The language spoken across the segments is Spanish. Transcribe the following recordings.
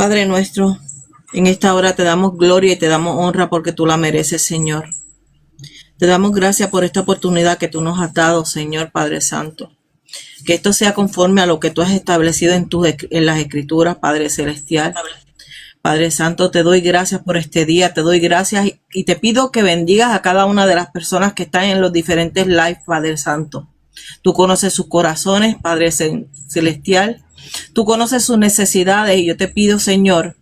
Padre nuestro, en esta hora te damos gloria y te damos honra porque tú la mereces, Señor. Te damos gracias por esta oportunidad que tú nos has dado, Señor Padre Santo. Que esto sea conforme a lo que tú has establecido en las Escrituras, Padre Celestial. Padre Santo, te doy gracias por este día, te doy gracias y te pido que bendigas a cada una de las personas que están en los diferentes lives, Padre Santo. Tú conoces sus corazones, Padre Celestial. Tú conoces sus necesidades y yo te pido, Señor,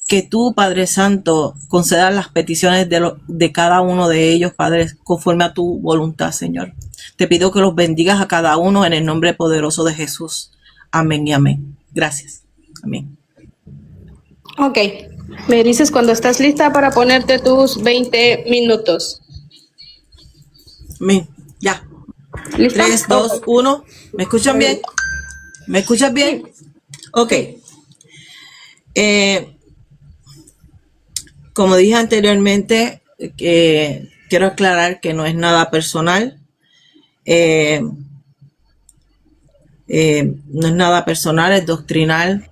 que tú, Padre Santo, concedas las peticiones de cada uno de ellos, Padre, conforme a tu voluntad, Señor. Te pido que los bendigas a cada uno en el nombre poderoso de Jesús. Amén y amén. Gracias. Amén. Ok. Me dices cuando estás lista para ponerte tus 20 minutos. Amén. Ya. ¿Lista? 3, 2, 1. ¿Me escuchan bien? ¿Me escuchas bien? Ok. Como dije anteriormente, quiero aclarar que no es nada personal. No es nada personal, es doctrinal.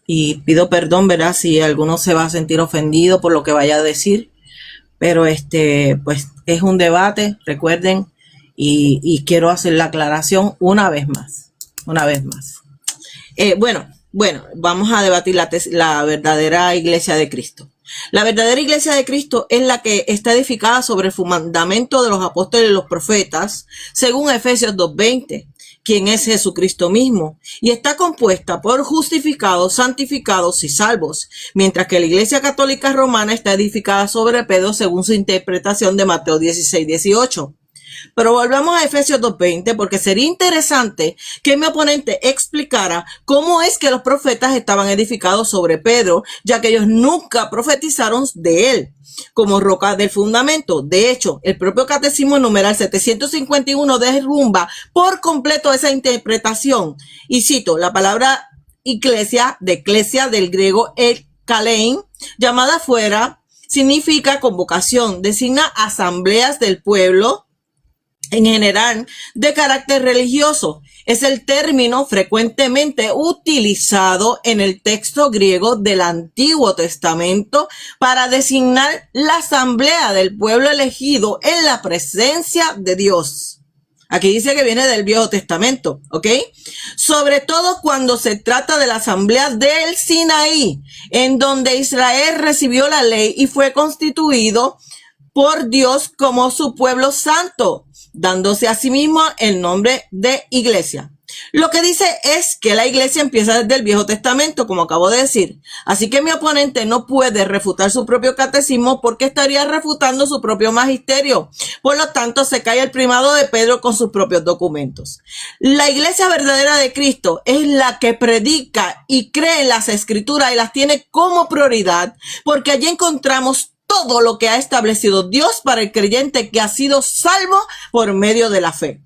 Y pido perdón, ¿verdad? Si alguno se va a sentir ofendido por lo que vaya a decir. Pero pues es un debate, recuerden, y quiero hacer la aclaración una vez más. Bueno, vamos a debatir la verdadera iglesia de Cristo. La verdadera iglesia de Cristo es la que está edificada sobre el fundamento de los apóstoles y los profetas, según Efesios 2:20, quien es Jesucristo mismo, y está compuesta por justificados, santificados y salvos, mientras que la iglesia católica romana está edificada sobre Pedro según su interpretación de Mateo 16:18. Pero volvamos a Efesios 2:20 porque sería interesante que mi oponente explicara cómo es que los profetas estaban edificados sobre Pedro, ya que ellos nunca profetizaron de él como roca del fundamento. De hecho, el propio Catecismo numeral 751 derrumba por completo esa interpretación. Y cito la palabra iglesia, de eclesia del griego ekalein, llamada fuera, significa convocación, designa asambleas del pueblo, en general de carácter religioso. Es el término frecuentemente utilizado en el texto griego del Antiguo Testamento para designar la asamblea del pueblo elegido en la presencia de Dios. Aquí dice que viene del Viejo Testamento, ¿ok? Sobre todo cuando se trata de la asamblea del Sinaí, en donde Israel recibió la ley y fue constituido por Dios como su pueblo santo, dándose a sí mismo el nombre de iglesia. Lo que dice es que la iglesia empieza desde el Viejo Testamento, como acabo de decir. Así que mi oponente no puede refutar su propio catecismo porque estaría refutando su propio magisterio. Por lo tanto, se cae el primado de Pedro con sus propios documentos. La iglesia verdadera de Cristo es la que predica y cree en las escrituras y las tiene como prioridad, porque allí encontramos todo lo que ha establecido Dios para el creyente que ha sido salvo por medio de la fe.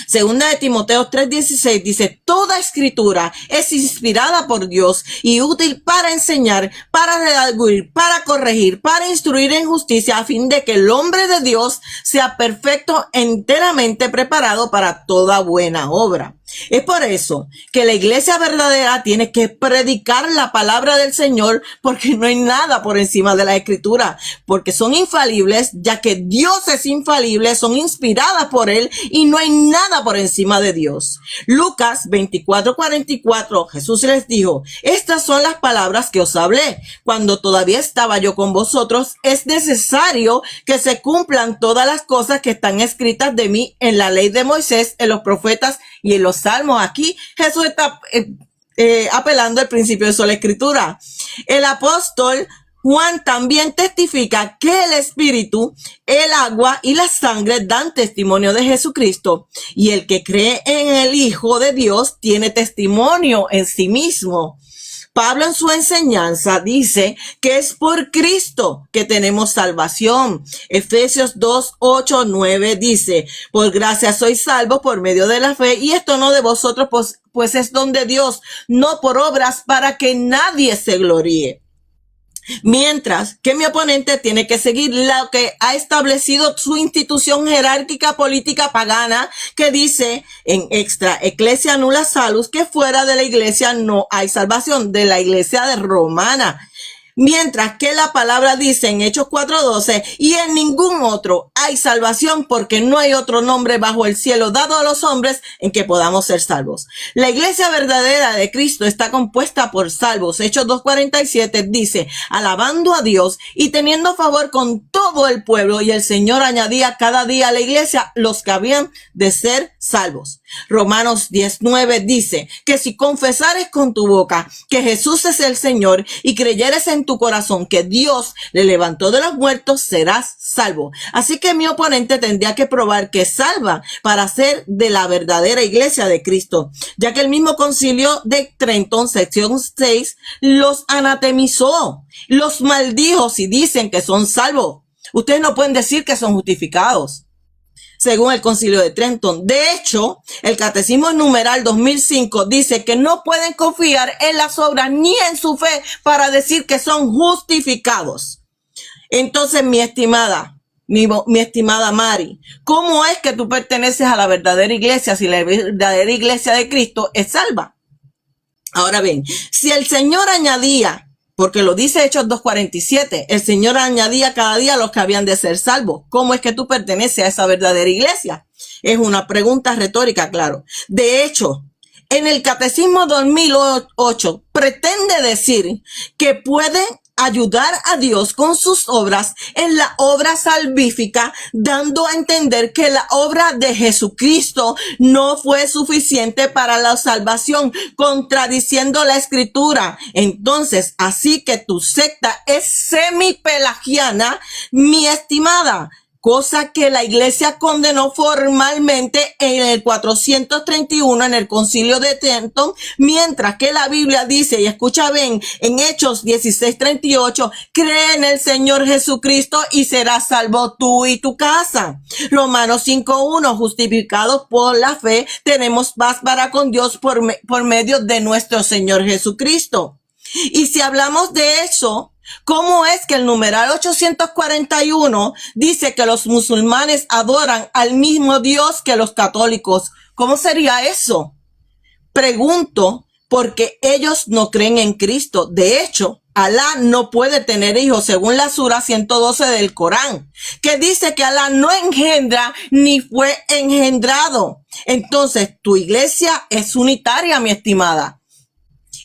Segunda de Timoteo 3:16 dice, toda escritura es inspirada por Dios y útil para enseñar, para redarguir, para corregir, para instruir en justicia, a fin de que el hombre de Dios sea perfecto, enteramente preparado para toda buena obra. Es por eso que la iglesia verdadera tiene que predicar la palabra del Señor, porque no hay nada por encima de la escritura, porque son infalibles, ya que Dios es infalible, son inspiradas por él y no hay nada por encima de Dios. Lucas 24:44, Jesús les dijo, estas son las palabras que os hablé cuando todavía estaba yo con vosotros. Es necesario que se cumplan todas las cosas que están escritas de mí en la ley de Moisés, en los profetas y en los salmos. Aquí Jesús está apelando al principio de sola escritura. El apóstol Juan también testifica que el Espíritu, el agua y la sangre dan testimonio de Jesucristo, y el que cree en el Hijo de Dios tiene testimonio en sí mismo. Pablo en su enseñanza dice que es por Cristo que tenemos salvación. Efesios 2:8-9 dice, por gracia sois salvos por medio de la fe, y esto no de vosotros, pues es don de Dios, no por obras, para que nadie se gloríe. Mientras que mi oponente tiene que seguir lo que ha establecido su institución jerárquica política pagana, que dice en extra ecclesia nulla salus, que fuera de la iglesia no hay salvación, de la iglesia de romana. Mientras que la palabra dice en Hechos 4:12, y en ningún otro hay salvación, porque no hay otro nombre bajo el cielo dado a los hombres en que podamos ser salvos. La iglesia verdadera de Cristo está compuesta por salvos. Hechos 2:47 dice, alabando a Dios y teniendo favor con todo el pueblo, y el Señor añadía cada día a la iglesia los que habían de ser salvos. Romanos 10:9 dice que si confesares con tu boca que Jesús es el Señor y creyeres en tu corazón que Dios le levantó de los muertos, serás salvo. Así que mi oponente tendría que probar que salva para ser de la verdadera iglesia de Cristo, ya que el mismo concilio de Trento, sección 6, los anatemizó, los maldijo si dicen que son salvos. Ustedes no pueden decir que son justificados, según el Concilio de Trento. De hecho, el Catecismo numeral 2005 dice que no pueden confiar en las obras ni en su fe para decir que son justificados. Entonces, mi estimada Mari, ¿cómo es que tú perteneces a la verdadera iglesia si la verdadera iglesia de Cristo es salva? Ahora bien, si el Señor añadía, porque lo dice Hechos 2:47, el Señor añadía cada día a los que habían de ser salvos, ¿cómo es que tú perteneces a esa verdadera iglesia? Es una pregunta retórica, claro. De hecho, en el Catecismo 2008 pretende decir que pueden ayudar a Dios con sus obras en la obra salvífica, dando a entender que la obra de Jesucristo no fue suficiente para la salvación, contradiciendo la escritura. Entonces, así que tu secta es semipelagiana, mi estimada, cosa que la iglesia condenó formalmente en el 431 en el Concilio de Trento, mientras que la Biblia dice, y escucha bien, en Hechos 16:38, cree en el Señor Jesucristo y serás salvo tú y tu casa. Romanos 5:1, justificados por la fe, tenemos paz para con Dios por medio de nuestro Señor Jesucristo. Y si hablamos de eso, ¿cómo es que el numeral 841 dice que los musulmanes adoran al mismo Dios que los católicos? ¿Cómo sería eso? Pregunto, porque ellos no creen en Cristo. De hecho, Alá no puede tener hijos, según la Sura 112 del Corán, que dice que Alá no engendra ni fue engendrado. Entonces, tu iglesia es unitaria, mi estimada.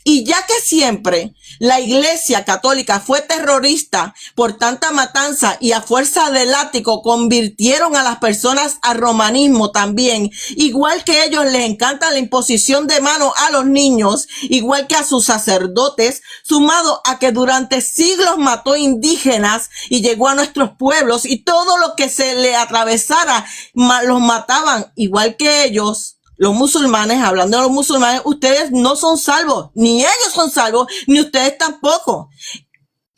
Y ya que siempre la iglesia católica fue terrorista por tanta matanza y a fuerza de látigo convirtieron a las personas al romanismo también, igual que ellos les encanta la imposición de manos a los niños, igual que a sus sacerdotes, sumado a que durante siglos mató indígenas y llegó a nuestros pueblos y todo lo que se le atravesara los mataban, igual que ellos. Los musulmanes, hablando de los musulmanes, ustedes no son salvos, ni ellos son salvos, ni ustedes tampoco.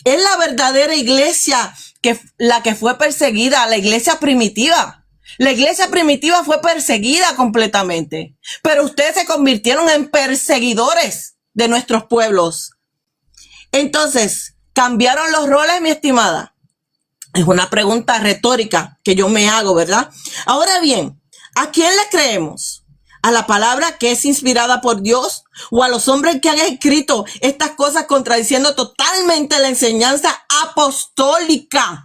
Es la verdadera iglesia la que fue perseguida, la iglesia primitiva. La iglesia primitiva fue perseguida completamente, pero ustedes se convirtieron en perseguidores de nuestros pueblos. Entonces, ¿cambiaron los roles, mi estimada? Es una pregunta retórica que yo me hago, ¿verdad? Ahora bien, ¿a quién le creemos? ¿A la palabra que es inspirada por Dios? ¿O a los hombres que han escrito estas cosas contradiciendo totalmente la enseñanza apostólica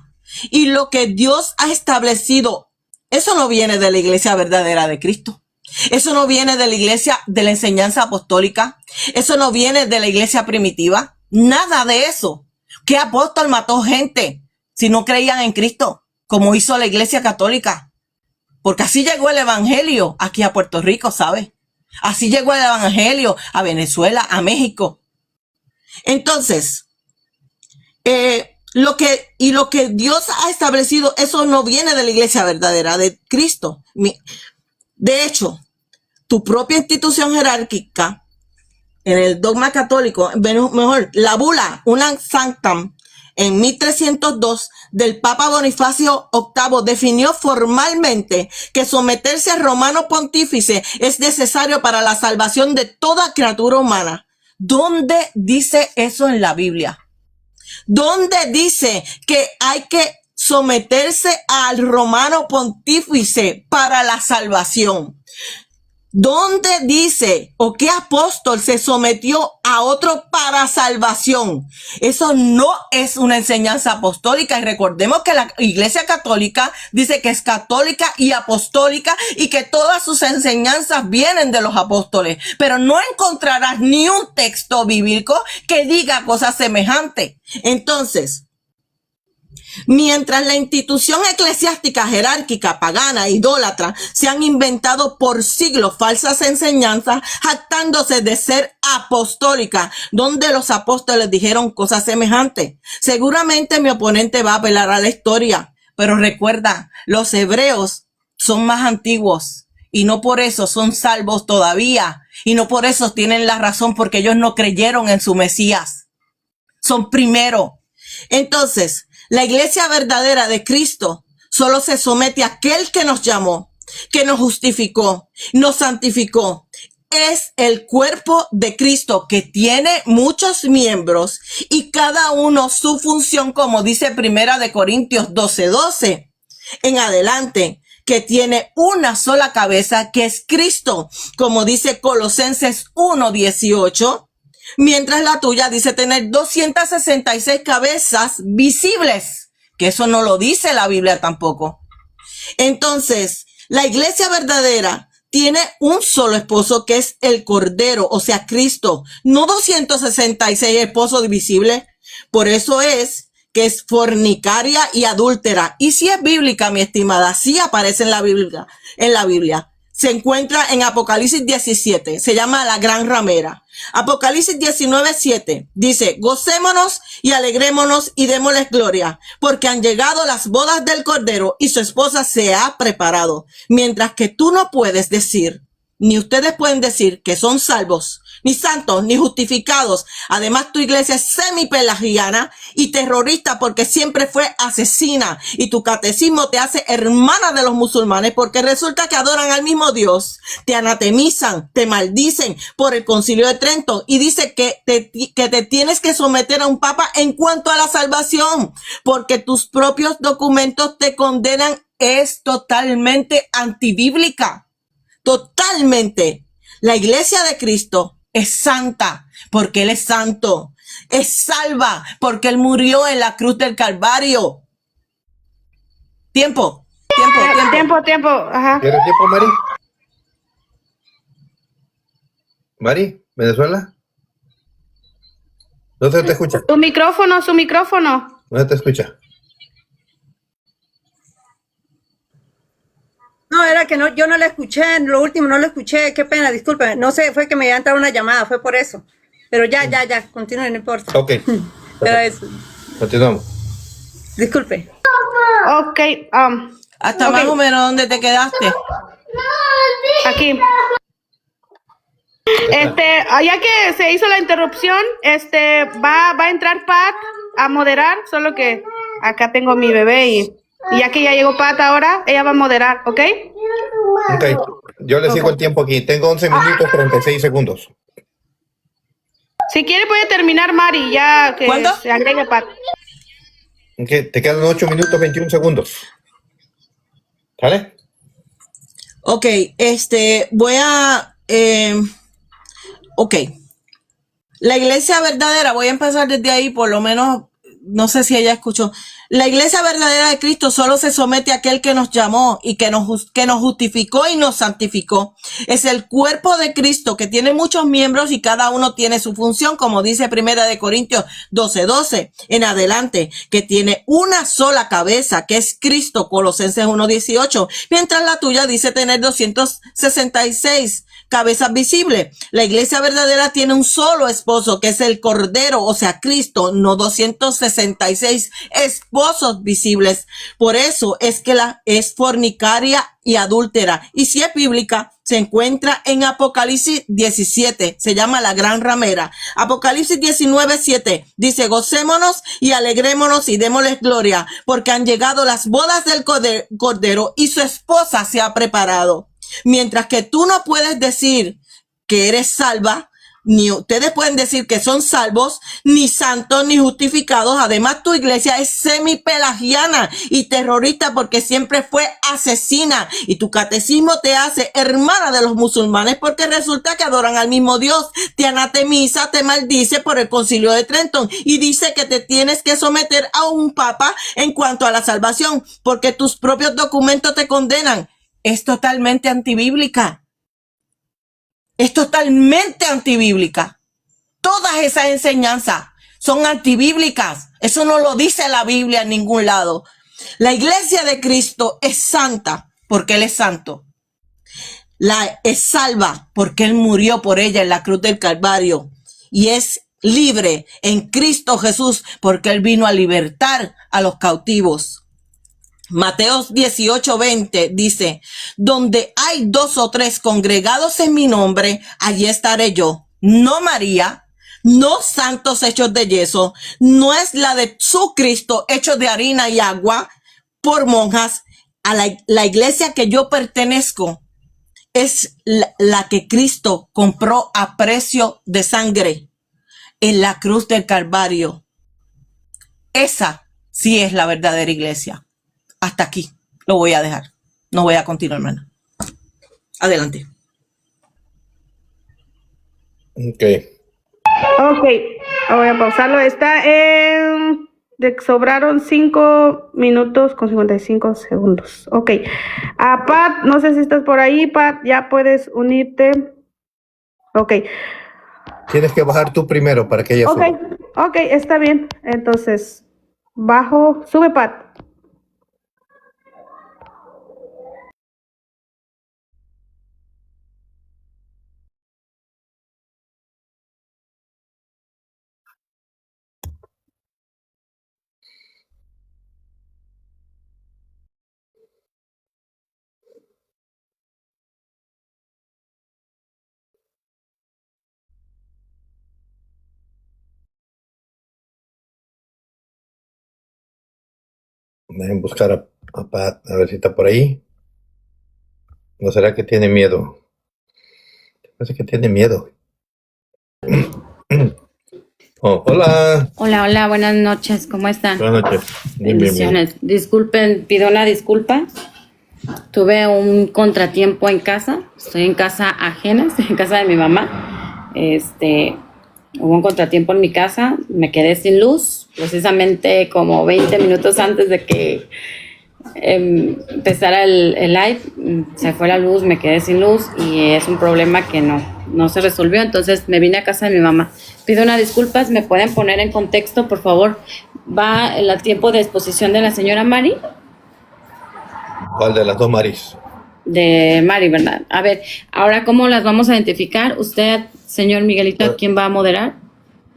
y lo que Dios ha establecido? Eso no viene de la iglesia verdadera de Cristo. Eso no viene de la iglesia de la enseñanza apostólica. Eso no viene de la iglesia primitiva. Nada de eso. ¿Qué apóstol mató gente si no creían en Cristo? Como hizo la iglesia católica. Porque así llegó el evangelio aquí a Puerto Rico, ¿sabes? Así llegó el evangelio a Venezuela, a México. Entonces, lo que Dios ha establecido, eso no viene de la iglesia verdadera de Cristo. De hecho, tu propia institución jerárquica, en el dogma católico, mejor, la bula, una sanctam, en 1302 del Papa Bonifacio VIII definió formalmente que someterse al romano pontífice es necesario para la salvación de toda criatura humana. ¿Dónde dice eso en la Biblia? ¿Dónde dice que hay que someterse al romano pontífice para la salvación? ¿Dónde dice o qué apóstol se sometió a otro para salvación? Eso no es una enseñanza apostólica, y recordemos que la Iglesia Católica dice que es católica y apostólica y que todas sus enseñanzas vienen de los apóstoles, pero no encontrarás ni un texto bíblico que diga cosas semejantes. Entonces, mientras la institución eclesiástica jerárquica, pagana, idólatra, se han inventado por siglos falsas enseñanzas, jactándose de ser apostólica, donde los apóstoles dijeron cosas semejantes. Seguramente mi oponente va a apelar a la historia, pero recuerda, los hebreos son más antiguos y no por eso son salvos todavía, y no por eso tienen la razón, porque ellos no creyeron en su Mesías. Son primero. Entonces, la iglesia verdadera de Cristo solo se somete a aquel que nos llamó, que nos justificó, nos santificó. Es el cuerpo de Cristo, que tiene muchos miembros y cada uno su función, como dice Primera de Corintios 12:12 en adelante, que tiene una sola cabeza, que es Cristo, como dice Colosenses 1:18. Mientras la tuya dice tener 266 cabezas visibles, que eso no lo dice la Biblia tampoco. Entonces, la iglesia verdadera tiene un solo esposo, que es el Cordero, o sea, Cristo, no 266 esposos visibles. Por eso es que es fornicaria y adúltera. Y si es bíblica, mi estimada, sí aparece en la Biblia. Se encuentra en Apocalipsis 17, se llama la gran ramera. Apocalipsis 19:7 dice: gocémonos y alegrémonos y démosles gloria, porque han llegado las bodas del Cordero y su esposa se ha preparado. Mientras que tú no puedes decir, ni ustedes pueden decir que son salvos, ni santos, ni justificados. Además, tu iglesia es semipelagiana y terrorista, porque siempre fue asesina, y tu catecismo te hace hermana de los musulmanes, porque resulta que adoran al mismo Dios, te anatemizan, te maldicen por el Concilio de Trento, y dice que te tienes que someter a un papa en cuanto a la salvación, porque tus propios documentos te condenan. Es totalmente antibíblica. Totalmente. La iglesia de Cristo es santa porque Él es santo. Es salva porque Él murió en la cruz del Calvario. Tiempo. Ajá. ¿Quieres tiempo, Mari? Mari, Venezuela. No se te escucha. Su micrófono. No se te escucha. No, era que no, yo no la escuché, lo último no lo escuché, qué pena, disculpe, no sé, fue que me había entrado una llamada, fue por eso. Pero ya, continúe, no importa. Ok. Era eso. Continuamos. Disculpe. Ok, Hasta ok. más o menos donde te quedaste. Aquí. Ya que se hizo la interrupción, va a entrar Pat a moderar, solo que acá tengo a mi bebé y ya que ya llegó Pat ahora, ella va a moderar, ¿ok? Ok. Yo le sigo el tiempo aquí. Tengo 11 minutos 36 segundos. Si quiere puede terminar Mari, ya que ¿Cuándo? se agregue Pat. Ok. Te quedan 8 minutos 21 segundos. ¿Sale? Ok, voy a... ok. La iglesia verdadera, voy a empezar desde ahí, por lo menos, no sé si ella escuchó. La iglesia verdadera de Cristo solo se somete a aquel que nos llamó y que nos justificó y nos santificó. Es el cuerpo de Cristo, que tiene muchos miembros y cada uno tiene su función, como dice Primera de Corintios 12:12 en adelante, que tiene una sola cabeza, que es Cristo, Colosenses 1:18, mientras la tuya dice tener 266 cabezas visibles. La iglesia verdadera tiene un solo esposo, que es el Cordero, o sea, Cristo, no 266 esposos visibles. Por eso es que es fornicaria y adúltera. Y si es bíblica, se encuentra en Apocalipsis 17, se llama la gran ramera. Apocalipsis 19:7 dice: gocémonos y alegrémonos y démosles gloria, porque han llegado las bodas del Cordero y su esposa se ha preparado. Mientras que tú no puedes decir que eres salva, ni ustedes pueden decir que son salvos, ni santos, ni justificados. Además, tu iglesia es semipelagiana y terrorista porque siempre fue asesina. Y tu catecismo te hace hermana de los musulmanes porque resulta que adoran al mismo Dios. Te anatemiza, te maldice por el Concilio de Trento y dice que te tienes que someter a un papa en cuanto a la salvación porque tus propios documentos te condenan. Es totalmente antibíblica. Es totalmente antibíblica. Todas esas enseñanzas son antibíblicas. Eso no lo dice la Biblia en ningún lado. La iglesia de Cristo es santa porque Él es santo. Es salva porque Él murió por ella en la cruz del Calvario. Y es libre en Cristo Jesús porque Él vino a libertar a los cautivos. Mateo 18:20 dice, donde hay 2 o 3 congregados en mi nombre, allí estaré yo. No María, no santos hechos de yeso, no es la de su Cristo hecho de harina y agua por monjas. A la iglesia que yo pertenezco es la que Cristo compró a precio de sangre en la cruz del Calvario. Esa sí es la verdadera iglesia. Hasta aquí lo voy a dejar. No voy a continuar, hermana. Adelante. Ok. Ok, voy a pausarlo. Está en... sobraron 5 minutos con 55 segundos. Ok. A Pat, no sé si estás por ahí, Pat, ya puedes unirte. Ok. Tienes que bajar tú primero para que ella Ok, suba. ok, está bien. Entonces, bajo, sube, Pat. Dejen buscar a Pat, a ver si está por ahí. ¿No será que tiene miedo? Parece que tiene miedo. Oh, hola. Hola, hola, buenas noches, ¿cómo están? Buenas noches. Bien, bien, bien. Bendiciones. Disculpen, pido una disculpa. Tuve un contratiempo en casa. Estoy en casa ajena, estoy en casa de mi mamá. Hubo un contratiempo en mi casa. Me quedé sin luz, precisamente como 20 minutos antes de que empezara el live. Se fue la luz, me quedé sin luz y es un problema que no se resolvió. Entonces me vine a casa de mi mamá. Pido unas disculpas, ¿me pueden poner en contexto, por favor? ¿Va el tiempo de exposición de la señora Mari? ¿Cuál de las dos Maris? De Mari, ¿verdad? A ver, ahora, ¿cómo las vamos a identificar? Usted, señor Miguelito, ¿quién va a moderar?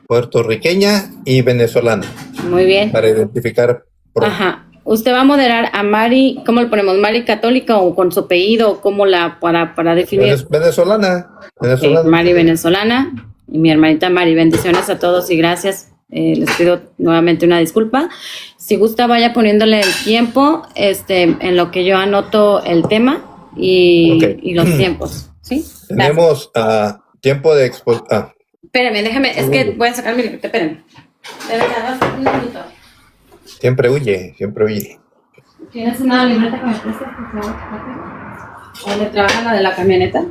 Puertorriqueña y venezolana. Muy bien. Para identificar. Ajá. Usted va a moderar a Mari, ¿cómo le ponemos? ¿Mari católica o con su apellido? ¿Cómo para definir? Venezolana. Okay, Mari venezolana y mi hermanita Mari. Bendiciones a todos y gracias. Les pido nuevamente una disculpa. Si gusta, vaya poniéndole el tiempo en lo que yo anoto el tema y los tiempos. ¿Sí? Tenemos tiempo de exposición. Espérenme, déjame, es que voy a sacar mi libreta, espérenme. Un minuto. Siempre huye. ¿Tienes una libreta que me prestes, por favor? ¿Dónde trabaja la de la camioneta?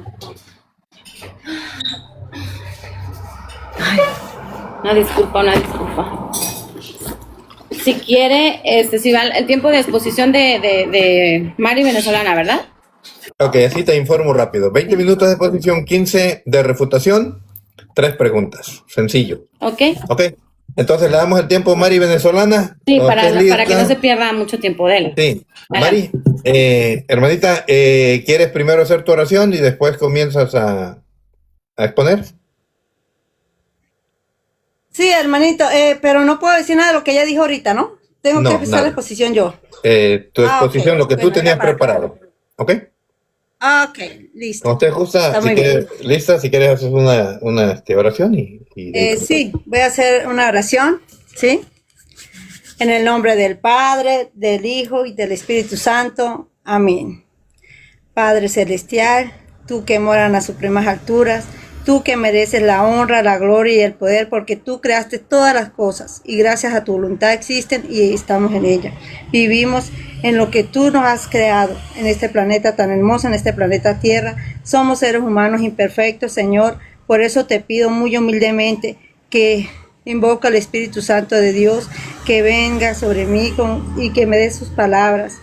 Ay, una disculpa. Si quiere, si va el tiempo de exposición de Mari venezolana, ¿verdad? Ok, así te informo rápido. 20 minutos de exposición, 15 de refutación, 3 preguntas. Sencillo. Ok. Entonces le damos el tiempo a Mari venezolana. Sí, para que no se pierda mucho tiempo de él. Sí. Mari, hermanita, ¿quieres primero hacer tu oración y después comienzas a exponer? Sí, hermanito, pero no puedo decir nada de lo que ella dijo ahorita, ¿no? Tengo que empezar nada. la exposición yo. Tu exposición, ok. lo que tú Bueno, tenías ya para preparado. ¿Ok? Ok, listo. Cuando estés justa, Está si muy quieres, lista, si quieres hacer una oración y Sí, voy a hacer una oración, ¿sí? En el nombre del Padre, del Hijo y del Espíritu Santo. Amén. Padre Celestial, tú que moras en las supremas alturas, Tú que mereces la honra, la gloria y el poder, porque tú creaste todas las cosas y gracias a tu voluntad existen y estamos en ella. Vivimos en lo que tú nos has creado, en este planeta tan hermoso, en este planeta Tierra. Somos seres humanos imperfectos, Señor. Por eso te pido muy humildemente que invoca al Espíritu Santo de Dios, que venga sobre mí y que me dé sus palabras,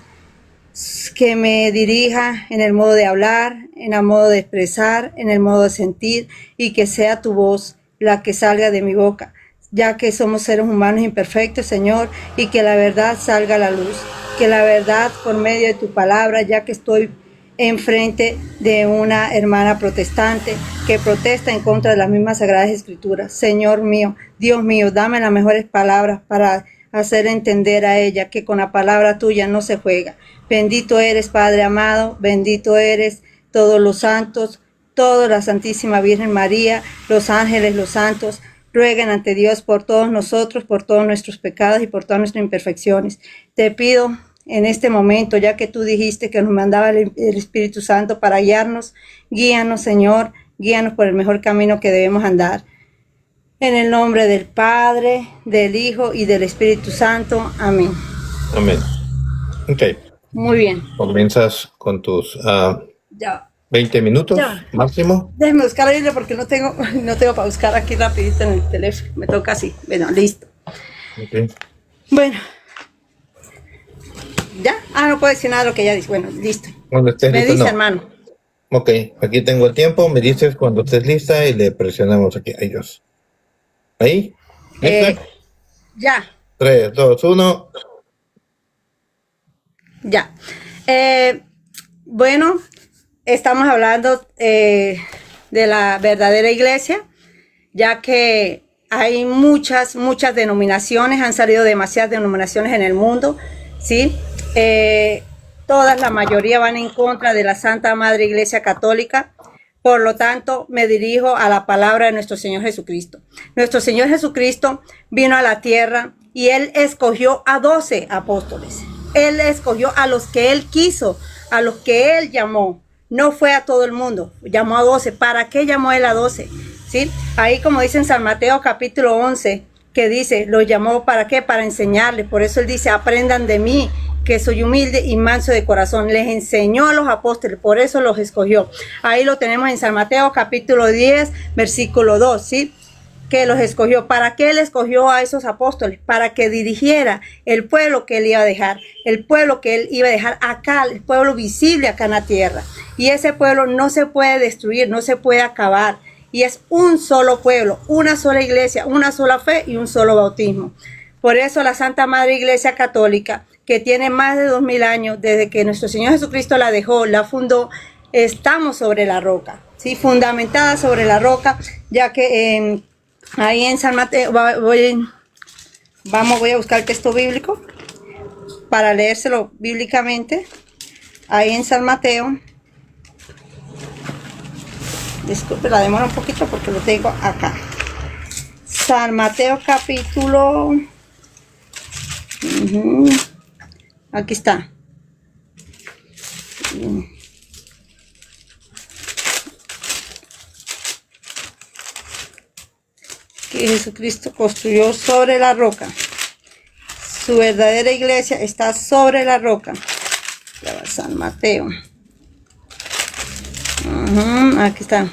que me dirija en el modo de hablar, en el modo de expresar, en el modo de sentir, y que sea tu voz la que salga de mi boca, ya que somos seres humanos imperfectos, Señor, y que la verdad salga a la luz, que la verdad por medio de tu palabra, ya que estoy enfrente de una hermana protestante que protesta en contra de las mismas Sagradas Escrituras. Señor mío, Dios mío, dame las mejores palabras para hacer entender a ella que con la palabra tuya no se juega. Bendito eres, Padre amado, bendito eres todos los santos, toda la Santísima Virgen María, los ángeles, los santos, rueguen ante Dios por todos nosotros, por todos nuestros pecados y por todas nuestras imperfecciones. Te pido en este momento, ya que tú dijiste que nos mandaba el Espíritu Santo para guiarnos, guíanos, Señor, guíanos por el mejor camino que debemos andar. En el nombre del Padre, del Hijo y del Espíritu Santo. Amén. Amén. Ok. Muy bien. Comienzas con tus Ya. 20 minutos Ya. máximo. Déjeme buscar la Biblia porque no tengo para buscar aquí rapidito en el teléfono. Me toca así. Bueno, listo. Ok. Bueno. ¿Ya? No puedo decir nada de lo que ella dice. Bueno, listo. Cuando estés Me listo, dice, no. hermano. Ok, aquí tengo el tiempo. Me dices cuando estés lista y le presionamos aquí. Ay, Dios. ¿Ahí? ¿Lista? Ya. 3, 2, 1. Ya. Bueno, estamos hablando de la verdadera iglesia, ya que hay muchas denominaciones, han salido demasiadas denominaciones en el mundo, ¿sí? Todas, la mayoría van en contra de la Santa Madre Iglesia Católica. Por lo tanto, me dirijo a la palabra de nuestro Señor Jesucristo. Nuestro Señor Jesucristo vino a la tierra y Él escogió a 12 apóstoles. Él escogió a los que Él quiso, a los que Él llamó. No fue a todo el mundo, llamó a 12. ¿Para qué llamó Él a 12? ¿Sí? Ahí como dice en San Mateo capítulo 11, que dice, lo llamó ¿para qué? Para enseñarles. Por eso Él dice, aprendan de mí, que soy humilde y manso de corazón. Les enseñó a los apóstoles, por eso los escogió. Ahí lo tenemos en San Mateo capítulo 10, versículo 2, ¿sí? Que los escogió. ¿Para qué Él escogió a esos apóstoles? Para que dirigiera el pueblo que Él iba a dejar, el pueblo que Él iba a dejar acá, el pueblo visible acá en la tierra. Y ese pueblo no se puede destruir, no se puede acabar. Y es un solo pueblo, una sola iglesia, una sola fe y un solo bautismo. Por eso la Santa Madre Iglesia Católica, que tiene más de 2000 años, desde que nuestro Señor Jesucristo la dejó, la fundó, estamos sobre la roca, ¿sí? Fundamentada sobre la roca, ya que ahí en San Mateo, voy a buscar el texto bíblico para leérselo bíblicamente. Ahí en San Mateo, disculpe la demora un poquito porque lo tengo acá. San Mateo capítulo, aquí está. Que Jesucristo construyó sobre la roca. Su verdadera iglesia está sobre la roca. Ya va, San Mateo. Aquí está.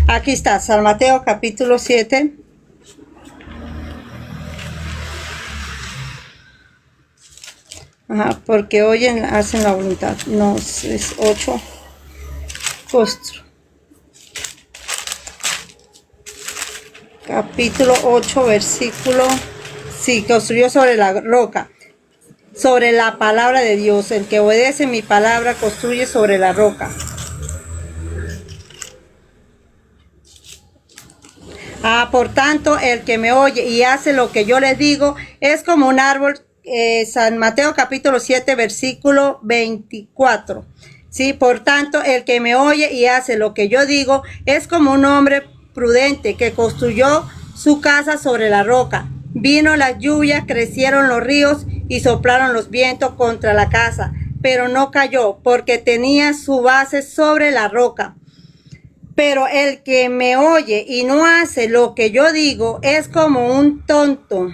Aquí está, San Mateo capítulo 7. Porque oyen, hacen la voluntad. No, es 8. Capítulo 8, versículo. Sí, construyó sobre la roca, sobre la palabra de Dios. El que obedece mi palabra construye sobre la roca. Por tanto, el que me oye y hace lo que yo les digo es como un árbol. San Mateo capítulo 7, versículo 24. Sí, por tanto, el que me oye y hace lo que yo digo es como un hombre prudente que construyó su casa sobre la roca. Vino la lluvia, crecieron los ríos y soplaron los vientos contra la casa, pero no cayó porque tenía su base sobre la roca. Pero el que me oye y no hace lo que yo digo es como un tonto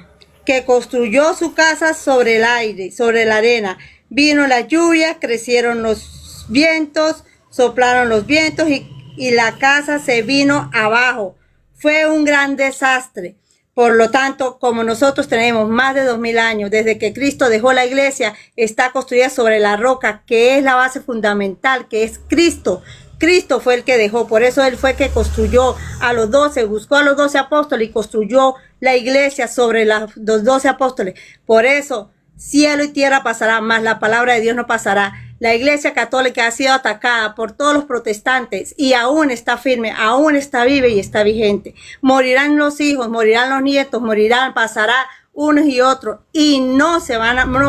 que construyó su casa sobre el aire, sobre la arena. Vino la lluvia, crecieron los vientos, soplaron los vientos y la casa se vino abajo. Fue un gran desastre. Por lo tanto, como nosotros tenemos más de 2000 años desde que Cristo dejó la iglesia, está construida sobre la roca, que es la base fundamental, que es Cristo. Cristo fue el que dejó, por eso Él fue el que construyó a los 12, buscó a los 12 apóstoles y construyó la iglesia sobre los 12 apóstoles. Por eso, cielo y tierra pasará, mas la palabra de Dios no pasará. La iglesia católica ha sido atacada por todos los protestantes y aún está firme, aún está viva y está vigente. Morirán los hijos, morirán los nietos, pasará unos y otros y no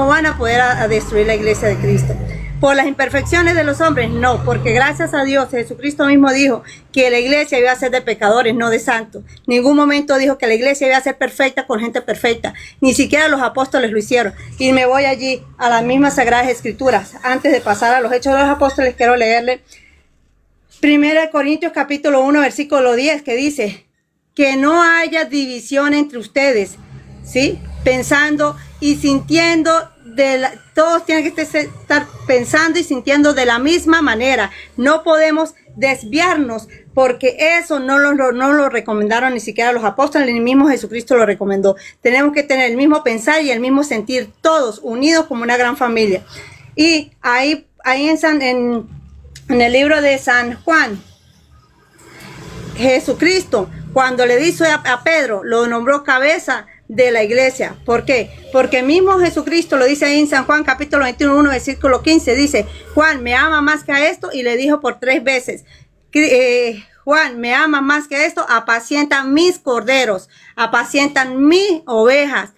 van a poder destruir la iglesia de Cristo. Por las imperfecciones de los hombres, no, porque gracias a Dios, Jesucristo mismo dijo que la iglesia iba a ser de pecadores, no de santos. Ningún momento dijo que la iglesia iba a ser perfecta con gente perfecta. Ni siquiera los apóstoles lo hicieron. Y me voy allí a las mismas Sagradas Escrituras. Antes de pasar a los Hechos de los Apóstoles, quiero leerle 1 Corintios capítulo 1, versículo 10, que dice que no haya división entre ustedes, ¿sí? Pensando y sintiendo todos tienen que estar pensando y sintiendo de la misma manera. No podemos desviarnos porque eso no lo recomendaron ni siquiera los apóstoles, ni mismo Jesucristo lo recomendó. Tenemos que tener el mismo pensar y el mismo sentir, todos unidos como una gran familia. Y ahí en el libro de San Juan, Jesucristo, cuando le dijo a Pedro, lo nombró cabeza de la iglesia. ¿Por qué? Porque mismo Jesucristo lo dice ahí en San Juan capítulo 21, versículo 15, dice, Juan me ama más que a esto, y le dijo por 3 veces, Juan me ama más que esto, apacienta mis corderos, apacientan mis ovejas,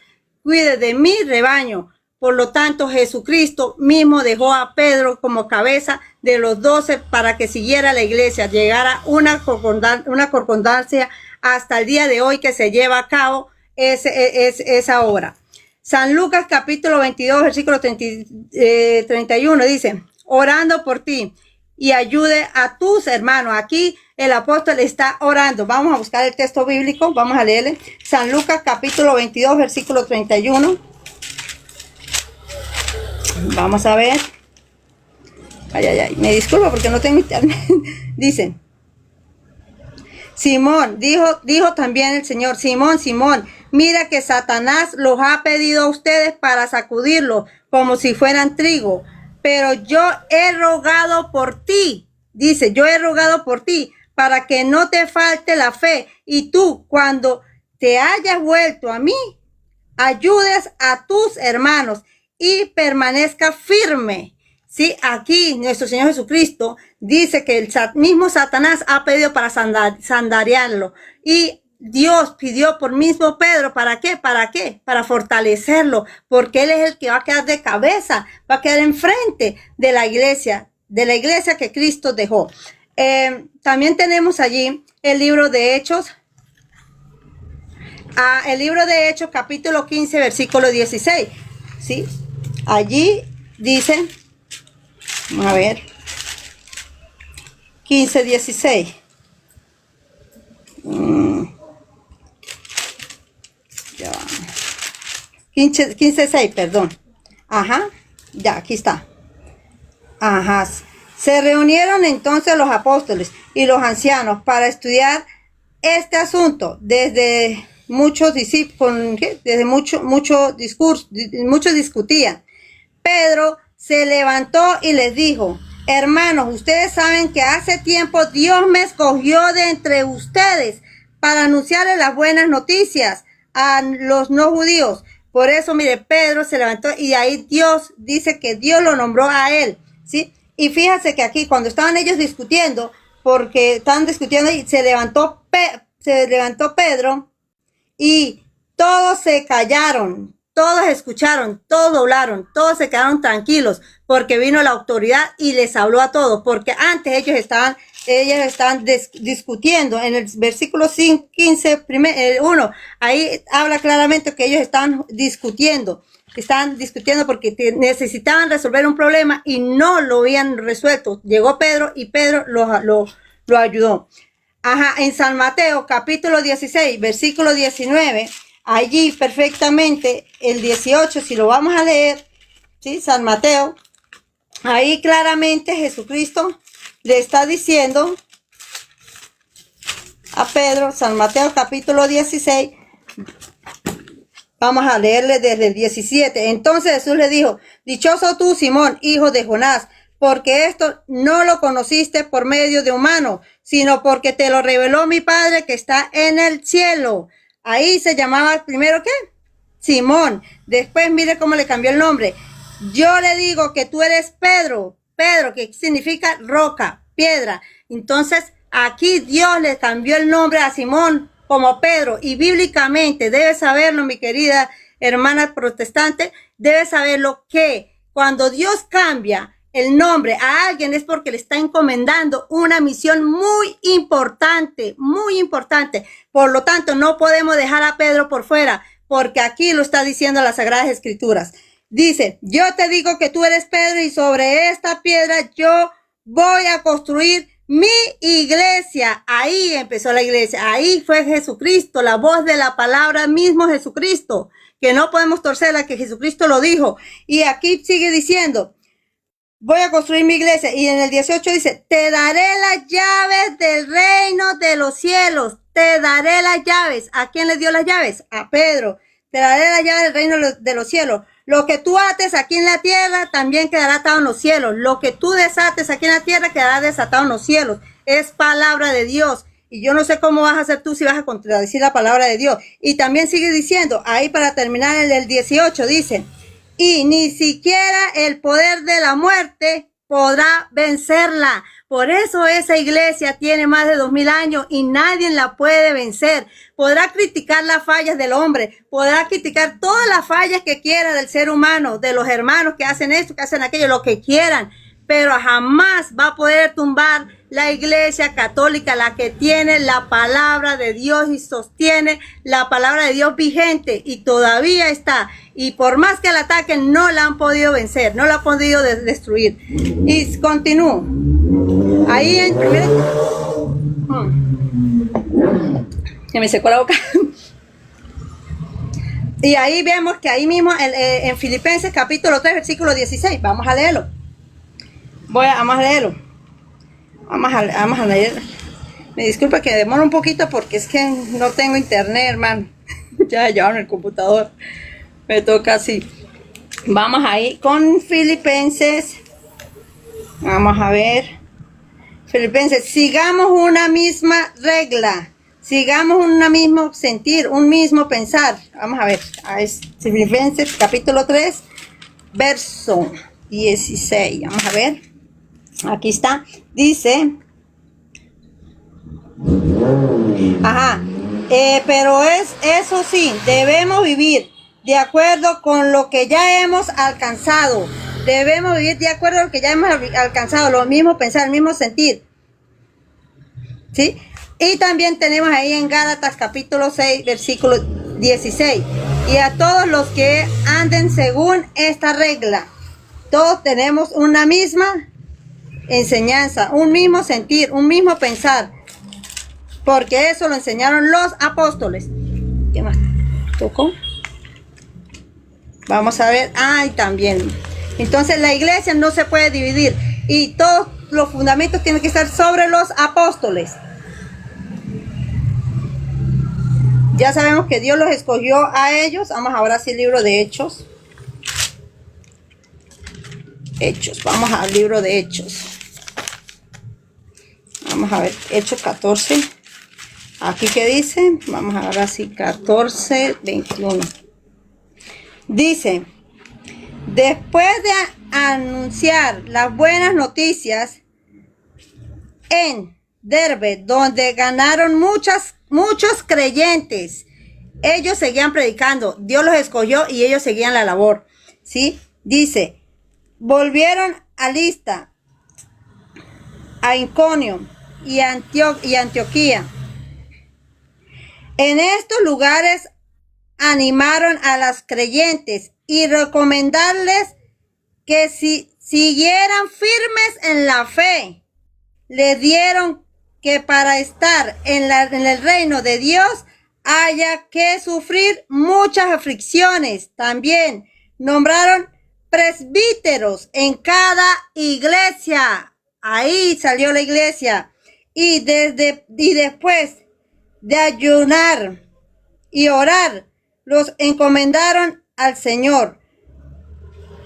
cuide de mi rebaño. Por lo tanto, Jesucristo mismo dejó a Pedro como cabeza de los 12 para que siguiera la iglesia, llegara una concordancia hasta el día de hoy que se lleva a cabo esa obra. San Lucas capítulo 22 versículo 31 dice, orando por ti y ayude a tus hermanos. Aquí el apóstol está orando. Vamos a buscar el texto bíblico, vamos a leerle. San Lucas capítulo 22 versículo 31. Vamos a ver. Ay, me disculpo porque no tengo internet. Dice, Simón, dijo también el Señor, Simón, mira que Satanás los ha pedido a ustedes para sacudirlos como si fueran trigo, pero yo he rogado por ti, dice, yo he rogado por ti para que no te falte la fe y tú cuando te hayas vuelto a mí, ayudes a tus hermanos y permanezca firme. Sí, aquí nuestro Señor Jesucristo dice que el mismo Satanás ha pedido para sandarearlo. Y Dios pidió por mismo Pedro, ¿para qué? ¿Para qué? Para fortalecerlo, porque él es el que va a quedar de cabeza, va a quedar enfrente de la iglesia que Cristo dejó. También tenemos allí el libro de Hechos. El libro de Hechos, capítulo 15, versículo 16. ¿Sí? Allí dice... Vamos a ver. 15, 16. Ya va. 15, 6, perdón. Ajá. Ya, aquí está. Ajá. Se reunieron entonces los apóstoles y los ancianos para estudiar este asunto desde muchos discípulos, desde muchos discutían. Pedro se levantó y les dijo, hermanos, ustedes saben que hace tiempo Dios me escogió de entre ustedes para anunciarles las buenas noticias a los no judíos. Por eso, mire, Pedro se levantó y ahí Dios dice que Dios lo nombró a él, ¿sí? Y fíjense que aquí cuando estaban ellos discutiendo, porque estaban discutiendo y se levantó Pedro y todos se callaron. Todos escucharon, todos doblaron, todos se quedaron tranquilos porque vino la autoridad y les habló a todos, porque antes ellos estaban discutiendo. En el versículo 15, 1, ahí habla claramente que ellos estaban discutiendo porque necesitaban resolver un problema y no lo habían resuelto. Llegó Pedro y Pedro lo ayudó. Ajá, en San Mateo, capítulo 16, versículo 19, allí perfectamente, el 18, si lo vamos a leer, ¿sí? San Mateo, ahí claramente Jesucristo le está diciendo a Pedro, San Mateo, capítulo 16, vamos a leerle desde el 17. Entonces Jesús le dijo, dichoso tú, Simón, hijo de Jonás, porque esto no lo conociste por medio de humano, sino porque te lo reveló mi Padre que está en el cielo. Ahí se llamaba primero, ¿qué? Simón. Después mire cómo le cambió el nombre. Yo le digo que tú eres Pedro. Pedro, que significa roca, piedra. Entonces, aquí Dios le cambió el nombre a Simón como Pedro. Y bíblicamente, debes saberlo, mi querida hermana protestante, debes saberlo que cuando Dios cambia el nombre a alguien es porque le está encomendando una misión muy importante, muy importante. Por lo tanto, no podemos dejar a Pedro por fuera, porque aquí lo está diciendo las Sagradas Escrituras. Dice, yo te digo que tú eres Pedro y sobre esta piedra yo voy a construir mi iglesia. Ahí empezó la iglesia, ahí fue Jesucristo, la voz de la palabra mismo Jesucristo, que no podemos torcerla, que Jesucristo lo dijo. Y aquí sigue diciendo, voy a construir mi iglesia. Y en el 18 dice, te daré las llaves del reino de los cielos. Te daré las llaves. ¿A quién le dio las llaves? A Pedro. Te daré las llaves del reino de los cielos. Lo que tú ates aquí en la tierra también quedará atado en los cielos. Lo que tú desates aquí en la tierra quedará desatado en los cielos. Es palabra de Dios. Y yo no sé cómo vas a hacer tú si vas a contradecir la palabra de Dios. Y también sigue diciendo, ahí para terminar en el 18 dice, y ni siquiera el poder de la muerte podrá vencerla. Por eso esa iglesia tiene más de 2000 años y nadie la puede vencer. Podrá criticar las fallas del hombre, podrá criticar todas las fallas que quiera del ser humano, de los hermanos que hacen esto, que hacen aquello, lo que quieran, pero jamás va a poder tumbar la iglesia católica, la que tiene la palabra de Dios y sostiene la palabra de Dios vigente y todavía está. Y por más que la ataquen, no la han podido vencer, no la han podido destruir. Y continúo. Ahí en primero... Se me secó la boca. Y ahí vemos que ahí mismo en Filipenses capítulo 3, versículo 16. Vamos a leerlo. Vamos a leerlo. Vamos a leer. Me disculpa que demora un poquito porque es que no tengo internet, hermano. Ya llevaron el computador. Me toca así. Vamos ahí con Filipenses. Vamos a ver. Filipenses, sigamos una misma regla. Sigamos un mismo sentir, un mismo pensar. Vamos a ver. Filipenses capítulo 3, verso 16. Vamos a ver. Aquí está. Dice. Pero eso sí, debemos vivir de acuerdo con lo que ya hemos alcanzado. Debemos vivir de acuerdo a lo que ya hemos alcanzado, lo mismo pensar, el mismo sentir. ¿Sí? Y también tenemos ahí en Gálatas capítulo 6, versículo 16. Y a todos los que anden según esta regla, todos tenemos una misma enseñanza, un mismo sentir, un mismo pensar. Porque eso lo enseñaron los apóstoles. ¿Qué más? ¿Tocó? Vamos a ver. Y también. Entonces la iglesia no se puede dividir. Y todos los fundamentos tienen que estar sobre los apóstoles. Ya sabemos que Dios los escogió a ellos. Vamos ahora sí al libro de Hechos. Vamos al libro de Hechos. Vamos a ver, Hechos 14. Aquí que dice, vamos a ver así, 14, 21. Dice, después de anunciar las buenas noticias en Derbe, donde ganaron muchos creyentes, ellos seguían predicando, Dios los escogió y ellos seguían la labor, ¿sí? Dice, volvieron a Listra, a Iconio y Antioquía. En estos lugares animaron a las creyentes y recomendarles que si siguieran firmes en la fe, les dieron que para estar en el reino de Dios haya que sufrir muchas aflicciones. También nombraron presbíteros en cada iglesia. Ahí salió la iglesia. Y después de ayunar y orar, los encomendaron al Señor,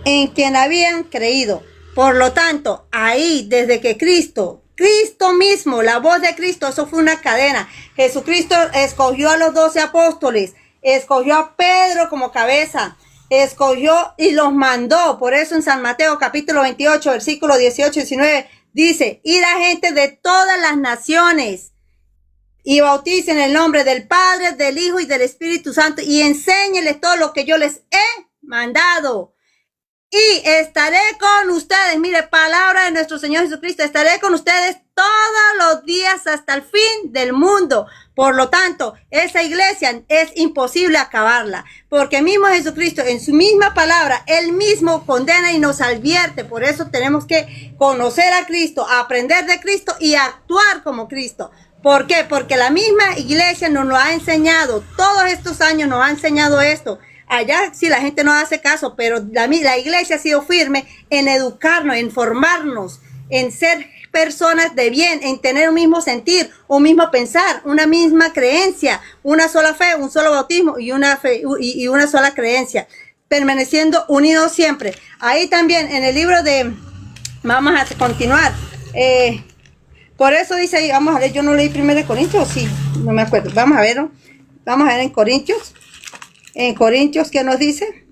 en quien habían creído. Por lo tanto, ahí, desde que Cristo mismo, la voz de Cristo, eso fue una cadena. Jesucristo escogió a los 12 apóstoles, escogió a Pedro como cabeza, escogió y los mandó. Por eso en San Mateo capítulo 28, versículo 18-19, dice, id a gente de todas las naciones y bauticen en el nombre del Padre, del Hijo y del Espíritu Santo y enséñenles todo lo que yo les he mandado. Y estaré con ustedes, mire, palabra de nuestro Señor Jesucristo, estaré con ustedes todos los días hasta el fin del mundo. Por lo tanto, esa iglesia es imposible acabarla, porque mismo Jesucristo en su misma palabra, Él mismo condena y nos advierte. Por eso tenemos que conocer a Cristo, aprender de Cristo y actuar como Cristo. ¿Por qué? Porque la misma iglesia nos lo ha enseñado, todos estos años nos ha enseñado esto. Allá sí la gente no hace caso, pero la iglesia ha sido firme en educarnos, en formarnos, en ser personas de bien, en tener un mismo sentir, un mismo pensar, una misma creencia, una sola fe, un solo bautismo y una fe y una sola creencia, permaneciendo unidos siempre. Ahí también en el libro de, vamos a continuar, por eso dice ahí, vamos a ver, yo no leí 1 Corintios, sí, no me acuerdo, vamos a ver, ¿no? Vamos a ver en Corintios. En Corintios, ¿qué nos dice?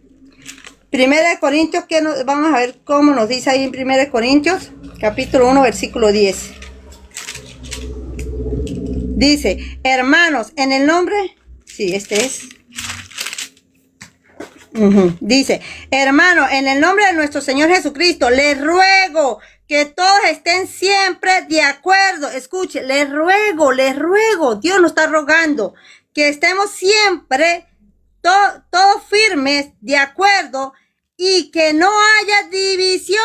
1 Corintios, vamos a ver cómo nos dice ahí en 1 Corintios, capítulo 1, versículo 10. Dice, hermanos, en el nombre, sí, este es. Dice, hermano, en el nombre de nuestro Señor Jesucristo, les ruego que todos estén siempre de acuerdo. Escuche, les ruego, Dios nos está rogando que estemos siempre todos firmes, de acuerdo, y que no haya división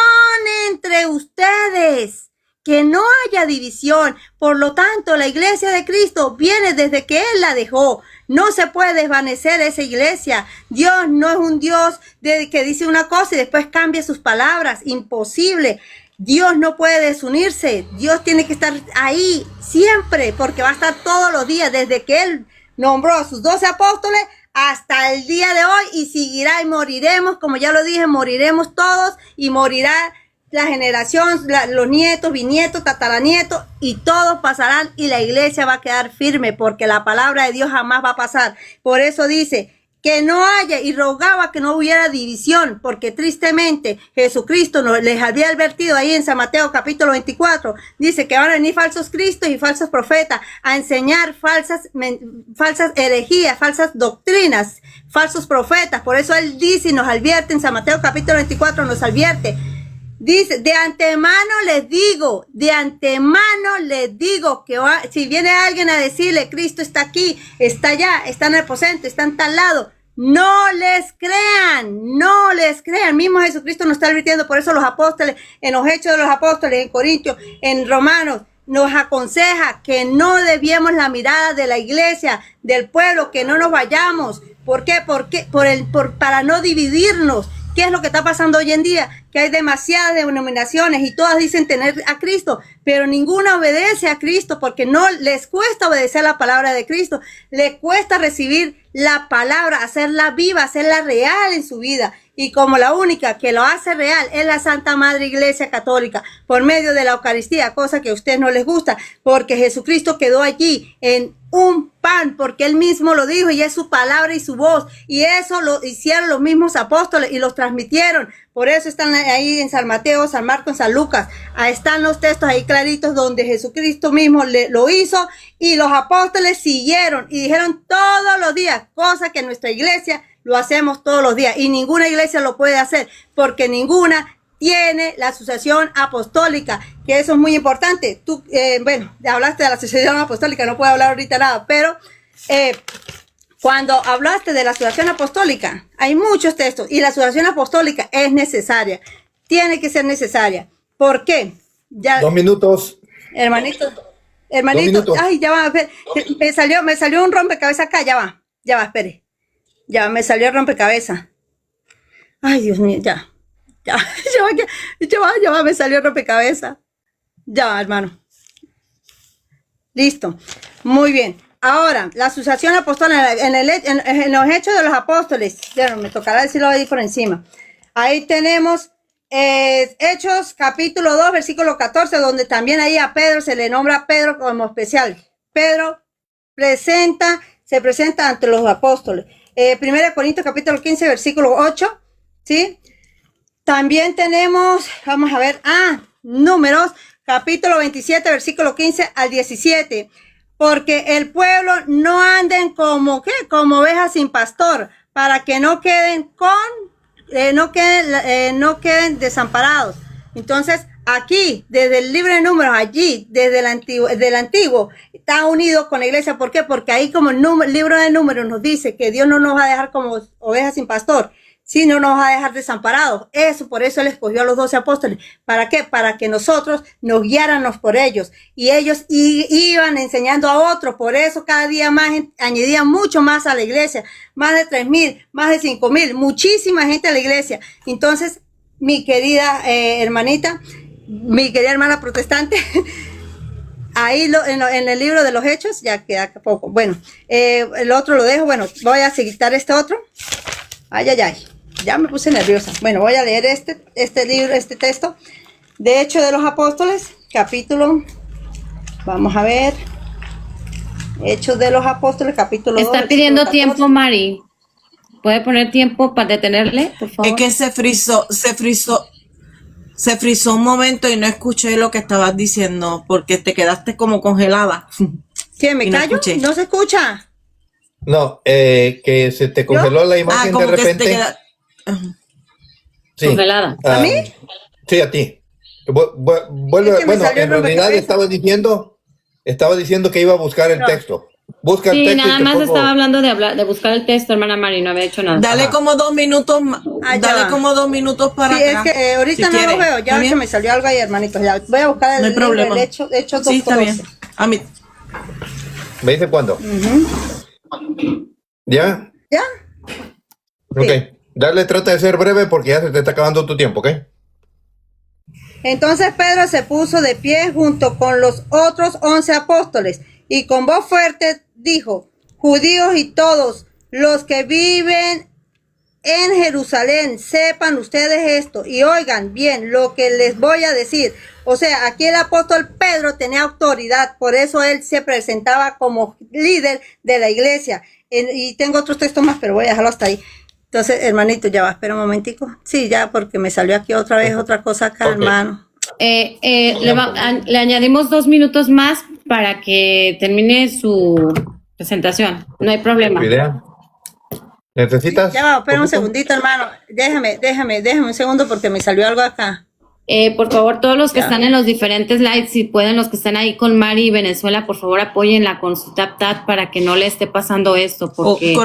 entre ustedes, que no haya división. Por lo tanto, la iglesia de Cristo viene desde que Él la dejó. No se puede desvanecer esa iglesia. Dios no es un Dios que dice una cosa y después cambia sus palabras. Imposible. Dios no puede desunirse. Dios tiene que estar ahí siempre, porque va a estar todos los días, desde que Él nombró a sus 12 apóstoles hasta el día de hoy, y seguirá, y moriremos, como ya lo dije, moriremos todos, y morirá la generación, los nietos, bisnietos, tataranietos, y todos pasarán, y la iglesia va a quedar firme, porque la palabra de Dios jamás va a pasar. Por eso dice que no haya, y rogaba que no hubiera división, porque tristemente Jesucristo les había advertido ahí en San Mateo capítulo 24, dice que van a venir falsos cristos y falsos profetas a enseñar falsas herejías, falsas doctrinas, falsos profetas. Por eso Él dice y nos advierte en San Mateo capítulo 24, nos advierte. Dice, de antemano les digo que si viene alguien a decirle, Cristo está aquí, está allá, está en el aposento, está en tal lado, no les crean. Mismo Jesucristo nos está advirtiendo. Por eso los apóstoles, en los Hechos de los Apóstoles, en Corintios, en Romanos, nos aconseja que no desviemos la mirada de la iglesia, del pueblo, que no nos vayamos. ¿Por qué? Para no dividirnos. ¿Qué es lo que está pasando hoy en día? Que hay demasiadas denominaciones y todas dicen tener a Cristo, pero ninguna obedece a Cristo, porque no les cuesta obedecer la palabra de Cristo. Les cuesta recibir la palabra, hacerla viva, hacerla real en su vida. Y como la única que lo hace real es la Santa Madre Iglesia Católica, por medio de la Eucaristía, cosa que a ustedes no les gusta, porque Jesucristo quedó allí en un pan, porque Él mismo lo dijo, y es su palabra y su voz, y eso lo hicieron los mismos apóstoles y los transmitieron. Por eso están ahí en San Mateo, San Marcos, San Lucas. Ahí están los textos ahí claritos donde Jesucristo mismo lo hizo, y los apóstoles siguieron y dijeron todos los días, cosa que nuestra iglesia lo hacemos todos los días, y ninguna iglesia lo puede hacer, porque ninguna tiene la asociación apostólica, que eso es muy importante. Tú, bueno, ya hablaste de la asociación apostólica, no puedo hablar ahorita nada, pero cuando hablaste de la asociación apostólica, hay muchos textos, y la asociación apostólica es necesaria, tiene que ser necesaria. ¿Por qué? Ya, 2 minutos. hermanito, Hermanito, minutos. ay, ya va, espere. Me salió un rompecabezas acá, ya va, espere. Ya, me salió el rompecabezas. Ay, Dios mío, ya, me salió el rompecabezas. Ya, hermano. Listo. Muy bien. Ahora, la asociación apostólica en los Hechos de los Apóstoles. Ya, me tocará decirlo ahí por encima. Ahí tenemos Hechos capítulo 2, versículo 14, donde también ahí a Pedro se le nombra Pedro como especial. Pedro se presenta ante los apóstoles. 1 Corintios capítulo 15, versículo 8, ¿sí? También tenemos, vamos a ver, Números capítulo 27, versículo 15 al 17. Porque el pueblo no anden como ovejas sin pastor, para que no queden no queden desamparados. Entonces, aquí, desde el libro de Números, allí, desde el antiguo, está unido con la iglesia. ¿Por qué? Porque ahí como el libro de Números nos dice que Dios no nos va a dejar como ovejas sin pastor, sino nos va a dejar desamparados. Por eso Él escogió a los 12 apóstoles. ¿Para qué? Para que nosotros nos guiáramos por ellos. Y ellos iban enseñando a otros. Por eso cada día más añadían mucho más a la iglesia. Más de 3,000, más de 5,000. Muchísima gente a la iglesia. Entonces, mi querida hermanita, mi querida hermana protestante, ahí en el libro de los Hechos, ya queda poco. Bueno, el otro lo dejo. Bueno, voy a citar este otro. Ay. Ya me puse nerviosa. Bueno, voy a leer este libro, este texto de Hechos de los Apóstoles, capítulo, vamos a ver, Hechos de los Apóstoles, capítulo 2. Está pidiendo tiempo, Mari. ¿Puede poner tiempo para detenerle, por favor? Es que se frizó un momento y no escuché lo que estabas diciendo porque te quedaste como congelada. ¿Qué, me Y no callo? escuché. ¿No se escucha? No, que se te congeló la imagen de como que se te repente. queda. Sí. Congelada. ¿A mí? Sí, a ti. Vuelve, Es que me bueno, salió en el realidad rompecabezas. estaba diciendo que iba a buscar el texto. Busca el Sí, texto. nada y te más pongo- estaba hablando de buscar el texto, hermana Mari, no había hecho nada. Dale Ajá. como 2 minutos, Ya dale va. como 2 minutos para Sí, es atrás. que ahorita si no quieres. lo veo, ¿Está ya que bien? me salió algo ahí, hermanitos. Ya voy a buscar No hay libro, problema. el Hechos Sí, está 2:12. bien. A mí, ¿Me dice cuándo? ¿Ya? ¿Ya? Ok. Dale, trata de ser breve porque ya se te está acabando tu tiempo, ¿ok? Entonces Pedro se puso de pie junto con los otros 11 apóstoles y con voz fuerte dijo: judíos y todos los que viven en Jerusalén, sepan ustedes esto y oigan bien lo que les voy a decir. O sea, aquí el apóstol Pedro tenía autoridad, por eso él se presentaba como líder de la iglesia. Y tengo otros textos más, pero voy a dejarlo hasta ahí. Entonces, hermanito, ya va, espera un momentico. Sí, ya, porque me salió aquí otra vez otra cosa acá, Ok. hermano. Le añadimos 2 minutos más para que termine su presentación. No hay problema. ¿Tu idea? ¿Necesitas? Ya va, espera un poquito? segundito, hermano. Déjame un segundo porque me salió algo acá. Por favor, todos los que Ya. están en los diferentes lives, si pueden, los que están ahí con Mari y Venezuela, por favor, apóyenla con su tap para que no le esté pasando esto, o porque o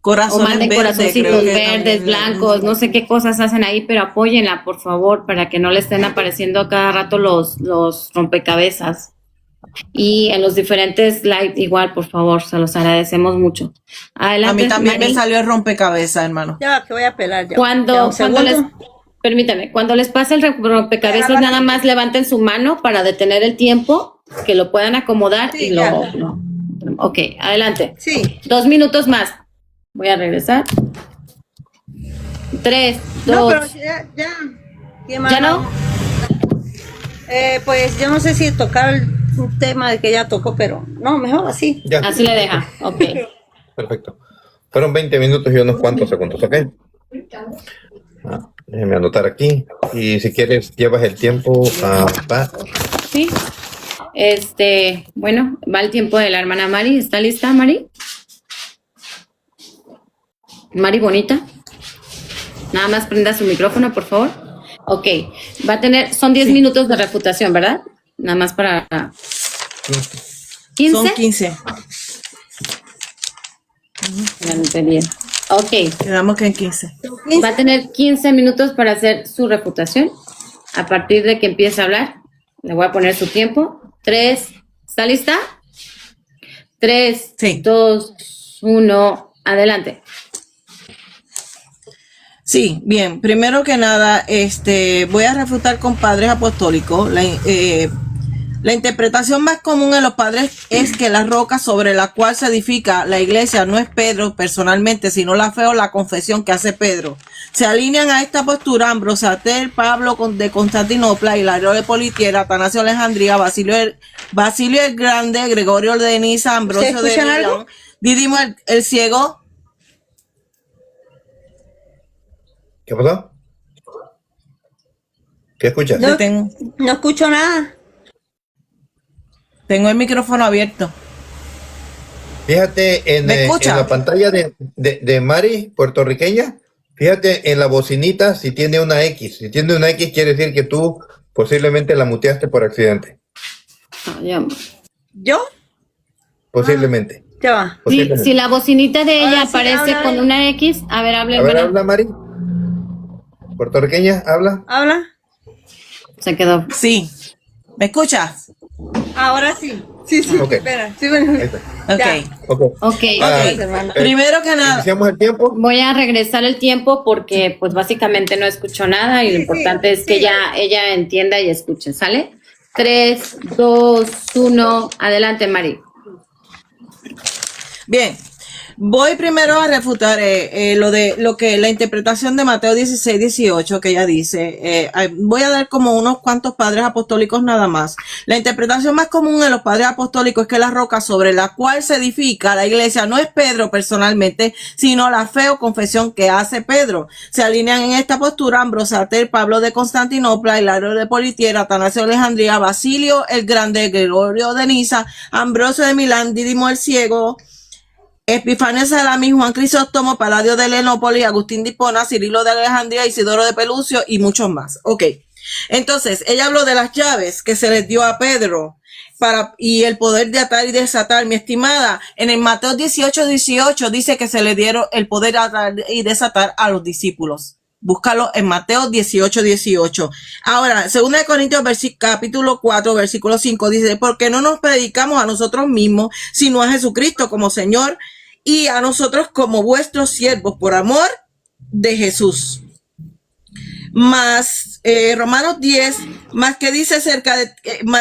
corazones manden verdes, corazoncitos creo que verdes, también. blancos, no sé qué cosas hacen ahí, pero apóyenla, por favor, para que no le estén apareciendo a cada rato los rompecabezas. Y en los diferentes lives, igual, por favor, se los agradecemos mucho. Adelante, A mí también Mari. me salió el rompecabezas, hermano. Ya va, que voy a pelar. Ya. Cuando Ya, un les, segundo. permítame, cuando les pase el rompecabezas, Déjala, nada más levanten su mano para detener el tiempo, que lo puedan acomodar Sí, y ya. Ok, adelante. Sí. 2 minutos más. Voy a regresar. 3, 2. No, pero ya. ¿Qué más? ¿Ya no? Pues yo no sé si tocar un tema de que ya tocó, pero no, mejor así. Ya. Así le deja. Ok. Perfecto. Fueron 20 minutos y unos cuantos segundos, ¿ok? Déjeme anotar aquí. Y si quieres, llevas el tiempo a... Sí. Bueno, va el tiempo de la hermana Mari. ¿Está lista, Mari? Mari bonita. Nada más prenda su micrófono, por favor. Ok. Son 10 minutos de refutación, ¿verdad? Nada más para 15. Son 15. Ya lo entendí. Ok. Quedamos que en 15. Va a tener 15 minutos para hacer su refutación. A partir de que empiece a hablar, le voy a poner su tiempo. 3. ¿Está lista? 3, Sí. 2, 1, adelante. Sí, bien. Primero que nada, voy a refutar con padres apostólicos. La interpretación más común en los padres es que la roca sobre la cual se edifica la iglesia no es Pedro personalmente, sino la fe o la confesión que hace Pedro. Se alinean a esta postura Ambrosater, Pablo de Constantinopla, Hilario de Politiera, Atanasio de Alejandría, Basilio el Grande, Gregorio de Niza, Ambrosio de escuchan algo? Milán, Dídimo el Ciego. ¿Qué pasó? ¿Qué escuchas? No, Tengo no escucho nada. el micrófono abierto. Fíjate ¿Me escucha? en la pantalla de Mari, puertorriqueña, fíjate en la bocinita si tiene una X. Si tiene una X quiere decir que tú posiblemente la muteaste por accidente. ¿Yo? Posiblemente. Ya va. Posiblemente. Si la bocinita de ella Ahora sí, aparece habla. con una X, a ver, hable, A ver, hermana. habla Mari. Puertorriqueña, habla. ¿Habla? Se quedó. Sí. ¿Me escuchas? Ahora sí. Sí, sí. Ok. Espera. Sí, bueno. Ahí está. Ok. Ya. Ok. Ok. Gracias, hermana. Primero que nada, Iniciamos el tiempo. Voy a regresar el tiempo porque pues básicamente no escucho nada y lo Sí, importante es que sí. ella entienda y escuche, ¿sale? 3, 2, 1, adelante, Mari. bien, voy primero a refutar lo que la interpretación de Mateo 16, 18 que ella dice. Voy a dar como unos cuantos padres apostólicos nada más. La interpretación más común en los padres apostólicos es que la roca sobre la cual se edifica la iglesia no es Pedro personalmente, sino la fe o confesión que hace Pedro. Se alinean en esta postura Ambrosater, Pablo de Constantinopla, Hilario de Politiera, Atanasio de Alejandría, Basilio el Grande, Gregorio de Niza, Ambrosio de Milán, Dídimo el Ciego, Epifanio Salami, Juan Crisóstomo, Paladio de Lenópolis, Agustín de Hipona, Cirilo de Alejandría, Isidoro de Pelucio y muchos más. Ok. Entonces, ella habló de las llaves que se les dio a Pedro y el poder de atar y desatar. Mi estimada, en el Mateo 18, 18 dice que se le dieron el poder de atar y desatar a los discípulos. Búscalo en Mateo 18, 18. Ahora, 2 Corintios capítulo 4, versículo 5 dice, porque no nos predicamos a nosotros mismos, sino a Jesucristo como Señor y a nosotros como vuestros siervos por amor de Jesús. Más Romanos 10, más que dice cerca de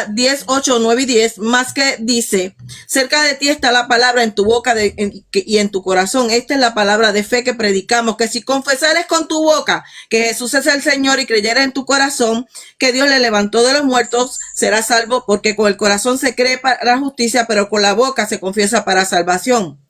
10, 8, 9 y 10, más que dice, cerca de ti está la palabra en tu boca y en tu corazón. Esta es la palabra de fe que predicamos, que si confesares con tu boca que Jesús es el Señor y creyeres en tu corazón que Dios le levantó de los muertos, serás salvo, porque con el corazón se cree para justicia, pero con la boca se confiesa para salvación.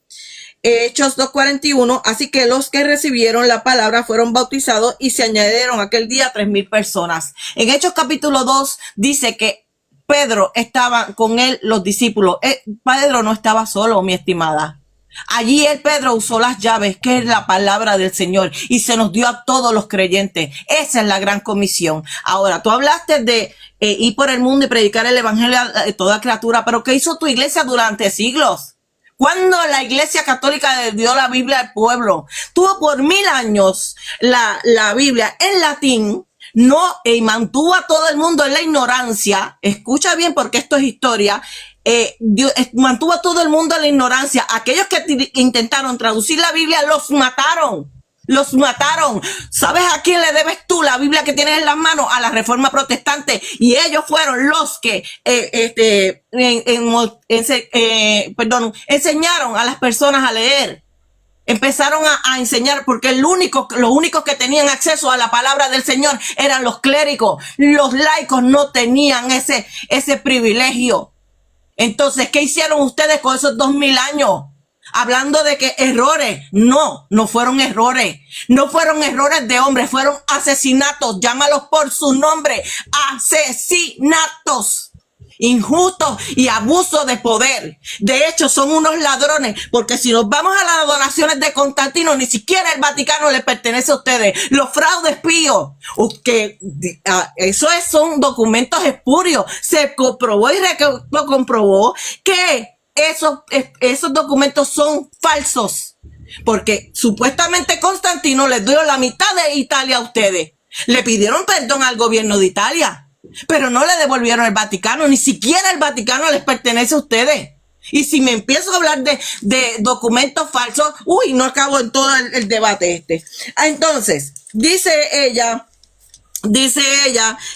Hechos 2:41, así que los que recibieron la palabra fueron bautizados y se añadieron aquel día 3,000 personas. En Hechos capítulo 2 dice que Pedro estaba con él, los discípulos. Pedro no estaba solo, mi estimada. Allí Pedro usó las llaves, que es la palabra del Señor, y se nos dio a todos los creyentes. Esa es la gran comisión. Ahora, tú hablaste de ir por el mundo y predicar el evangelio a toda criatura, pero ¿qué hizo tu iglesia durante siglos? Cuando la Iglesia Católica le dio la Biblia al pueblo, tuvo por 1000 años la Biblia en latín, y mantuvo a todo el mundo en la ignorancia. Escucha bien porque esto es historia. Mantuvo a todo el mundo en la ignorancia. Aquellos que intentaron traducir la Biblia los mataron. Los mataron. ¿Sabes a quién le debes tú la Biblia que tienes en las manos? A la Reforma Protestante. Y ellos fueron los que enseñaron a las personas a leer. Empezaron a enseñar, porque los únicos que tenían acceso a la palabra del Señor eran los clérigos. Los laicos no tenían ese privilegio. Entonces, ¿qué hicieron ustedes con esos 2000 años? Hablando de que errores, no fueron errores. No fueron errores de hombres, fueron asesinatos. Llámalos por su nombre. Asesinatos. Injustos y abuso de poder. De hecho, son unos ladrones, porque si nos vamos a las adoraciones de Constantino, ni siquiera el Vaticano le pertenece a ustedes. Los fraudes píos, son documentos espurios. Se comprobó y lo comprobó que esos documentos son falsos, porque supuestamente Constantino les dio la mitad de Italia a ustedes. Le pidieron perdón al gobierno de Italia. pero no le devolvieron el Vaticano, ni siquiera el Vaticano les pertenece a ustedes. Y si me empiezo a hablar de documentos falsos, uy, no acabo en todo el debate este. Entonces, dice ella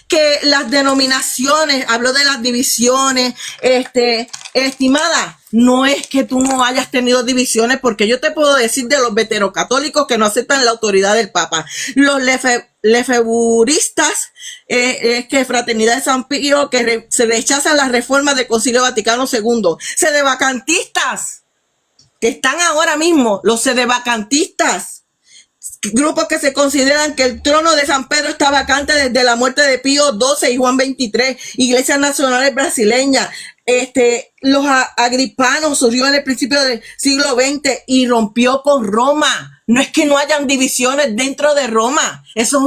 que las denominaciones, habló de las divisiones, estimada, no es que tú no hayas tenido divisiones, porque yo te puedo decir de los veterocatólicos que no aceptan la autoridad del Papa, los lefeburistas, que Fraternidad de San Pío, que se rechazan las reformas del Concilio Vaticano II, sedevacantistas, que están ahora mismo, los sedevacantistas, grupos que se consideran que el trono de San Pedro está vacante desde la muerte de Pío XII y Juan XXIII, iglesias nacionales brasileñas, los agripanos surgió en el principio del siglo XX y rompió con Roma. No es que no hayan divisiones dentro de Roma, eso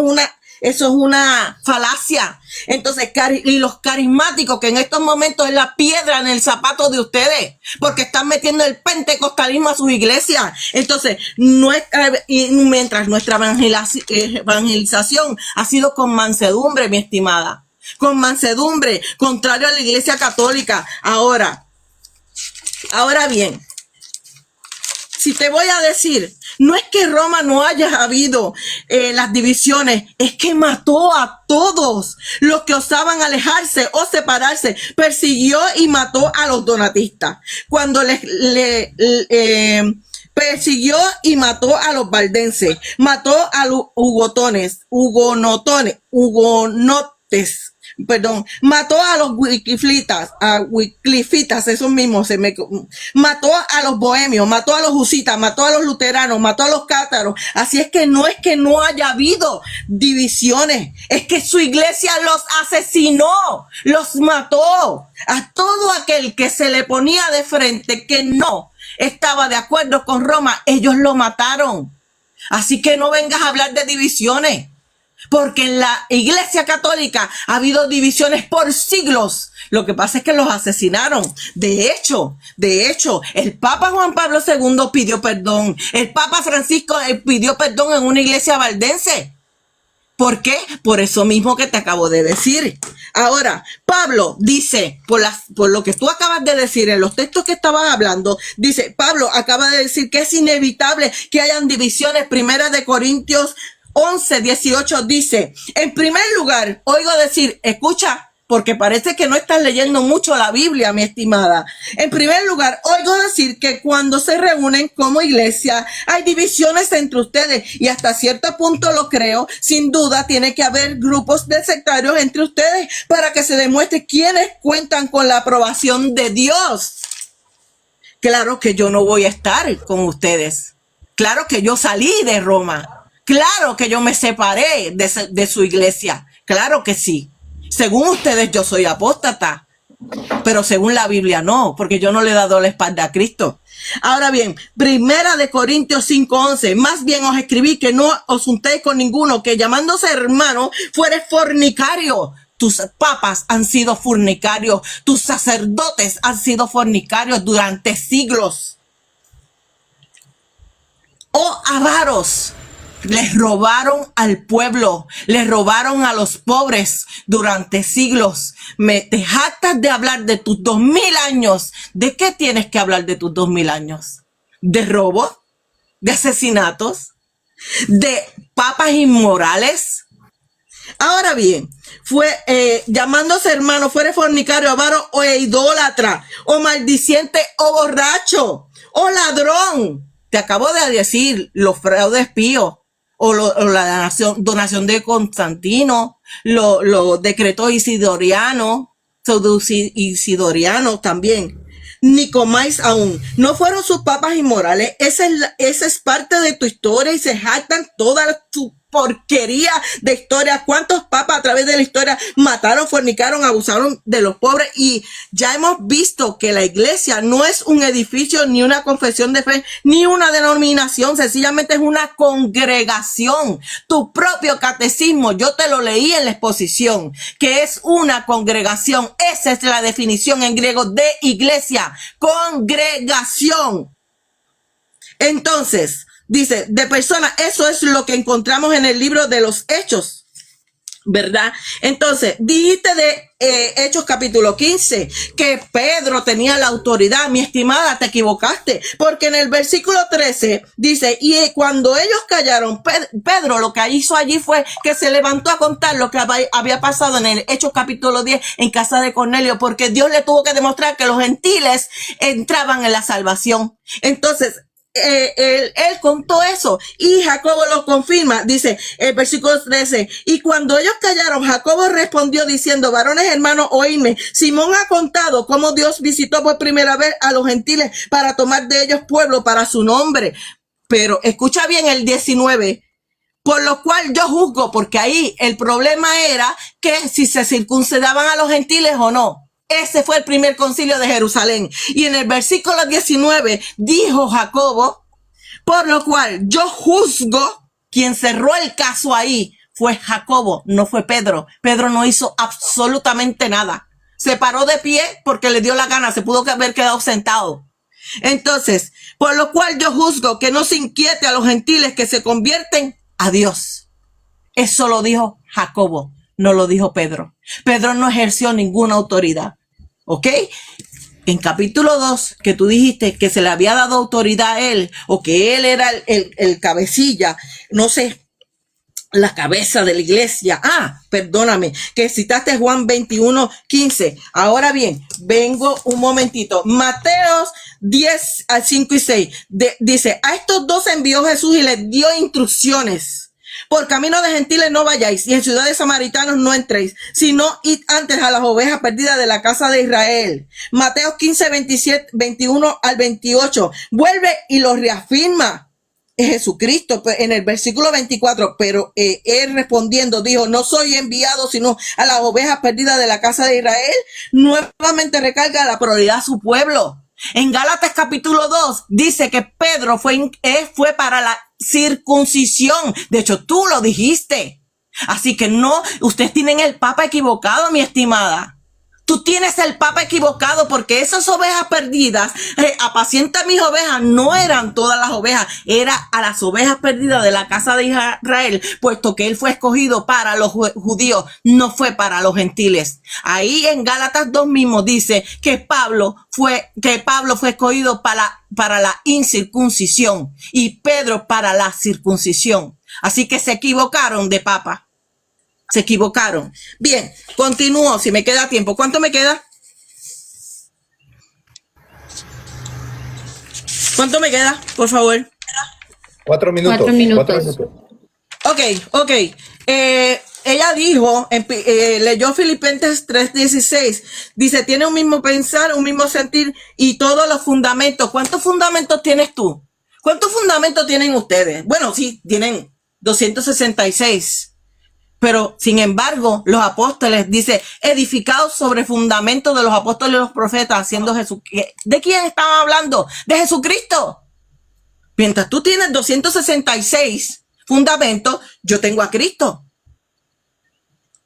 es una falacia. Entonces, y los carismáticos, que en estos momentos es la piedra en el zapato de ustedes, porque están metiendo el pentecostalismo a sus iglesias. Entonces, y mientras nuestra evangelización ha sido con mansedumbre, mi estimada, con mansedumbre, contrario a la iglesia católica. Ahora bien, si te voy a decir, no es que Roma no haya habido las divisiones, es que mató a todos los que osaban alejarse o separarse, persiguió y mató a los donatistas. Cuando persiguió y mató a los valdenses, mató a los hugonotes, mató a los wiclifitas, esos mismos, mató a los bohemios, mató a los husitas, mató a los luteranos, mató a los cátaros. Así es que no haya habido divisiones, es que su iglesia los asesinó, los mató. A todo aquel que se le ponía de frente que no estaba de acuerdo con Roma, ellos lo mataron. Así que no vengas a hablar de divisiones, porque en la iglesia católica ha habido divisiones por siglos. Lo que pasa es que los asesinaron. De hecho, el Papa Juan Pablo II pidió perdón. El Papa Francisco pidió perdón en una iglesia valdense. ¿Por qué? Por eso mismo que te acabo de decir. Ahora, Pablo dice, por lo que tú acabas de decir en los textos que estabas hablando, dice, Pablo acaba de decir que es inevitable que hayan divisiones. Primera de Corintios 11:18 dice, en primer lugar, oigo decir, escucha, porque parece que no estás leyendo mucho la Biblia, mi estimada. En primer lugar, oigo decir que cuando se reúnen como iglesia, hay divisiones entre ustedes, y hasta cierto punto lo creo. Sin duda, tiene que haber grupos de sectarios entre ustedes para que se demuestre quiénes cuentan con la aprobación de Dios. Claro que yo no voy a estar con ustedes. Claro que yo salí de Roma. Claro que yo me separé de su iglesia. Claro que sí. Según ustedes yo soy apóstata, pero según la Biblia no, porque yo no le he dado la espalda a Cristo. Ahora bien, Primera de Corintios 5:11, más bien os escribí que no os juntéis con ninguno que llamándose hermano fuere fornicario. Tus papas han sido fornicarios, tus sacerdotes han sido fornicarios durante siglos. Oh, avaros. Les robaron al pueblo, les robaron a los pobres durante siglos. Te jactas de hablar de tus 2000 años. ¿De qué tienes que hablar de tus 2000 años? ¿De robo? ¿De asesinatos? ¿De papas inmorales? Ahora bien, llamándose hermano, fuere fornicario, avaro o idólatra, o maldiciente, o borracho, o ladrón. Te acabo de decir los fraudes píos. O la donación de Constantino, los decretos isidorianos, pseudo-isidorianos también. Ni comáis aún. No fueron sus papas inmorales. Esa es parte de tu historia y se jactan toda tu porquería de historia. ¿Cuántos papas a través de la historia mataron, fornicaron, abusaron de los pobres? Y ya hemos visto que la iglesia no es un edificio, ni una confesión de fe, ni una denominación. Sencillamente es una congregación. Tu propio catecismo, yo te lo leí en la exposición, que es una congregación. Esa es la definición en griego de iglesia. Congregación. Entonces, dice, de personas, eso es lo que encontramos en el libro de los Hechos. ¿verdad? Entonces, dijiste de Hechos capítulo 15 que Pedro tenía la autoridad. Mi estimada, te equivocaste, porque en el versículo 13 dice, y cuando ellos callaron, Pedro lo que hizo allí fue que se levantó a contar lo que había pasado en el Hechos capítulo 10 en casa de Cornelio, porque Dios le tuvo que demostrar que los gentiles entraban en la salvación. Entonces, él contó eso y Jacobo lo confirma. Dice el versículo 13, y cuando ellos callaron, Jacobo respondió diciendo, varones hermanos, oídme, Simón ha contado cómo Dios visitó por primera vez a los gentiles para tomar de ellos pueblo para su nombre. Pero escucha bien el 19, por lo cual yo juzgo, porque ahí el problema era que si se circuncidaban a los gentiles o no. Ese fue el primer concilio de Jerusalén. Y en el versículo 19 dijo Jacobo, por lo cual yo juzgo, quien cerró el caso ahí fue Jacobo, no fue Pedro. Pedro no hizo absolutamente nada. Se paró de pie porque le dio la gana, se pudo haber quedado sentado. Entonces, por lo cual yo juzgo que no se inquiete a los gentiles que se convierten a Dios. Eso lo dijo Jacobo, no lo dijo Pedro. Pedro no ejerció ninguna autoridad. ¿Ok? En capítulo 2, que tú dijiste que se le había dado autoridad a él, o que él era el cabecilla, no sé, la cabeza de la iglesia. Perdóname, que citaste Juan 21:15. Ahora bien, vengo un momentito. Mateo 10 al 5 y 6. Dice, a estos dos envió Jesús y les dio instrucciones. Por camino de gentiles no vayáis, y en ciudades samaritanos no entréis, sino id antes a las ovejas perdidas de la casa de Israel. Mateo 15, 27, 21 al 28. Vuelve y lo reafirma Jesucristo en el versículo 24, pero él respondiendo dijo, no soy enviado sino a las ovejas perdidas de la casa de Israel. Nuevamente recarga la prioridad a su pueblo. En Gálatas capítulo 2 dice que Pedro fue para la circuncisión. De hecho, tú lo dijiste. Así que no, ustedes tienen el papa equivocado, mi estimada. Tú tienes el papa equivocado, porque esas ovejas perdidas, apacienta mis ovejas, no eran todas las ovejas, era a las ovejas perdidas de la casa de Israel, puesto que él fue escogido para los judíos, no fue para los gentiles. Ahí en Gálatas 2 mismo dice que Pablo fue escogido para la incircuncisión y Pedro para la circuncisión. Así que se equivocaron de papa. Se equivocaron. Bien, continúo si me queda tiempo. ¿Cuánto me queda? ¿Cuánto me queda, por favor? 4 minutos. 4 minutos. 4 minutos. Ok. Ella dijo, leyó Filipenses 3:16, dice, tiene un mismo pensar, un mismo sentir y todos los fundamentos. ¿Cuántos fundamentos tienes tú? ¿Cuántos fundamentos tienen ustedes? Bueno, sí, tienen 266. Pero, sin embargo, los apóstoles, dice, edificados sobre fundamentos de los apóstoles y los profetas, haciendo Jesús. ¿De quién estaban hablando? De Jesucristo. Mientras tú tienes 266 fundamentos, yo tengo a Cristo.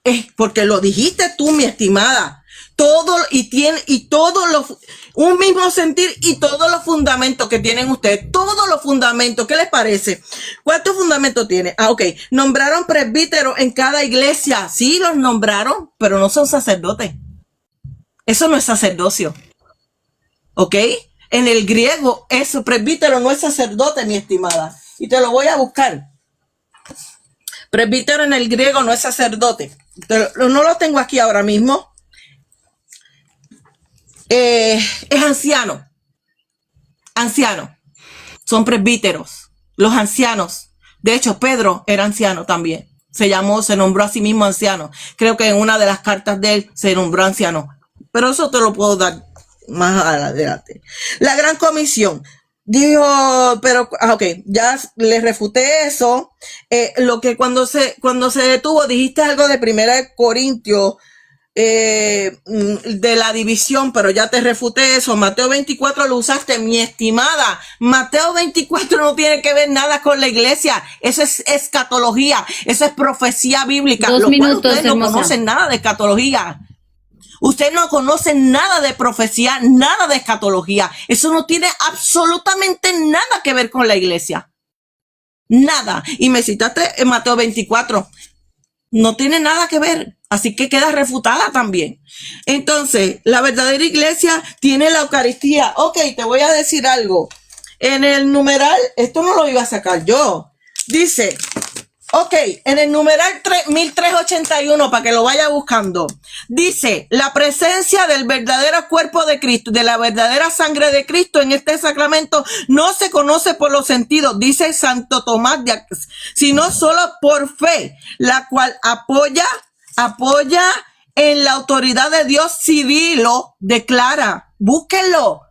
Es porque lo dijiste tú, mi estimada. Un mismo sentir y todos los fundamentos que tienen ustedes, todos los fundamentos, ¿qué les parece? ¿Cuántos fundamentos tiene? Ok, nombraron presbíteros en cada iglesia, sí los nombraron, pero no son sacerdotes. Eso no es sacerdocio, ¿ok? En el griego, eso, presbítero no es sacerdote, mi estimada, y te lo voy a buscar. Presbítero en el griego no es sacerdote, no lo tengo aquí ahora mismo. Es anciano, son presbíteros, los ancianos. De hecho, Pedro era anciano también, se nombró a sí mismo anciano. Creo que en una de las cartas de él se nombró anciano, pero eso te lo puedo dar más adelante. La gran comisión dijo, pero ok, ya le refuté eso. Lo que cuando se detuvo, dijiste algo de 1 Corintios de la división, pero ya te refuté eso. Mateo 24 lo usaste, mi estimada. Mateo 24 no tiene que ver nada con la iglesia. Eso es escatología, eso es profecía bíblica. 2 minutos, ustedes no hermosa. conocen nada de escatología. Ustedes no conocen nada de profecía, nada de escatología. Eso no tiene absolutamente nada que ver con la iglesia. Nada. Y me citaste en Mateo 24. No tiene nada que ver. Así que queda refutada también. Entonces, la verdadera iglesia tiene la Eucaristía. Ok, te voy a decir algo. En el numeral, esto no lo iba a sacar yo. Dice, ok, en el numeral 1381, para que lo vaya buscando, dice, la presencia del verdadero cuerpo de Cristo, de la verdadera sangre de Cristo en este sacramento no se conoce por los sentidos, dice Santo Tomás de Aquino, sino solo por fe, la cual apoya en la autoridad de Dios civil, lo declara. Búsquenlo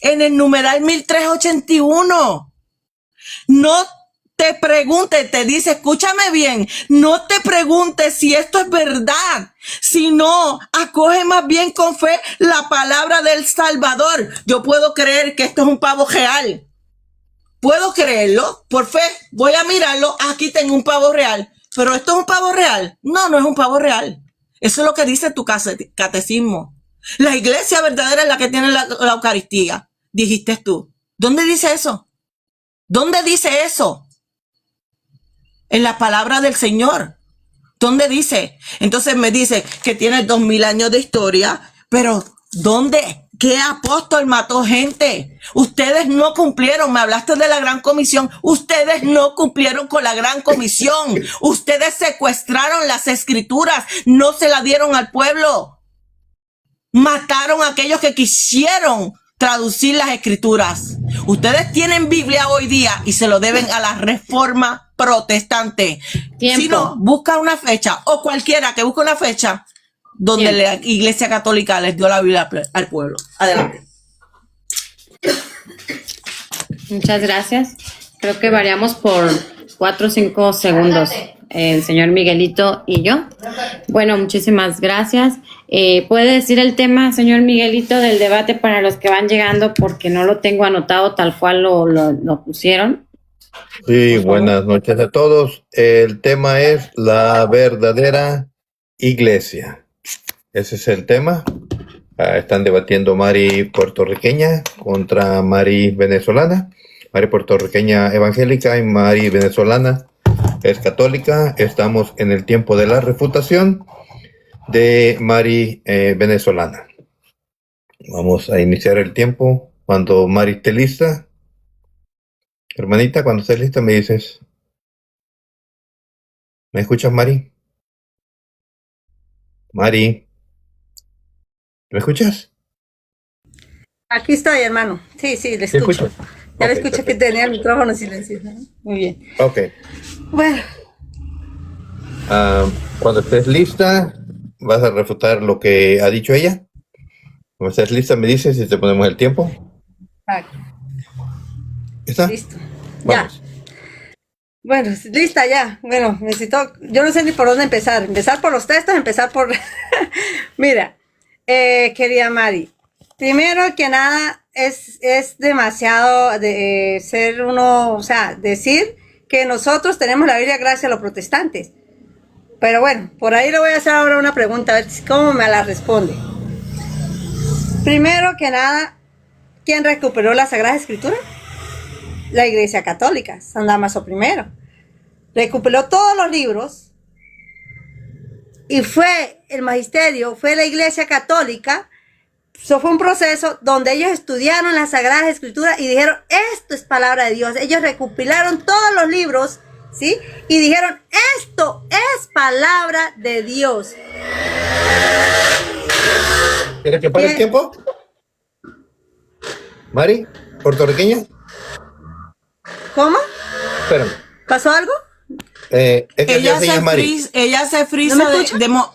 en el numeral 1381. No te preguntes, te dice, escúchame bien, no te preguntes si esto es verdad, sino acoge más bien con fe la palabra del Salvador. Yo puedo creer que esto es un pavo real. Puedo creerlo, por fe, voy a mirarlo, aquí tengo un pavo real. Pero esto es un pavo real. No, no es un pavo real. Eso es lo que dice tu catecismo. La iglesia verdadera es la que tiene la Eucaristía, dijiste tú. ¿Dónde dice eso? ¿Dónde dice eso? En la palabra del Señor. ¿Dónde dice? Entonces me dice que tiene 2000 años de historia, pero ¿dónde? ¿Qué apóstol mató gente? Ustedes no cumplieron, me hablaste de la gran comisión, ustedes no cumplieron con la gran comisión, ustedes secuestraron las escrituras, no se las dieron al pueblo, mataron a aquellos que quisieron traducir las escrituras. Ustedes tienen Biblia hoy día y se lo deben a la Reforma Protestante. Tiempo. Si no, busca una fecha, o cualquiera que busque una fecha donde Tiempo. la Iglesia Católica les dio la Biblia al pueblo. Adelante. Muchas gracias. Creo que variamos por 4 o 5 segundos, el señor Miguelito y yo. Bueno, muchísimas gracias. ¿Puede decir el tema, señor Miguelito, del debate para los que van llegando? Porque no lo tengo anotado tal cual lo pusieron. Sí, buenas noches a todos. El tema es la verdadera iglesia. Ese es el tema. Están debatiendo Mari puertorriqueña contra Mari venezolana. Mari puertorriqueña evangélica y Mari venezolana es católica. Estamos en el tiempo de la refutación de Mari venezolana. Vamos a iniciar el tiempo cuando Mari esté lista. Hermanita, cuando estés lista me dices. ¿Me escuchas, Mari? Mari, ¿me escuchas? Aquí estoy, hermano. Sí, sí, le ¿Te escucho. escucho? Ya le Ok, escucho que perfecto. tenía el micrófono silencioso, ¿no? Muy bien. Ok. Bueno, Cuando estés lista, vas a refutar lo que ha dicho ella. Cuando estés lista, me dices si te ponemos el tiempo. ¿Está? listo. Ya. Vamos. Bueno, lista ya. Bueno, yo no sé ni por dónde empezar. Empezar por los textos, empezar por... Mira, querida Mari, primero que nada es demasiado de ser uno, o sea, decir que nosotros tenemos la Biblia gracias a los protestantes. Pero bueno, por ahí le voy a hacer ahora una pregunta, a ver cómo me la responde. Primero que nada, ¿quién recuperó la Sagrada Escritura? La Iglesia Católica, San Damaso I. Recuperó todos los libros y fue el magisterio, fue la Iglesia Católica. Eso fue un proceso donde ellos estudiaron las Sagradas Escrituras y dijeron, esto es palabra de Dios. Ellos recopilaron todos los libros, ¿sí? Y dijeron, esto es palabra de Dios. ¿Quieres que pare el tiempo? Mari, puertorriqueña. ¿Cómo? Espérame. ¿Pasó algo? Es que ella es Mari. Ella se frisa ¿No me escucha?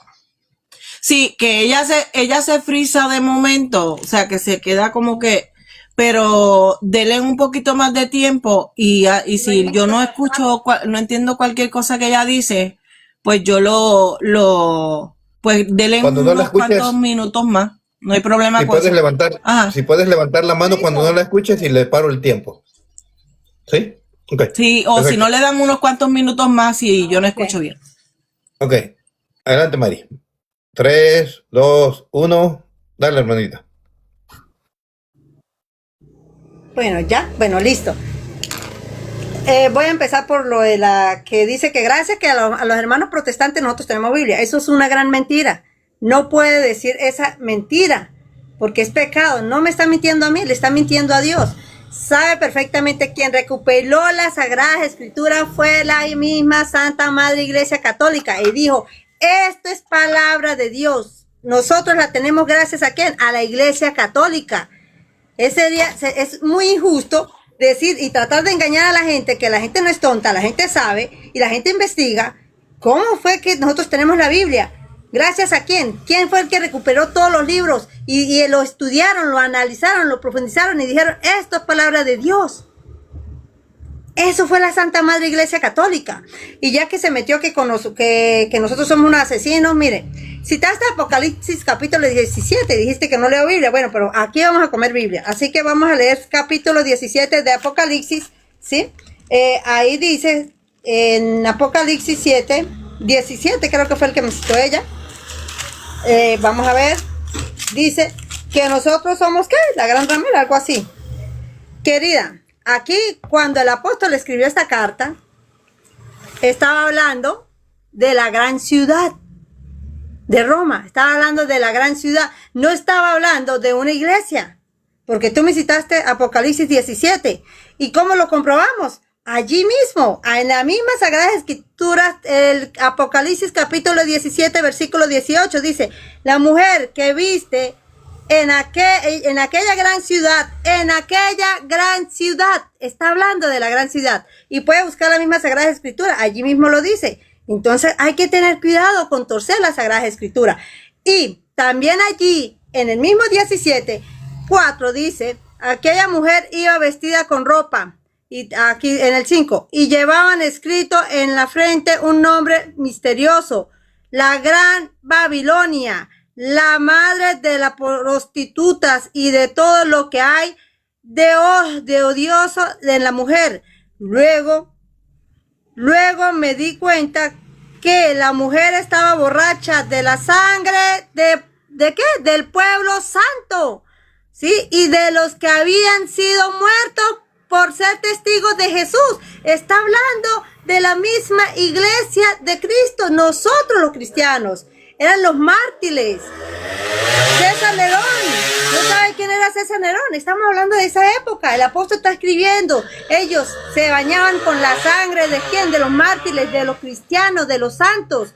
sí, que ella se frisa de momento, o sea, que se queda como que, pero denle un poquito más de tiempo y si yo no escucho, no entiendo cualquier cosa que ella dice, pues yo pues denle Cuando no la unos escuches, cuantos minutos más, no hay problema si con eso. Ajá. si puedes levantar la mano cuando no la escuches y le paro el tiempo. ¿Sí? Ok. Sí, o Perfecto. si no le dan unos cuantos minutos más y yo no escucho bien. Ok. Adelante, Mari. 3, 2, 1. Dale, hermanita. Bueno, ya, bueno, listo. Voy a empezar por lo de la que dice que gracias que a los hermanos protestantes nosotros tenemos Biblia. Eso es una gran mentira. No puede decir esa mentira, porque es pecado. No me está mintiendo a mí, le está mintiendo a Dios. Sabe perfectamente quien recuperó las Sagradas Escrituras fue la misma Santa Madre Iglesia Católica y dijo, esto es palabra de Dios. Nosotros la tenemos gracias a ¿quién? A la Iglesia Católica. Ese día es muy injusto decir y tratar de engañar a la gente, que la gente no es tonta, la gente sabe y la gente investiga. ¿Cómo fue que nosotros tenemos la Biblia? ¿Gracias a quién? ¿Quién fue el que recuperó todos los libros? Y lo estudiaron, lo analizaron, lo profundizaron y dijeron, esto es palabra de Dios. Eso fue la Santa Madre Iglesia Católica. Y ya que se metió que nosotros somos unos asesinos, mire, citaste Apocalipsis capítulo 17, dijiste que no leo Biblia. Bueno, pero aquí vamos a comer Biblia. Así que vamos a leer capítulo 17 de Apocalipsis, ¿sí? Ahí dice, en Apocalipsis 17 creo que fue el que me citó ella. Vamos a ver, dice que nosotros somos, ¿qué? La gran ramera, algo así. Querida, aquí cuando el apóstol escribió esta carta, estaba hablando de la gran ciudad de Roma, estaba hablando de la gran ciudad, no estaba hablando de una iglesia, porque tú me citaste Apocalipsis 17, ¿y cómo lo comprobamos? Allí mismo, en la misma Sagrada Escritura, el Apocalipsis capítulo 17, versículo 18, dice, la mujer que viste en aquella gran ciudad, está hablando de la gran ciudad, y puede buscar la misma Sagrada Escritura, allí mismo lo dice. Entonces hay que tener cuidado con torcer la Sagrada Escritura. Y también allí, en el mismo 17:4 dice, aquella mujer iba vestida con ropa. Y aquí en el 5, y llevaban escrito en la frente un nombre misterioso, la Gran Babilonia, la madre de las prostitutas y de todo lo que hay de odioso en la mujer. Luego me di cuenta que la mujer estaba borracha de la sangre ¿de qué? Del pueblo santo, ¿sí? Y de los que habían sido muertos por ser testigos de Jesús. Está hablando de la misma iglesia de Cristo. Nosotros los cristianos eran los mártires. César Nerón, ¿no sabe quién era César Nerón? Estamos hablando de esa época. El apóstol está escribiendo. Ellos se bañaban con la sangre de ¿quién? De los mártires, de los cristianos, de los santos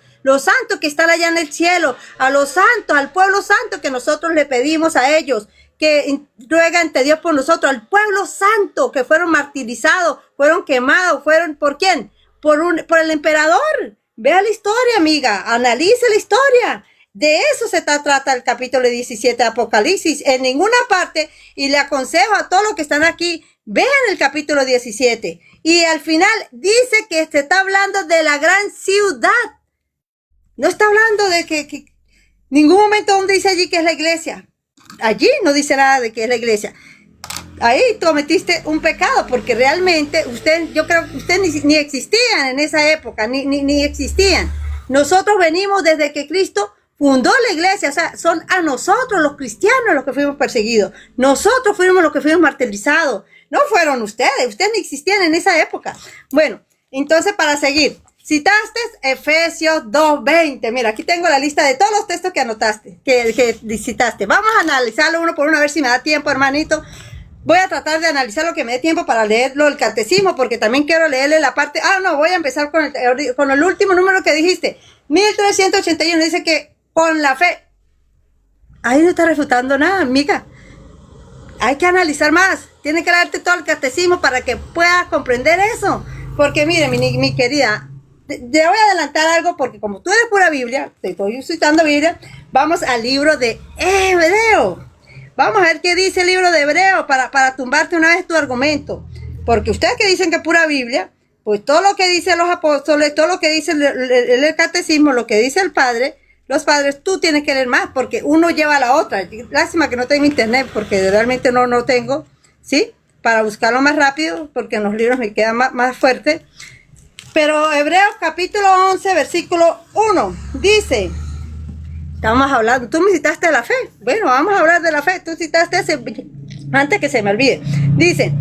que están allá en el cielo, a los santos, al pueblo santo que nosotros le pedimos a ellos, que ruega ante Dios por nosotros, al pueblo santo que fueron martirizados, fueron quemados, fueron ¿por quién? Por el emperador. Vea la historia, amiga, analice la historia. De eso se trata el capítulo 17 de Apocalipsis, en ninguna parte, y le aconsejo a todos los que están aquí, vean el capítulo 17, y al final dice que se está hablando de la gran ciudad. No está hablando de que ningún momento donde dice allí que es la iglesia. Allí no dice nada de que es la iglesia. Ahí cometiste un pecado, porque realmente yo creo que ustedes ni existían en esa época, ni existían. Nosotros venimos desde que Cristo fundó la iglesia, o sea, son a nosotros los cristianos los que fuimos perseguidos. Nosotros fuimos los que fuimos martirizados. No fueron ustedes ni existían en esa época. Bueno, entonces para seguir. Citaste Efesios 2:20. Mira, aquí tengo la lista de todos los textos que anotaste, que citaste. Vamos a analizarlo uno por uno, a ver si me da tiempo, hermanito. Voy a tratar de analizar lo que me dé tiempo para leerlo, el catecismo, porque también quiero leerle la parte... voy a empezar con el último número que dijiste. 1381, dice que con la fe. Ahí no está refutando nada, amiga. Hay que analizar más. Tiene que leerte todo el catecismo para que puedas comprender eso. Porque mire, mi querida... Te voy a adelantar algo porque como tú eres pura Biblia, te estoy citando Biblia, vamos al libro de Hebreo. Vamos a ver qué dice el libro de Hebreo para tumbarte una vez tu argumento. Porque ustedes que dicen que pura Biblia, pues todo lo que dicen los apóstoles, todo lo que dice el catecismo, lo que dice el padre, los padres, tú tienes que leer más porque uno lleva a la otra. Lástima que no tengo internet porque realmente no tengo, ¿sí? Para buscarlo más rápido porque en los libros me queda más fuerte. Pero Hebreos capítulo 11, versículo 1, dice, estamos hablando, tú me citaste de la fe, bueno, vamos a hablar de la fe, tú citaste ese, antes que se me olvide, dice,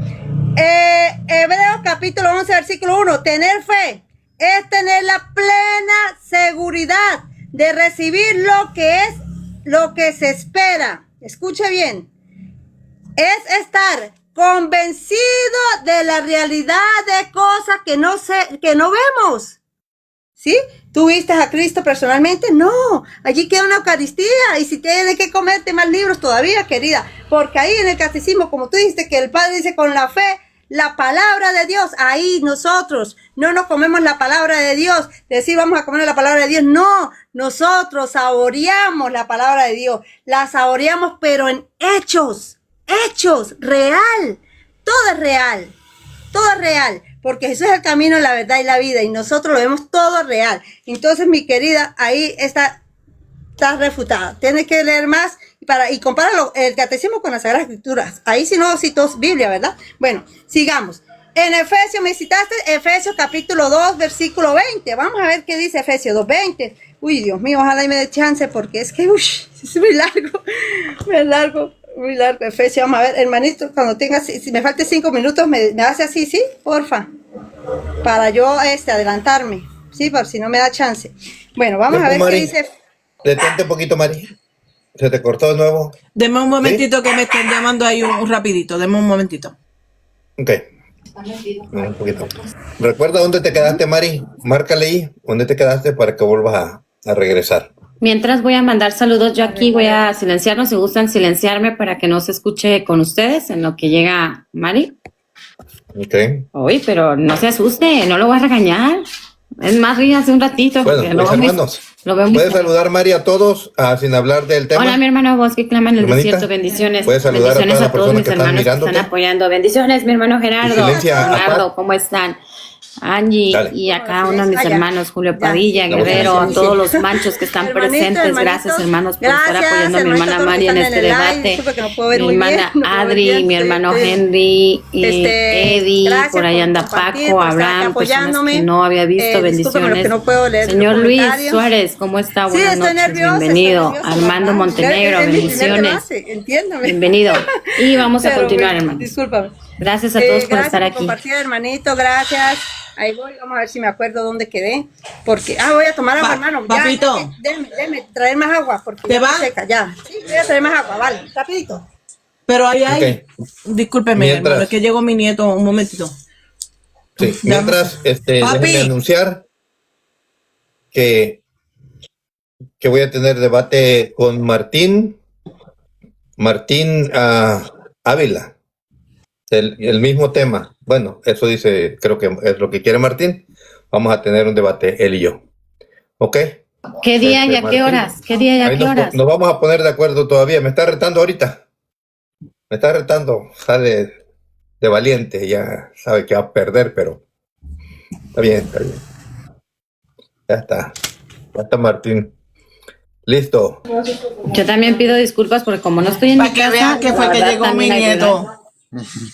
Hebreos capítulo 11, versículo 1. Tener fe es tener la plena seguridad de recibir lo que se espera. Escuche bien. Es estar convencido de la realidad de cosas que no vemos. ¿Sí? ¿Tú viste a Cristo personalmente? No. Allí queda una Eucaristía. Y si tienes que comerte más libros todavía, querida. Porque ahí en el catecismo, como tú dijiste, que el Padre dice con la fe, la palabra de Dios. Ahí nosotros no nos comemos la palabra de Dios. Decir vamos a comer la palabra de Dios. No. Nosotros saboreamos la palabra de Dios. La saboreamos pero en hechos. Hechos. Real. Todo es real. Todo es real. Porque Jesús es el camino, la verdad y la vida. Y nosotros lo vemos todo real. Entonces, mi querida, ahí está refutada. Tienes que leer más y compáralo el catecismo con las Sagradas Escrituras. Ahí si no citó Biblia, ¿verdad? Bueno, sigamos. En Efesios, me citaste Efesios capítulo 2, versículo 20. Vamos a ver qué dice Efesios 2, 20. Uy, Dios mío, ojalá y me dé chance porque es que, es muy largo. Muy largo, Efesios. Vamos a ver, hermanito, cuando tengas, si me falten 5 minutos, me hace así, ¿sí? Porfa. Para yo adelantarme, ¿sí? Por si no me da chance. Bueno, vamos a ver qué dice. Detente un poquito, Mari. ¿Se te cortó de nuevo? Deme un momentito que me estén llamando ahí un rapidito. Deme un momentito. Ok. Un poquito. ¿Recuerda dónde te quedaste, Mari? Márcale ahí dónde te quedaste para que vuelvas a regresar. Mientras voy a mandar saludos, yo aquí voy a silenciarnos. Si gustan silenciarme para que no se escuche con ustedes en lo que llega Mari. Ok. Uy, pero no se asuste, no lo voy a regañar. Es más, ríe hace un ratito. Bueno, mis hermanos, ¿puedes saludar, Mari, a todos sin hablar del tema? Hola, mi hermano vos que clama en el Hermanita, desierto. Bendiciones. ¿puedes saludar bendiciones a todas las todos mis personas que hermanos están que están mirándote? apoyando. Bendiciones, mi hermano Gerardo. Silencia, Gerardo, ¿cómo están? Angie, Dale. y acá uno de mis hermanos, Julio Padilla, Ya. Guerrero, Ya. a todos los manchos que están presentes. Gracias, hermanos, por estar apoyando a mi hermana Mari en este debate. Mi hermana Adri, mi hermano Henry, Eddie, por ahí anda Paco, Abraham, personas que no había visto. Bendiciones. Señor Luis Suárez, ¿cómo está? Buenas noches, bienvenido. Armando Montenegro, bendiciones. Bienvenido. Y vamos a continuar, hermano. Discúlpame. Gracias a todos por estar aquí. Compartir, hermanito, gracias. Ahí voy, vamos a ver si me acuerdo dónde quedé. Porque, voy a tomar agua, hermano. Papito. Déjeme traer más agua. Porque ¿Te va? seca, ya. Sí, voy a traer más agua, vale, rapidito. Pero ahí hay. Okay. Discúlpeme, Mientras- hermano, es que llegó mi nieto un momentito. Sí, mientras, déjenme anunciar que voy a tener debate con Martín Ávila. El mismo tema. Bueno, eso dice, creo que es lo que quiere Martín. Vamos a tener un debate, él y yo. ¿Ok? ¿Qué día y a qué Martín. horas? ¿Qué día y a Ahí qué horas? nos vamos a poner de acuerdo todavía. Me está retando ahorita. Me está retando. Sale de valiente. Ya sabe que va a perder, pero está bien, está bien. Ya está. Ya está Martín. Listo. Yo también pido disculpas porque como no estoy en Para mi que casa, vean que la fue que verdad, llegó mi también hay nieto.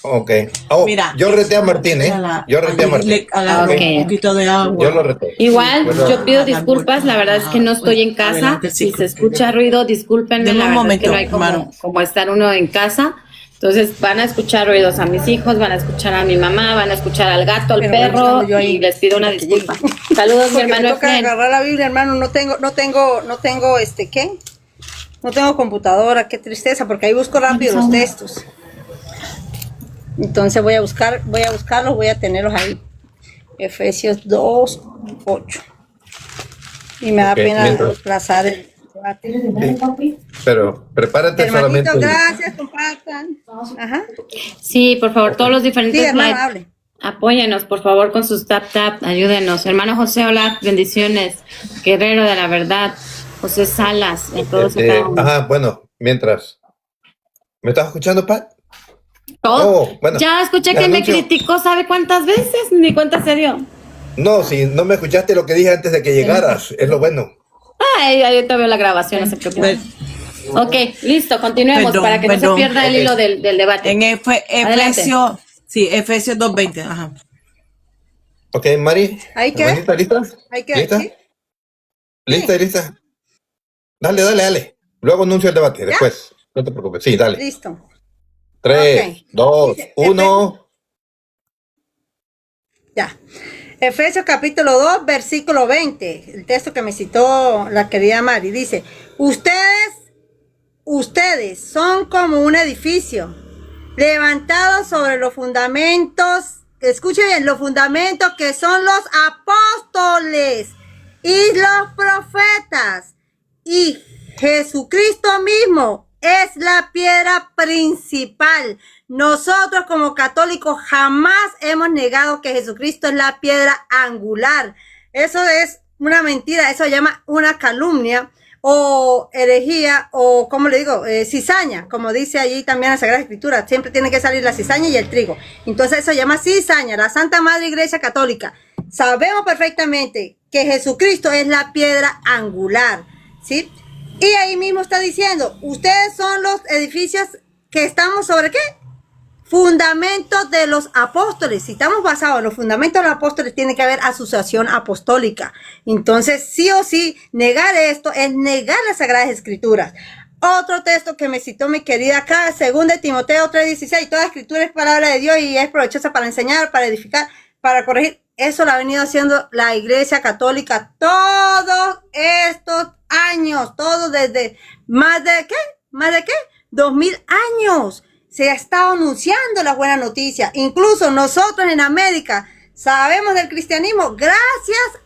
Ok. Oh, Mira, yo reté a Martín, ¿eh? Yo reté a Martín. Le agarró Ok. un poquito de agua. Yo lo reté. Igual, Bueno, yo pido disculpas, la verdad es que no estoy en casa. Adelante, Si sí. se escucha ruido, discúlpenme, Deme la un verdad momento, es que no hay hermano. como estar uno en casa. Entonces van a escuchar ruidos a mis hijos, van a escuchar a mi mamá, van a escuchar al gato, al Pero perro, estamos yo ahí. y les pido una disculpa. Saludos, mi Porque me hermano toca Efraín. agarrar la Biblia, hermano. No tengo, ¿qué? No tengo computadora, qué tristeza, porque ahí busco rápido los textos. Entonces voy a buscarlos, voy a tenerlos ahí. Efesios 2, 8. Y me da Ok, pena mientras- desplazar el debate. Sí. Pero prepárate Hermanito, solamente. gracias, compartan. Ajá. Sí, por favor, todos los Sí, diferentes hermano, live. hable. Apóyenos, por favor, con sus tap, ayúdenos. Hermano José, hola, bendiciones. Guerrero de la verdad. José Salas, en todos y cada uno. Ajá, bueno, mientras. ¿Me estás escuchando, Pat? Todo. Oh, bueno, Ya escuché les que me anuncio. criticó, ¿sabe cuántas veces? Ni cuenta se dio. No, si no me escuchaste lo que dije antes de que llegaras, es lo bueno. Ay, ahorita veo la grabación, no se preocupe. Ok, listo, continuemos Perdón, para que no se perdón. pierda el Ok. hilo del debate. En Efesios, sí, Efesios 2:20. Ajá. Ok, Mari. ¿Ahí qué? hermanita, ¿lista? ¿Hay que ¿Lista? ¿sí? ¿Lista? Dale. Luego anuncio el debate, después. No te preocupes. Sí, dale. Listo. 3, Ok. 2, Dice, 1. Ya. Efesios capítulo 2, versículo 20. El texto que me citó la querida Mari. Dice, ustedes son como un edificio levantado sobre los fundamentos, escuchen bien, los fundamentos que son los apóstoles y los profetas. Y Jesucristo mismo es la piedra principal. Nosotros como católicos jamás hemos negado que Jesucristo es la piedra angular. Eso es una mentira, eso se llama una calumnia o herejía o, como le digo, cizaña, como dice allí también la Sagrada Escritura. Siempre tiene que salir la cizaña y el trigo. Entonces eso se llama cizaña. La Santa Madre Iglesia Católica sabemos perfectamente que Jesucristo es la piedra angular, ¿sí? Y ahí mismo está diciendo, ustedes son los edificios que estamos sobre ¿qué? Fundamentos de los apóstoles. Si estamos basados en los fundamentos de los apóstoles, tiene que haber asociación apostólica. Entonces, sí o sí, negar esto es negar las Sagradas Escrituras. Otro texto que me citó mi querida acá, 2 de Timoteo 3:16, toda escritura es palabra de Dios y es provechosa para enseñar, para edificar, para corregir. Eso lo ha venido haciendo la Iglesia Católica todos estos años, todo desde más de 2000 años. Se ha estado anunciando la buena noticia. Incluso nosotros en América sabemos del cristianismo gracias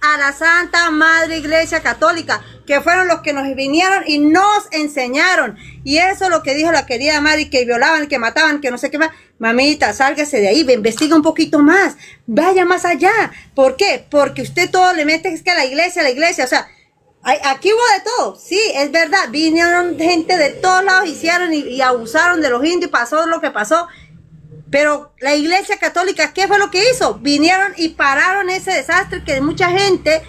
a la Santa Madre Iglesia Católica, que fueron los que nos vinieron y nos enseñaron. Y eso es lo que dijo la querida Mari, que violaban, que mataban, que no sé qué más. Mamita, sálgase de ahí, investiga un poquito más, vaya más allá. ¿Por qué? Porque usted todo le mete es que a la iglesia, o sea, aquí hubo de todo, sí, es verdad, vinieron gente de todos lados, hicieron y abusaron de los indios, pasó lo que pasó, pero la Iglesia Católica, ¿qué fue lo que hizo? Vinieron y pararon ese desastre que mucha gente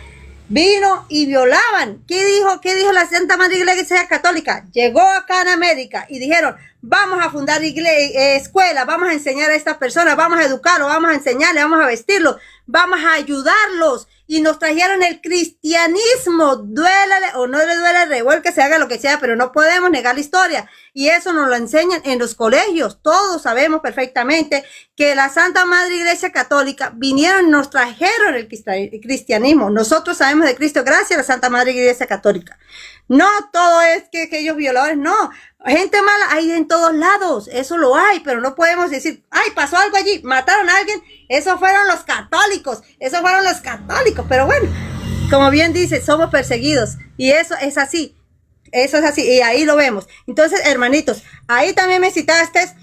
vino y violaban. ¿Qué dijo la Santa Madre Iglesia Católica? Llegó acá en América y dijeron, vamos a fundar escuelas, vamos a enseñar a estas personas, vamos a educarlos, vamos a enseñarles, vamos a vestirlos, vamos a ayudarlos. Y nos trajeron el cristianismo, duélale o no le duele, revuelque, se haga lo que sea, pero no podemos negar la historia. Y eso nos lo enseñan en los colegios. Todos sabemos perfectamente que la Santa Madre Iglesia Católica vinieron y nos trajeron el cristianismo. Nosotros sabemos de Cristo gracias a la Santa Madre Iglesia Católica. No todo es que ellos violadores, no. Gente mala hay en todos lados, eso lo hay, pero no podemos decir, ay, pasó algo allí, mataron a alguien, esos fueron los católicos, pero bueno, como bien dice, somos perseguidos, y eso es así, y ahí lo vemos. Entonces, hermanitos, ahí también me citaste,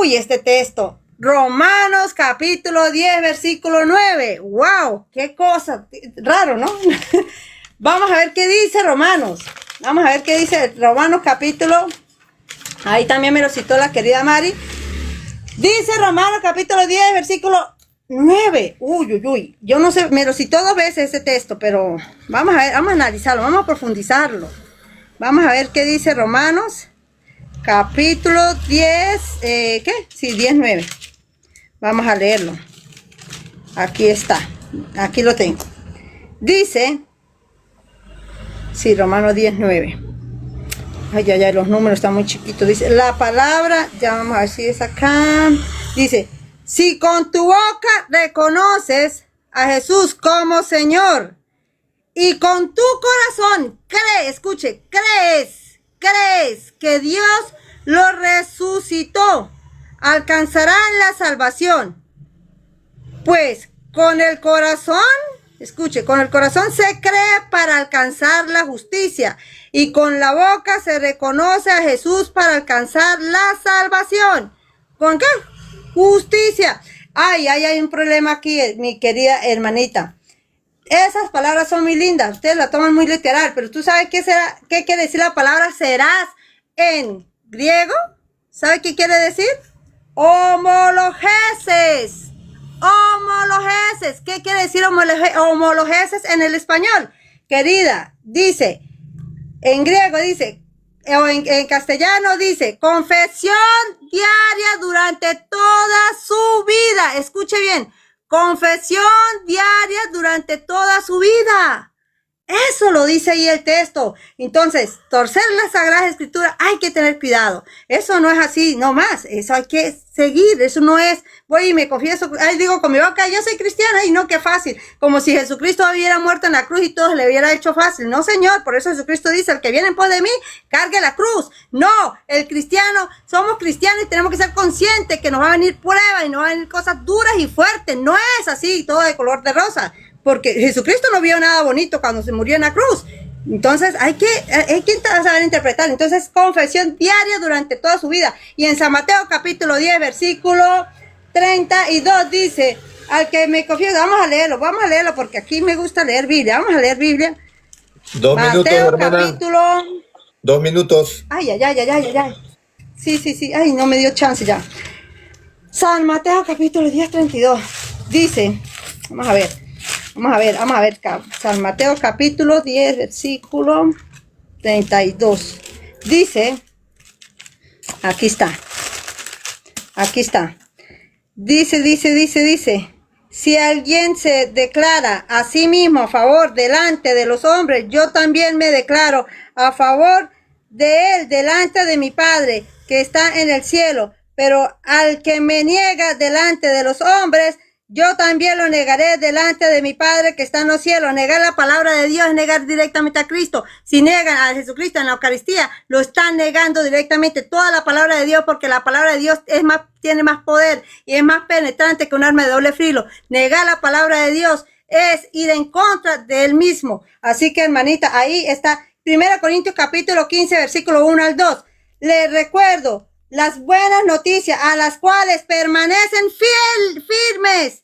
este texto, Romanos capítulo 10, versículo 9, wow, qué cosa, raro, ¿no? Vamos a ver qué dice Romanos capítulo. Ahí también me lo citó la querida Mari. Dice Romanos capítulo 10, versículo 9. Yo no sé, me lo citó 2 veces ese texto, pero vamos a ver, vamos a analizarlo, vamos a profundizarlo. Vamos a ver qué dice Romanos capítulo 10, 10, 9. Vamos a leerlo. Aquí está, aquí lo tengo. Dice, Romanos 10, 9. Ay, los números están muy chiquitos. Dice, la palabra, ya vamos a ver si es acá. Dice, si con tu boca reconoces a Jesús como Señor y con tu corazón crees que Dios lo resucitó, alcanzarán la salvación. Pues con el corazón se cree para alcanzar la justicia y con la boca se reconoce a Jesús para alcanzar la salvación. ¿Con qué? Justicia. Hay un problema aquí, mi querida hermanita. Esas palabras son muy lindas, ustedes la toman muy literal, pero ¿tú sabes qué quiere decir la palabra serás en griego? ¿Sabe qué quiere decir? Homologeses. ¿Qué quiere decir homologeses en el español? Querida, dice, en griego dice, o en castellano dice, confesión diaria durante toda su vida. Escuche bien, confesión diaria durante toda su vida. Eso lo dice ahí el texto. Entonces, torcer la Sagrada Escritura hay que tener cuidado. Eso no es así, no más. Eso hay que seguir. Eso no es, voy y me confieso, digo con mi boca, yo soy cristiana y no, qué fácil. Como si Jesucristo hubiera muerto en la cruz y todo le hubiera hecho fácil. No, Señor, por eso Jesucristo dice, el que viene en pos de mí, cargue la cruz. No, el cristiano, somos cristianos y tenemos que ser conscientes que nos va a venir prueba y nos van a venir cosas duras y fuertes. No es así, todo de color de rosa. Porque Jesucristo no vio nada bonito cuando se murió en la cruz. Entonces hay que saber interpretar. Entonces, confesión diaria durante toda su vida. Y en San Mateo capítulo 10, versículo 32 dice, al que me confiesa, vamos a leerlo porque aquí me gusta leer Biblia. Vamos a leer Biblia. 2 minutos, Mateo hermana. capítulo... 2 minutos. Ay. Sí. Ay, no me dio chance ya. San Mateo capítulo 10, 32. Dice, vamos a ver. San Mateo capítulo 10, versículo 32. Dice, aquí está. Dice, si alguien se declara a sí mismo a favor delante de los hombres, yo también me declaro a favor de él delante de mi Padre que está en el cielo. Pero al que me niega delante de los hombres, yo también lo negaré delante de mi Padre que está en los cielos. Negar la palabra de Dios es negar directamente a Cristo. Si niegan a Jesucristo en la Eucaristía, lo están negando directamente toda la palabra de Dios, porque la palabra de Dios tiene más poder y es más penetrante que un arma de doble filo. Negar la palabra de Dios es ir en contra de él mismo. Así que, hermanita, ahí está 1 Corintios capítulo 15, versículo 1 al 2. Les recuerdo las buenas noticias a las cuales permanecen firmes,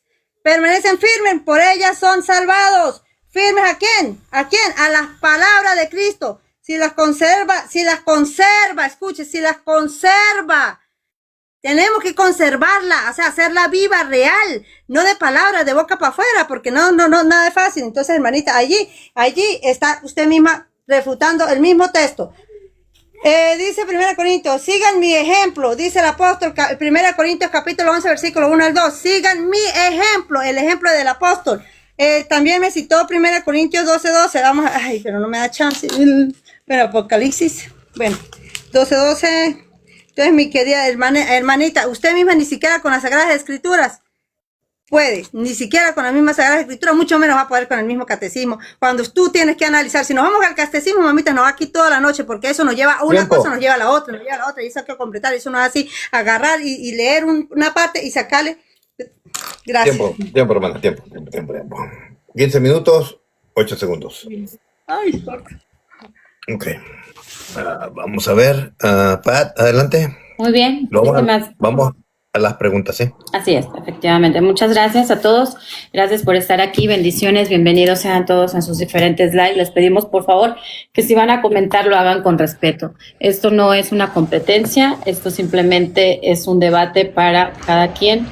por ellas son salvados. ¿Firmes a quién? A las palabras de Cristo. Si las conserva, escuche, si las conserva, tenemos que conservarla, o sea, hacerla viva, real, no de palabras, de boca para afuera, porque no, nada de fácil. Entonces, hermanita, allí está usted misma refutando el mismo texto. Dice 1 Corintios, sigan mi ejemplo, dice el apóstol, 1 Corintios capítulo 11, versículo 1 al 2, sigan mi ejemplo, el ejemplo del apóstol. También me citó 1 Corintios 12, pero no me da chance, pero Apocalipsis, 12. Entonces, mi querida hermanita, usted misma ni siquiera con las Sagradas Escrituras puede, ni siquiera con la misma Sagrada Escritura, mucho menos va a poder con el mismo catecismo. Cuando tú tienes que analizar, si nos vamos al catecismo, mamita, nos va aquí toda la noche, porque eso nos lleva a una cosa, nos lleva a la otra, y eso hay que completar, eso no es así, agarrar y leer una parte y sacarle. Gracias. Tiempo, hermana, tiempo. 15 minutos, 8 segundos. Ay, Jorge. Ok. Vamos a ver. Pat, adelante. Muy bien. Vamos a las preguntas, ¿sí? Así es, efectivamente. Muchas gracias a todos. Gracias por estar aquí. Bendiciones. Bienvenidos sean todos a sus diferentes lives. Les pedimos, por favor, que si van a comentar, lo hagan con respeto. Esto no es una competencia. Esto simplemente es un debate para cada quien.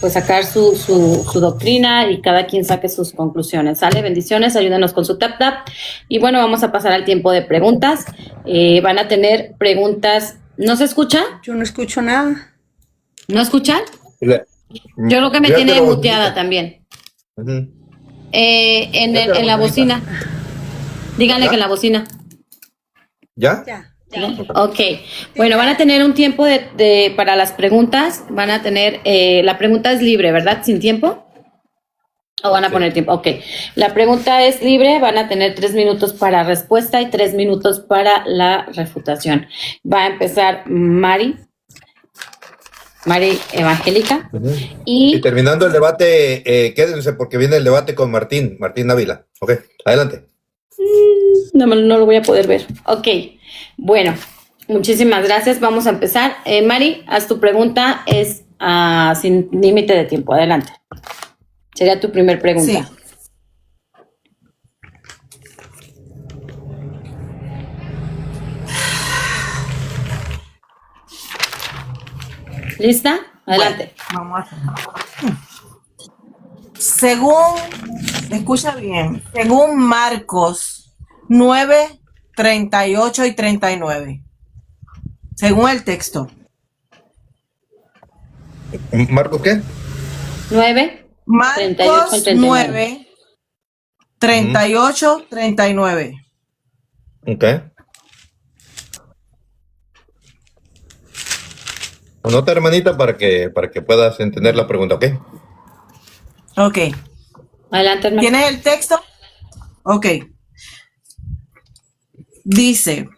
Pues sacar su doctrina y cada quien saque sus conclusiones. ¿Sale? Bendiciones, ayúdenos con su tap. Y bueno, vamos a pasar al tiempo de preguntas. Van a tener preguntas. ¿No se escucha? Yo no escucho nada. ¿No escuchan? Yo creo que me tiene muteada también. En la bocina. Díganle que en la bocina. ¿Ya? Ya. Ok, bueno, van a tener un tiempo para las preguntas, van a tener, la pregunta es libre, ¿verdad? ¿Sin tiempo? ¿O van a poner tiempo? Ok, la pregunta es libre, van a tener 3 minutos para respuesta y 3 minutos para la refutación. Va a empezar Mari Evangélica. Y terminando el debate, quédense porque viene el debate con Martín Ávila. Ok, adelante. No lo voy a poder ver. Ok, bueno, muchísimas gracias. Vamos a empezar. Mari, haz tu pregunta, es sin límite de tiempo. Adelante. Sería tu primer pregunta. Sí. ¿Lista? Adelante. Bueno, vamos a según, escucha bien, según Marcos 9, 38 y 39, según el texto. ¿Marcos qué? 9, Marcos 38 al 39. 9, 38, 39. Ok. Anota, hermanita, para que puedas entender la pregunta, ¿ok? Ok. Adelante, hermano. ¿Tienes el texto? Ok. Dice,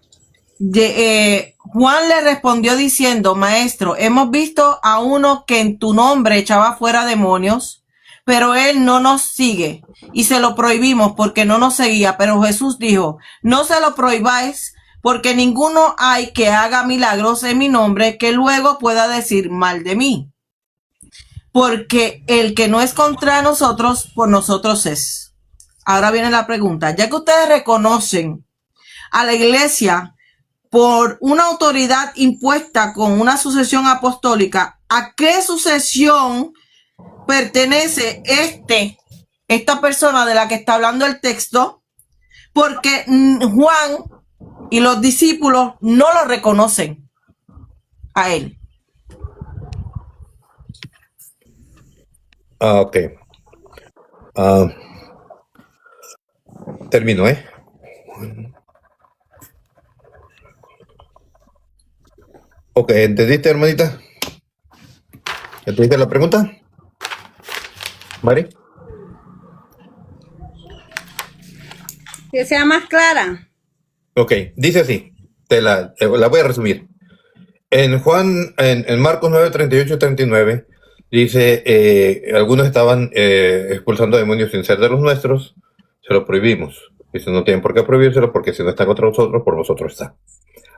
Juan le respondió diciendo, Maestro, hemos visto a uno que en tu nombre echaba fuera demonios, pero él no nos sigue y se lo prohibimos porque no nos seguía. Pero Jesús dijo, no se lo prohibáis porque ninguno hay que haga milagros en mi nombre que luego pueda decir mal de mí. Porque el que no es contra nosotros, por nosotros es. Ahora viene la pregunta, ya que ustedes reconocen a la iglesia por una autoridad impuesta con una sucesión apostólica, ¿a qué sucesión pertenece esta persona de la que está hablando el texto? Porque Juan y los discípulos no lo reconocen a él. Ok. Termino, ¿eh? Ok, ¿entendiste, hermanita? ¿Entendiste la pregunta? ¿Mari? Que sea más clara. Ok, dice así, la voy a resumir. En Marcos 9, 38 y 39, dice, algunos estaban expulsando demonios sin ser de los nuestros, se lo prohibimos. Dice, no tienen por qué prohibírselo porque si no está contra nosotros, por vosotros está.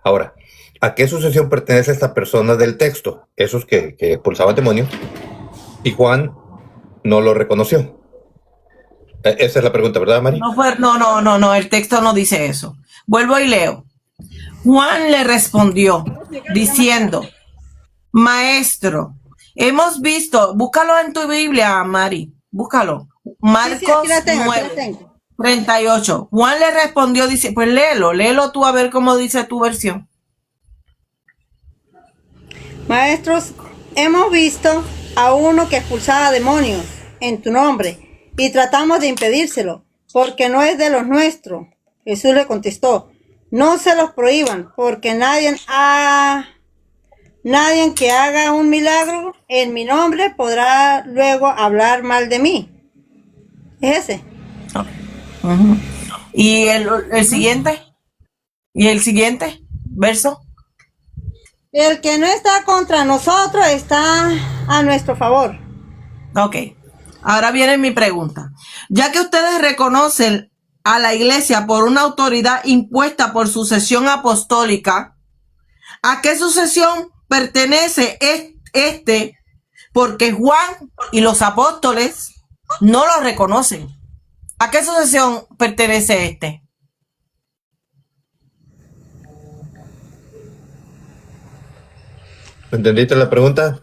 Ahora, ¿a qué sucesión pertenece esta persona del texto? Esos que expulsaban demonios, y Juan no lo reconoció. Esa es la pregunta, ¿verdad, Mari? No, el texto no dice eso. Vuelvo y leo. Juan le respondió diciendo, Maestro, hemos visto, búscalo en tu Biblia, Mari, búscalo. Marcos Sí, aquí la tengo, 9, 38. Juan le respondió, dice, pues léelo tú a ver cómo dice tu versión. Maestros, hemos visto a uno que expulsaba demonios en tu nombre y tratamos de impedírselo porque no es de los nuestros. Jesús le contestó, no se los prohíban porque nadie que haga un milagro en mi nombre podrá luego hablar mal de mí. Es ese. Uh-huh. ¿Y el siguiente? ¿Y el siguiente verso? El que no está contra nosotros está a nuestro favor. Ok, ahora viene mi pregunta. Ya que ustedes reconocen a la iglesia por una autoridad impuesta por sucesión apostólica, ¿a qué sucesión pertenece este? Porque Juan y los apóstoles no lo reconocen. ¿A qué sucesión pertenece este? ¿Entendiste la pregunta?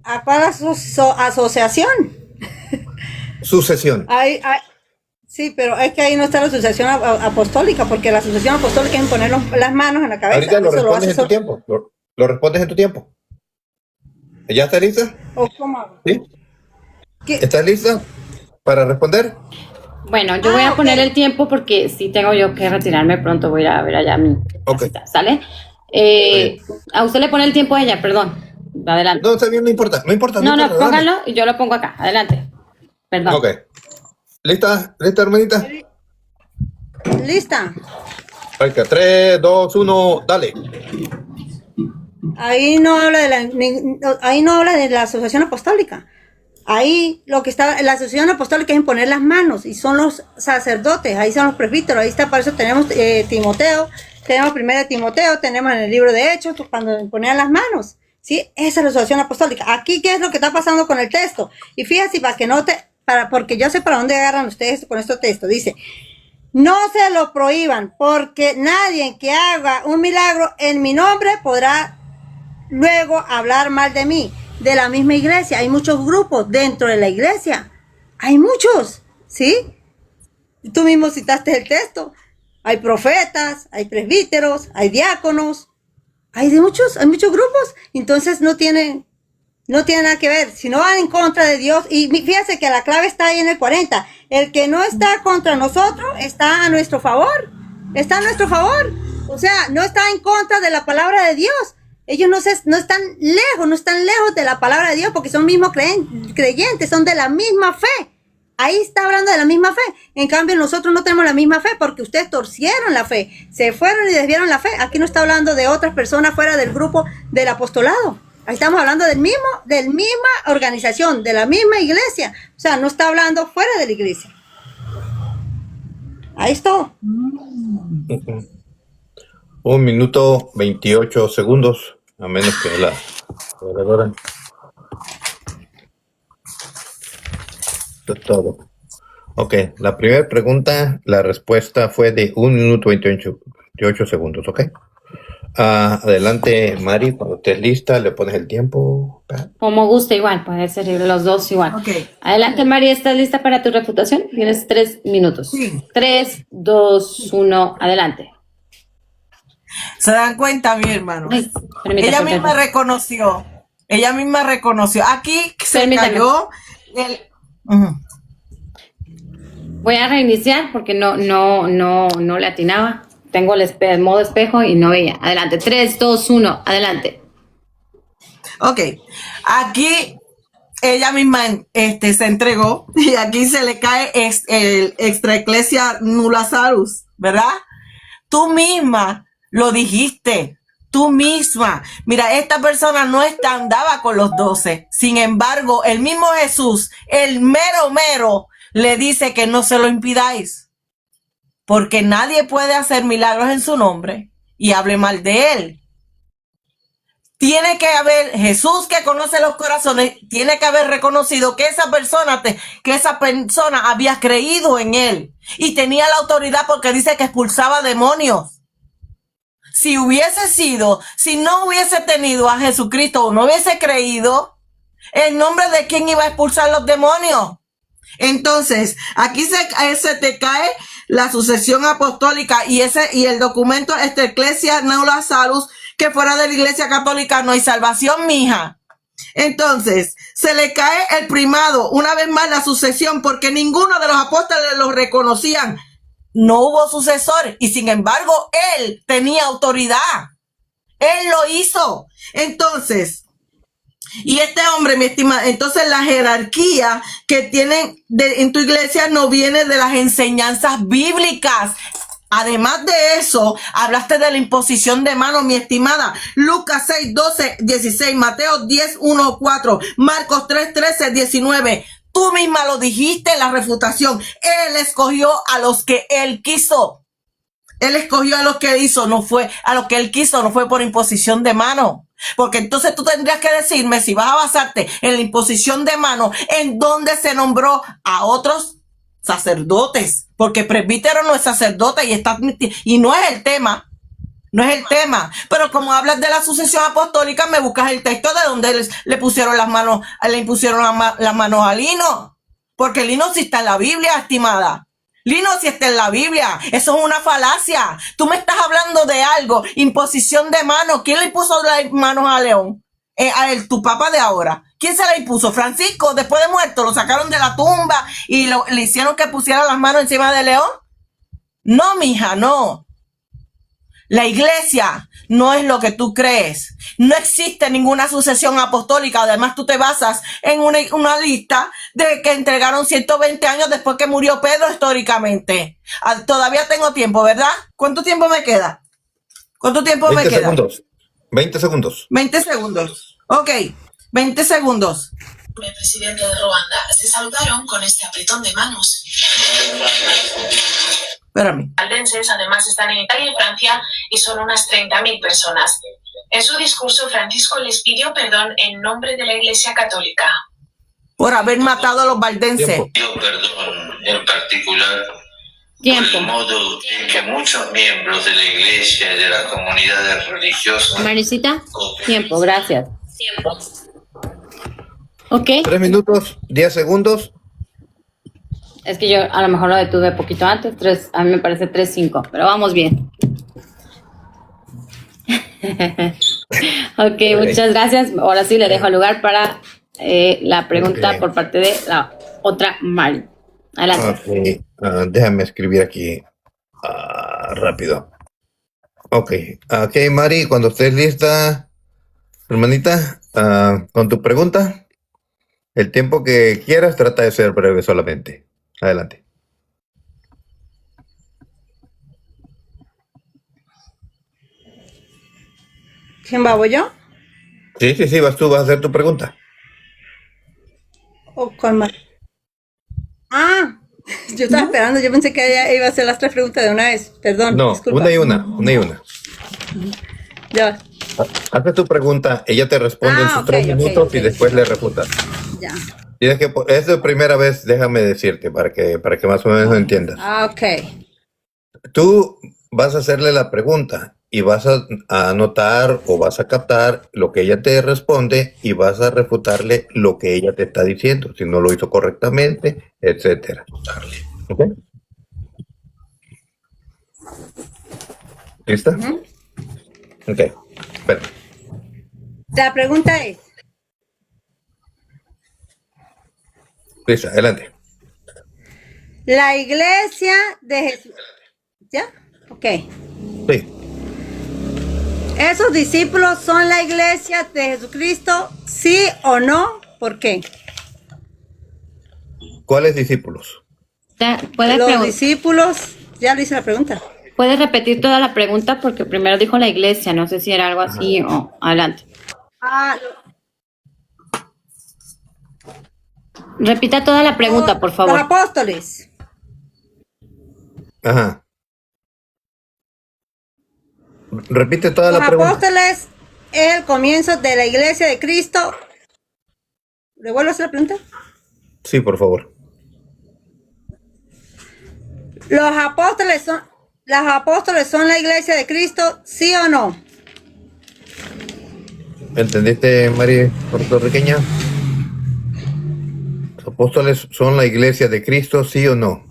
¿A cuál asociación? Sucesión. Sí, pero es que ahí no está la asociación apostólica, porque la asociación apostólica es imponer las manos en la cabeza. Ahorita lo Eso respondes en tu hace tiempo. Lo respondes en tu tiempo. ¿Ya está lista? ¿O cómo? ¿Sí? ¿Qué? ¿Estás lista para responder? Bueno, yo voy a poner el tiempo porque sí tengo yo que retirarme pronto, voy a ir a ver allá mi casita, ¿sale? A usted le pone el tiempo a ella, perdón. Adelante. No, está bien, no importa. No, importa, póngalo y yo lo pongo acá. Adelante. Perdón. Ok. ¿Lista, hermanita? ¿Lista? Ok, 3, 2, 1, dale. Ahí no habla de la asociación apostólica. Ahí lo que está, la asociación apostólica es imponer las manos, y son los sacerdotes, ahí son los presbíteros, ahí está, por eso tenemos Timoteo, tenemos 1 Timoteo, tenemos en el libro de Hechos, cuando imponían las manos, ¿sí? Esa es la asociación apostólica. Aquí, ¿qué es lo que está pasando con el texto? Y fíjate, porque yo sé para dónde agarran ustedes con este texto, dice, no se lo prohíban, porque nadie que haga un milagro en mi nombre podrá luego hablar mal de mí. De la misma iglesia, hay muchos grupos dentro de la iglesia, hay muchos, ¿sí? Tú mismo citaste el texto, hay profetas, hay presbíteros, hay diáconos, hay muchos grupos, entonces no tienen No tiene nada que ver. Si no van en contra de Dios, y fíjense que la clave está ahí en el 40. El que no está contra nosotros está a nuestro favor. Está a nuestro favor. O sea, no está en contra de la palabra de Dios. Ellos no están lejos de la palabra de Dios porque son mismos creyentes, son de la misma fe. Ahí está hablando de la misma fe. En cambio, nosotros no tenemos la misma fe porque ustedes torcieron la fe. Se fueron y desviaron la fe. Aquí no está hablando de otras personas fuera del grupo del apostolado. Ahí estamos hablando del misma organización, de la misma iglesia. O sea, no está hablando fuera de la iglesia. Ahí está. 1 minuto 28 segundos, a menos que la oradora. Esto es todo. Ok, la primera pregunta, la respuesta fue de 1 minuto 28 segundos, ¿ok? Adelante, Mari, cuando estés lista, le pones el tiempo. Como guste, igual, puede ser los dos igual. Ok. Adelante, Mari, ¿estás lista para tu refutación? Tienes 3 minutos. Sí. 3, 2, 1, adelante. ¿Se dan cuenta, mi hermano? Ay, permítame, Ella misma reconoció. Aquí se Permítame. cayó el... Ujú. Voy a reiniciar porque no le atinaba. Tengo el modo espejo y no veía. Adelante, 3, 2, 1, adelante. Ok, aquí ella misma se entregó y aquí se le cae el extra ecclesia nullasalus, ¿verdad? Tú misma lo dijiste, tú misma. Mira, esta persona no andaba con los 12. Sin embargo, el mismo Jesús, el mero, le dice que no se lo impidáis. Porque nadie puede hacer milagros en su nombre y hable mal de él. Tiene que haber, Jesús que conoce los corazones, tiene que haber reconocido que esa persona había creído en él y tenía la autoridad porque dice que expulsaba demonios. Si no hubiese tenido a Jesucristo o no hubiese creído, ¿en nombre de quién iba a expulsar los demonios? Entonces, aquí se te cae la sucesión apostólica y el documento Ecclesia Nullasalus, que fuera de la iglesia católica no hay salvación, mija. Entonces, se le cae el primado, una vez más la sucesión, porque ninguno de los apóstoles lo reconocían. No hubo sucesor y sin embargo, él tenía autoridad. Él lo hizo. Entonces, y este hombre, mi estimada, entonces la jerarquía que tienen en tu iglesia no viene de las enseñanzas bíblicas. Además de eso, hablaste de la imposición de manos, mi estimada. Lucas 6, 12, 16, Mateo 10, 1, 4, Marcos 3, 13, 19. Tú misma lo dijiste en la refutación. Él escogió a los que él quiso. Él escogió a los que hizo, no fue a los que él quiso, no fue por imposición de mano. Porque entonces tú tendrías que decirme, si vas a basarte en la imposición de mano, en dónde se nombró a otros sacerdotes. Porque presbítero no es sacerdote y no es el tema. No es el tema. Pero como hablas de la sucesión apostólica, me buscas el texto de donde le pusieron las manos, le impusieron las manos a Lino. Porque Lino sí está en la Biblia, estimada. Lino sí está en la Biblia. Eso es una falacia. Tú me estás hablando de algo. Imposición de manos. ¿Quién le impuso las manos a León? A él, tu papá de ahora. ¿Quién se la impuso? Francisco, después de muerto, lo sacaron de la tumba y le hicieron que pusiera las manos encima de León. No, mija, no. La iglesia no es lo que tú crees. No existe ninguna sucesión apostólica. Además, tú te basas en una lista de que entregaron 120 años después que murió Pedro históricamente. Todavía tengo tiempo, ¿verdad? ¿Cuánto tiempo me queda? ¿Cuánto tiempo me queda? 20 segundos. 20 segundos. Ok, 20 segundos. El presidente de Ruanda se saludaron con este apretón de manos. Espérame. Aldenses además están en Italia y Francia y son unas 30.000 personas. En su discurso, Francisco les pidió perdón en nombre de la Iglesia Católica. Por haber matado a los valdenses. Tiempo. Pido perdón en particular Tiempo. por el modo en que muchos miembros de la Iglesia y de las comunidades religiosas... Marisita, tiempo, gracias. Ok, 3 minutos, 10 segundos. es que yo a lo mejor lo detuve poquito antes, a mí me parece 3:5, pero vamos bien. Ok, muchas gracias. Ahora sí le dejo lugar para la pregunta Ok. por parte de la otra Mari. Adelante. Ok, déjame escribir aquí rápido. Ok, ok, Mari, cuando estés lista, hermanita, con tu pregunta, el tiempo que quieras, trata de ser breve solamente. Adelante. ¿Quién va, voy yo? Sí, vas tú, vas a hacer tu pregunta. ¿O con más? Ah, yo estaba esperando, yo pensé que ella iba a hacer las 3 preguntas de una vez. Perdón, No, disculpa. una y una. Ya, Hace tu pregunta, ella te responde en sus ok, 3 minutos y ok. después le refutas. Ya. Tienes que, es de primera vez, déjame decirte, para que más o menos entiendas. Ok. Tú vas a hacerle la pregunta y vas a anotar o vas a captar lo que ella te responde y vas a refutarle lo que ella te está diciendo, si no lo hizo correctamente, etcétera. ¿Ok? ¿Lista? Ujú. Ok. Espera. La pregunta es, Lista, adelante. ¿la iglesia de Jesús? ¿Ya? Ok. Sí. ¿Esos discípulos son la iglesia de Jesucristo? ¿Sí o no? ¿Por qué? ¿Cuáles discípulos? Los discípulos, ya le hice la pregunta. ¿Puedes repetir toda la pregunta? Porque primero dijo la iglesia, no sé si era algo así o adelante. Ah, Repita toda la pregunta, por los favor. apóstoles. Ajá. Repite toda Los la pregunta. apóstoles es el comienzo de la iglesia de Cristo. ¿Le vuelvo a hacer la pregunta? Sí, por favor. ¿Los apóstoles son la iglesia de Cristo? ¿Sí o no? ¿Entendiste, María puertorriqueña? ¿Los apóstoles son la iglesia de Cristo, sí o no?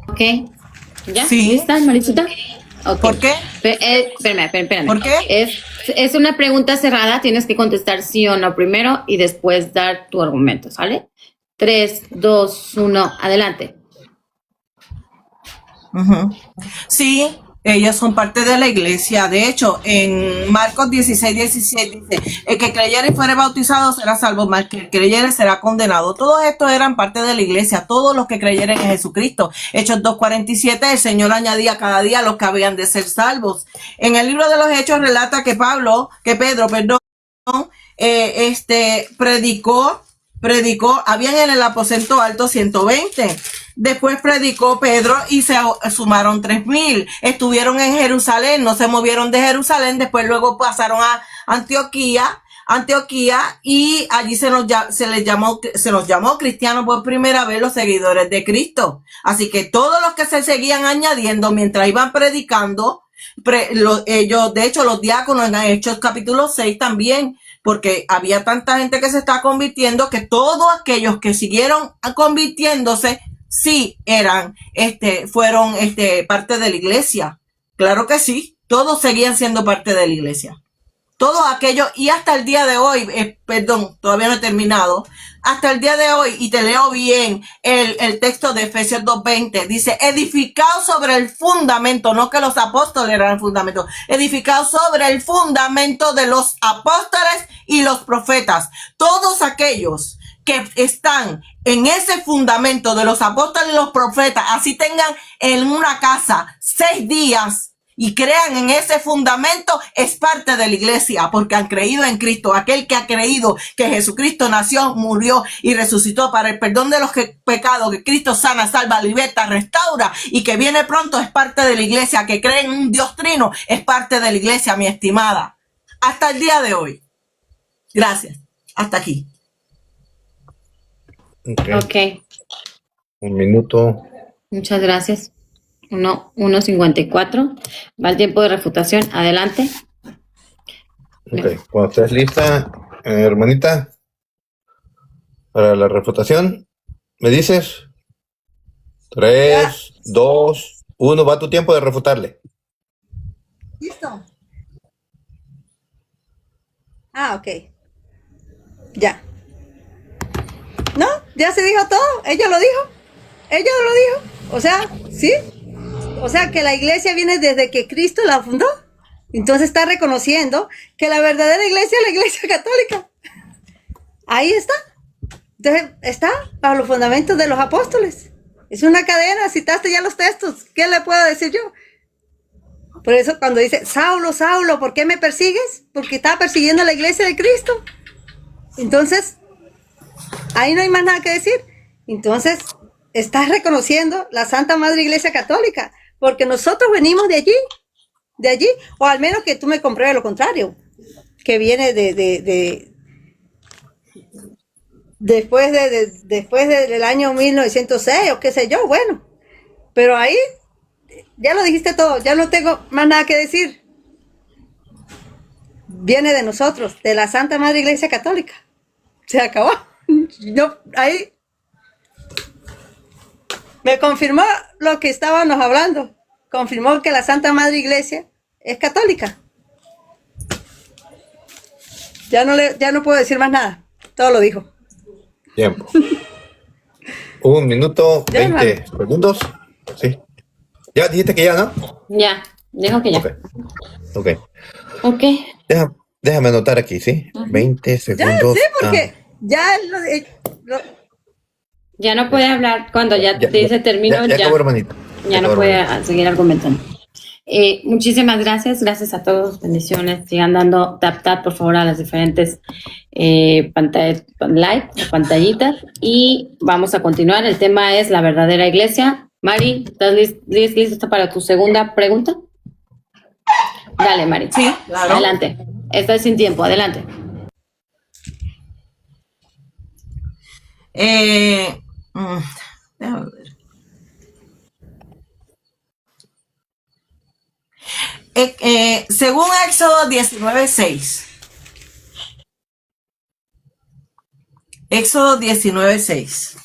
Ok. ¿Ya? Sí. ¿Lista, Marisita? Ok. ¿Por qué? Espérame. ¿Por qué? Es una pregunta cerrada, tienes que contestar sí o no primero y después dar tu argumento, ¿sale? 3, 2, 1, adelante. Ujú. Sí, ellos son parte de la iglesia. De hecho, en Marcos 16:16 dice, el que creyere y fuere bautizado será salvo, mas que el creyere será condenado. Todos estos eran parte de la iglesia, todos los que creyeren en Jesucristo. Hechos 2:47, el Señor añadía cada día a los que habían de ser salvos. En el libro de los Hechos relata que Pedro, predicó, habían en el aposento alto 120. Después predicó Pedro y se sumaron 3,000. Estuvieron en Jerusalén, no se movieron de Jerusalén. Después luego pasaron a Antioquía y allí se nos llamó cristianos por primera vez, los seguidores de Cristo. Así que todos los que se seguían añadiendo mientras iban predicando, ellos, de hecho, los diáconos en Hechos capítulo 6 también, porque había tanta gente que se está convirtiendo que todos aquellos que siguieron convirtiéndose sí fueron parte de la iglesia. Claro que sí, todos seguían siendo parte de la iglesia. Todos aquellos, y hasta el día de hoy, todavía no he terminado, hasta el día de hoy, y te leo bien el texto de Efesios 2:20, dice, edificado sobre el fundamento, no que los apóstoles eran el fundamento, edificado sobre el fundamento de los apóstoles y los profetas. Todos aquellos que están en ese fundamento de los apóstoles y los profetas, así tengan en una casa 6 días, y crean en ese fundamento, es parte de la iglesia, porque han creído en Cristo. Aquel que ha creído que Jesucristo nació, murió y resucitó para el perdón de los pecados, que Cristo sana, salva, liberta, restaura y que viene pronto, es parte de la iglesia. Que cree en un Dios trino, es parte de la iglesia, mi estimada. Hasta el día de hoy. Gracias. Hasta aquí. Ok. Un minuto. Muchas gracias. 1:54. Va el tiempo de refutación. Adelante. Ok, cuando estés lista, hermanita, para la refutación, ¿me dices? 3, 2, 1, va tu tiempo de refutarle. ¿Listo? Ah, ok. Ya. ¿No? Ya se dijo todo. Ella lo dijo. Ella lo dijo. O sea, ¿sí? O sea, que la iglesia viene desde que Cristo la fundó. Entonces está reconociendo que la verdadera iglesia es la iglesia católica. Ahí está. Entonces está bajo los fundamentos de los apóstoles. Es una cadena. Citaste ya los textos. ¿Qué le puedo decir yo? Por eso cuando dice, Saulo, Saulo, ¿por qué me persigues? Porque estaba persiguiendo a la iglesia de Cristo. Entonces, ahí no hay más nada que decir. Entonces, estás reconociendo la Santa Madre Iglesia Católica, porque nosotros venimos de allí, o al menos que tú me compruebes lo contrario, que viene después del año 1906, o qué sé yo, bueno. Pero ahí, ya lo dijiste todo, ya no tengo más nada que decir. Viene de nosotros, de la Santa Madre Iglesia Católica. Se acabó. Yo, ahí me confirmó lo que estábamos hablando. Confirmó que la Santa Madre Iglesia es católica. Ya no puedo decir más nada. Todo lo dijo. Tiempo. 1 minuto, Ya, 20 hermano. segundos. Sí. Ya dijiste que ya, ¿no? Ya, dijo que ya. Ok. Ok. Ok. Déjame anotar aquí, ¿sí? 20 Ya, segundos. sí, porque ya Ya no puede hablar cuando ya te dice termino, ya acabó, hermanito. ya no acabó, puede hermanito. seguir argumentando. Muchísimas gracias a todos, bendiciones, sigan dando tap por favor a las diferentes pantallitas y vamos a continuar. El tema es la verdadera iglesia. Mari, ¿estás lista para tu segunda pregunta? Dale, Mari. Sí, claro. Adelante. Estás sin tiempo, adelante. Déjame ver. Según Éxodo 19:6. Éxodo 19:6.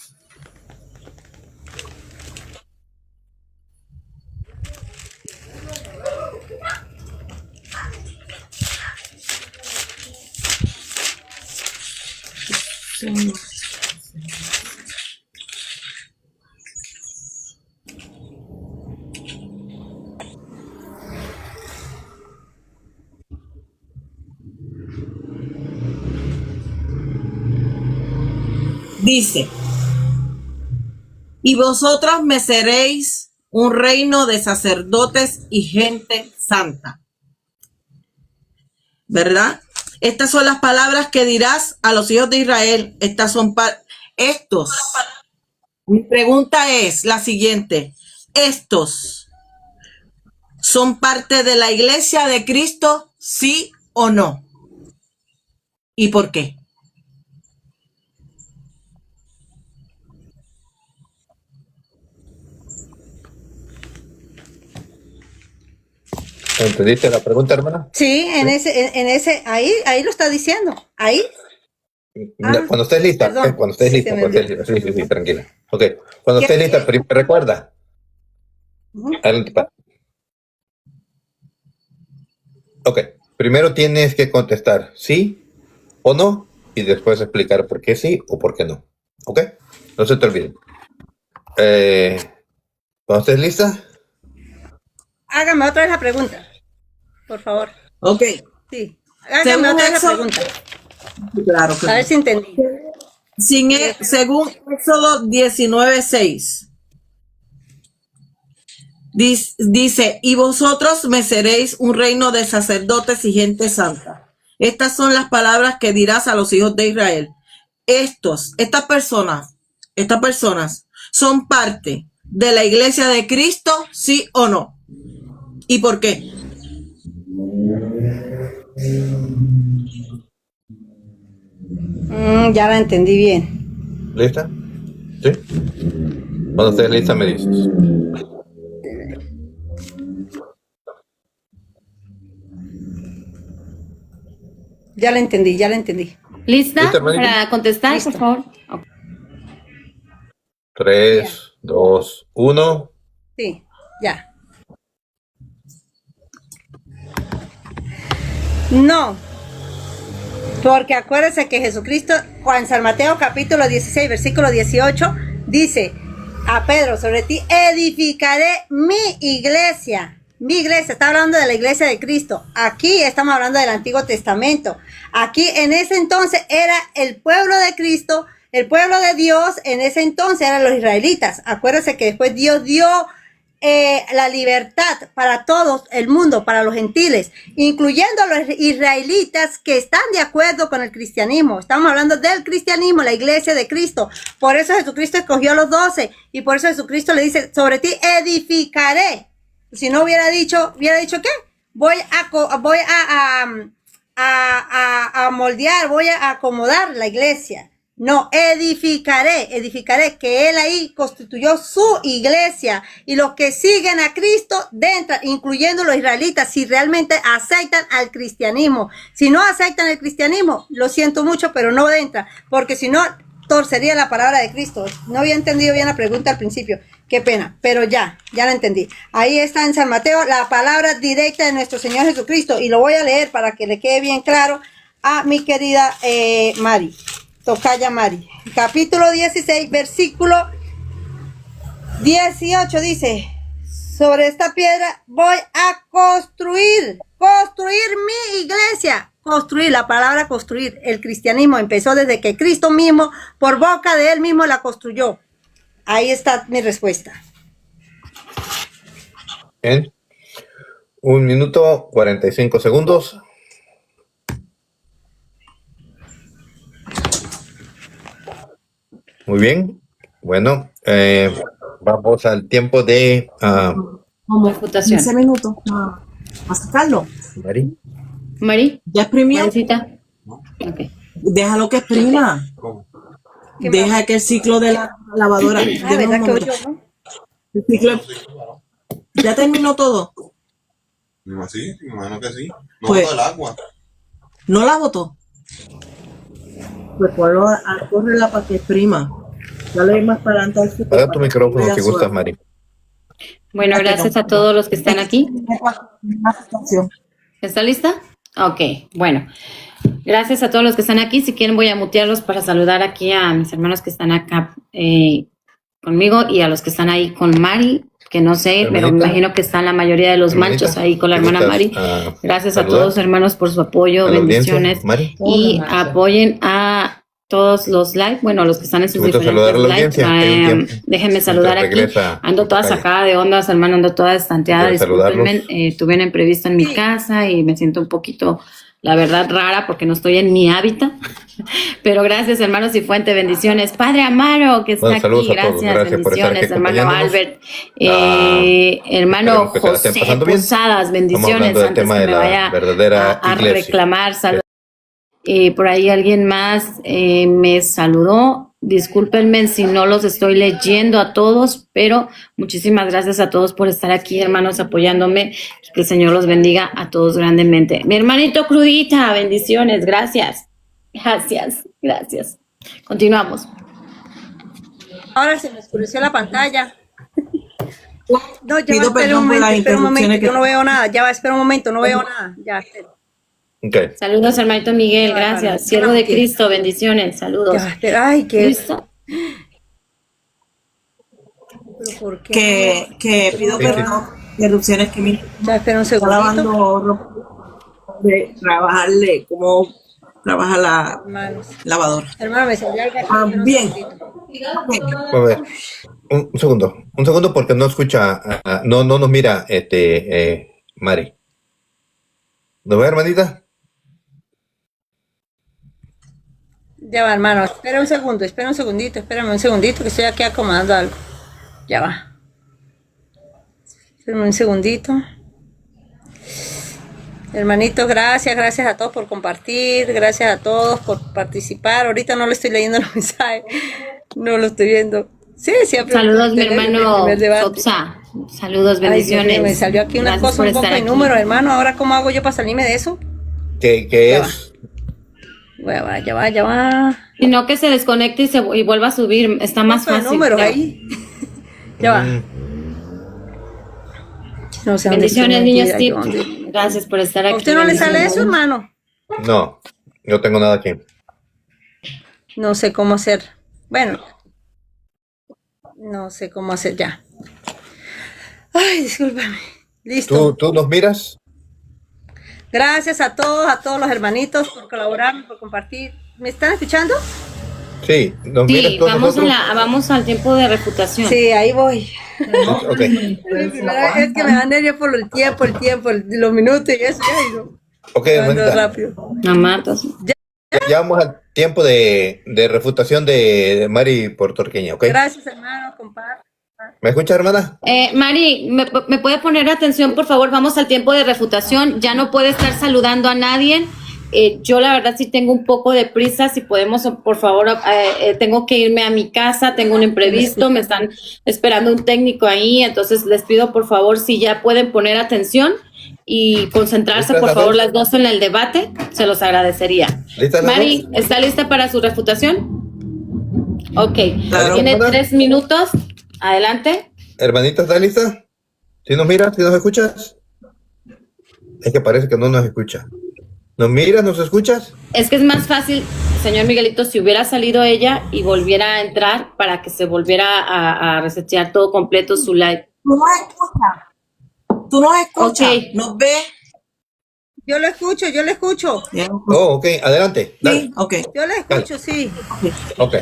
Dice, y vosotros me seréis un reino de sacerdotes y gente santa. ¿Verdad? Estas son las palabras que dirás a los hijos de Israel. Estas son estos. Mi pregunta es la siguiente. ¿Estos son parte de la iglesia de Cristo, sí o no? ¿Y por qué? ¿Entendiste la pregunta, hermana? sí, en ese, ahí lo está diciendo. Ahí. Cuando estés lista, Perdón, cuando estés sí, lista, se me cuando estés olvidó. lista. Sí, tranquila. Ok, cuando ¿Qué? estés lista, recuerda. Ujú. Adelante, Ok, primero tienes que contestar sí o no y después explicar por qué sí o por qué no. ¿Ok? No se te olvide. Cuando estés lista, Hágame otra vez la pregunta, por favor. Ok. Sí, hágame Según otra vez la Éxodo, pregunta. claro, A claro. ver si entendí. Según Éxodo 19:6, dice, y vosotros me seréis un reino de sacerdotes y gente santa. Estas son las palabras que dirás a los hijos de Israel. Estas personas son parte de la iglesia de Cristo, sí o no. ¿Y por qué? Ya la entendí bien. ¿lista? ¿Sí? Cuando estés lista me dices. Ya la entendí, ya la entendí. ¿Lista ¿Lista, hermanito? para contestar, Listo. por favor? Ok. 3, 2, 1. Sí. Ya. No. Porque acuérdense que Jesucristo, en San Mateo capítulo 16, versículo 18, dice a Pedro, sobre ti edificaré mi iglesia. Mi iglesia, está hablando de la iglesia de Cristo. Aquí estamos hablando del Antiguo Testamento. Aquí en ese entonces era el pueblo de Cristo, el pueblo de Dios, en ese entonces eran los israelitas. Acuérdense que después Dios dio la libertad para todo el mundo, para los gentiles, incluyendo a los israelitas que están de acuerdo con el cristianismo. Estamos hablando del cristianismo, la iglesia de Cristo. Por eso Jesucristo escogió a los 12 y por eso Jesucristo le dice, sobre ti edificaré. Si no hubiera dicho ¿qué? Voy a moldear, voy a acomodar la iglesia. No, edificaré, que él ahí constituyó su iglesia y los que siguen a Cristo dentro, incluyendo los israelitas, si realmente aceptan al cristianismo. Si no aceptan el cristianismo, lo siento mucho, pero no entra, porque si no, torcería la palabra de Cristo. No había entendido bien la pregunta al principio, qué pena, pero ya la entendí. Ahí está en San Mateo la palabra directa de nuestro Señor Jesucristo y lo voy a leer para que le quede bien claro a mi querida Mari. Tocaya Mari, capítulo 16, versículo 18 dice, sobre esta piedra voy a construir mi iglesia. Construir, la palabra construir, el cristianismo empezó desde que Cristo mismo, por boca de él mismo, la construyó. Ahí está mi respuesta. Bien. 1 minuto 45 segundos. Muy bien. Bueno, vamos al tiempo de Computación. 15 minutos a sacarlo. Mari. Mari, ¿Ya exprimió? Marecita. Ok. Déjalo que exprima. Deja que el ciclo de la lavadora. Ah, Deme un ¿verdad que momento. oyó, no? El ciclo. ¿Ya terminó todo? Sí, me imagino que sí. No Pues- botó el agua. ¿No la botó? Pues ponlo a córrela para que exprima. Dale más para adelante al ciclo. Apaga tu micrófono si Vaya gustas, suave. Mari. Bueno, gracias a todos los que están aquí. Una situación. ¿Está lista? Ok, bueno. Gracias a todos los que están aquí. Si quieren voy a mutearlos para saludar aquí a mis hermanos que están acá conmigo y a los que están ahí con Mari, que no sé, pero me Hermanita. imagino que están la mayoría de los Hermanita, manchos ahí con la ¿te hermana gustas, Mari. Gracias a saludar todos hermanos por su apoyo, a la audiencia, bendiciones. Mari? Y apoyen a todos los live, bueno, los que están en sus ¿Te gusta saludar a la diferentes live. audiencia? Hay un tiempo. Déjenme saludar Mientras aquí. regresa Ando toda Tocaya. sacada de ondas, hermano, ando toda estanteada. ¿Quieres saludarlos? Discúlpenme, tuve un imprevisto en mi casa y me siento un poquito, la verdad, rara porque no estoy en mi hábitat. Pero gracias, hermanos y fuente, bendiciones. Padre Amaro, que está Bueno, saludos aquí, a todos. gracias, Gracias por estar aquí bendiciones, hermano acompañándonos. Albert, Ah, hermano esperemos que se la estén José pasando bien. Posadas, Estamos bendiciones, hablando del antes tema que de me la vaya verdadera a iglesia. reclamar, saludos. Por ahí alguien más me saludó. Discúlpenme si no los estoy leyendo a todos, pero muchísimas gracias a todos por estar aquí, hermanos, apoyándome. Que el Señor los bendiga a todos grandemente. Mi hermanito Crudita, bendiciones, gracias. Gracias. Continuamos. Ahora se me oscureció la pantalla. No, ya Pido va, espera un perdón por momento, las interrupciones yo no veo nada. Ya va, espera un momento, no veo nada. Ya, espera. Ok. Saludos, hermanito Miguel, gracias. Siervo de Cristo, bendiciones, saludos. Ya va, espera. Ay, qué. ¿Listo? ¿Pero por qué? Que pido Sí, sí. perdón. Interrupciones que mi Ya, espera un está segundito. lavando ropa de trabajarle como trabaja la Hermanos. lavadora. Hermano, me salió algo aquí. Ah, espera un bien. segundito. A ver, un segundo porque no escucha, no nos mira, Mari. ¿Nos ve, hermanita? Ya va, hermano, espera un segundo, espera un segundito, espérame un segundito que estoy aquí acomodando algo. Ya va. Espérame un segundito. Hermanito, gracias a todos por compartir, gracias a todos por participar. Ahorita no le estoy leyendo los mensajes, no lo estoy viendo. Sí, siempre. Saludos, mi en el hermano primer debate. Sopsa. Saludos, Ay, Dios bendiciones. mío, me salió aquí una Gracias cosa, por un poco estar de aquí. número, hermano. Ahora, ¿cómo hago yo para salirme de eso? ¿Qué Ya es? Ya va. Y no que se desconecte y vuelva a subir, está más Paso de fácil. números Ya. ahí. Ya va. No sé dónde estoy Bendiciones, niños metida, Steve. yo dónde- Gracias por estar ¿A aquí. usted no le sale Bendiciones. eso, hermano? No, no tengo nada aquí. No sé cómo hacer. Bueno, no sé cómo hacer ya. Ay, discúlpame. Listo. ¿Tú nos miras? Gracias a todos los hermanitos por colaborar, por compartir. ¿Me están escuchando? Sí, ¿nos miras Sí, tú a vamos, nosotros? vamos al tiempo de refutación. Sí, ahí voy. Ok. Es que me da nervios por el tiempo, los minutos y eso. Ay, no. Ok, Ando hermanita. rápido. No matas. Ya vamos al tiempo de refutación de Mari puertorriqueña, ¿ok? Gracias, hermano. Comparto. ¿Me escucha, hermana? Mari, ¿me puede poner atención, por favor? Vamos al tiempo de refutación. Ya no puede estar saludando a nadie. Yo la verdad sí tengo un poco de prisa. Si podemos, por favor, tengo que irme a mi casa, tengo un imprevisto, me están esperando un técnico ahí. Entonces les pido, por favor, si ya pueden poner atención y concentrarse, por favor, las dos en el debate. Se los agradecería. ¿Listas las Mari, dos? ¿está lista para su refutación? Ok. Claro. Tiene 3 minutos. Adelante. Hermanita, ¿estás lista? ¿Sí nos miras? ¿Sí nos escuchas? Es que parece que no nos escucha. ¿Nos miras? ¿Nos escuchas? Es que es más fácil, señor Miguelito, si hubiera salido ella y volviera a entrar para que se volviera a resetear todo completo su live. Tú nos escuchas. Tú nos escuchas. Ok. ¿Nos ves? Yo lo escucho, yo lo escucho. Bien. Oh, ok, adelante. Dale. Sí, ok. Yo lo escucho, sí. Ok.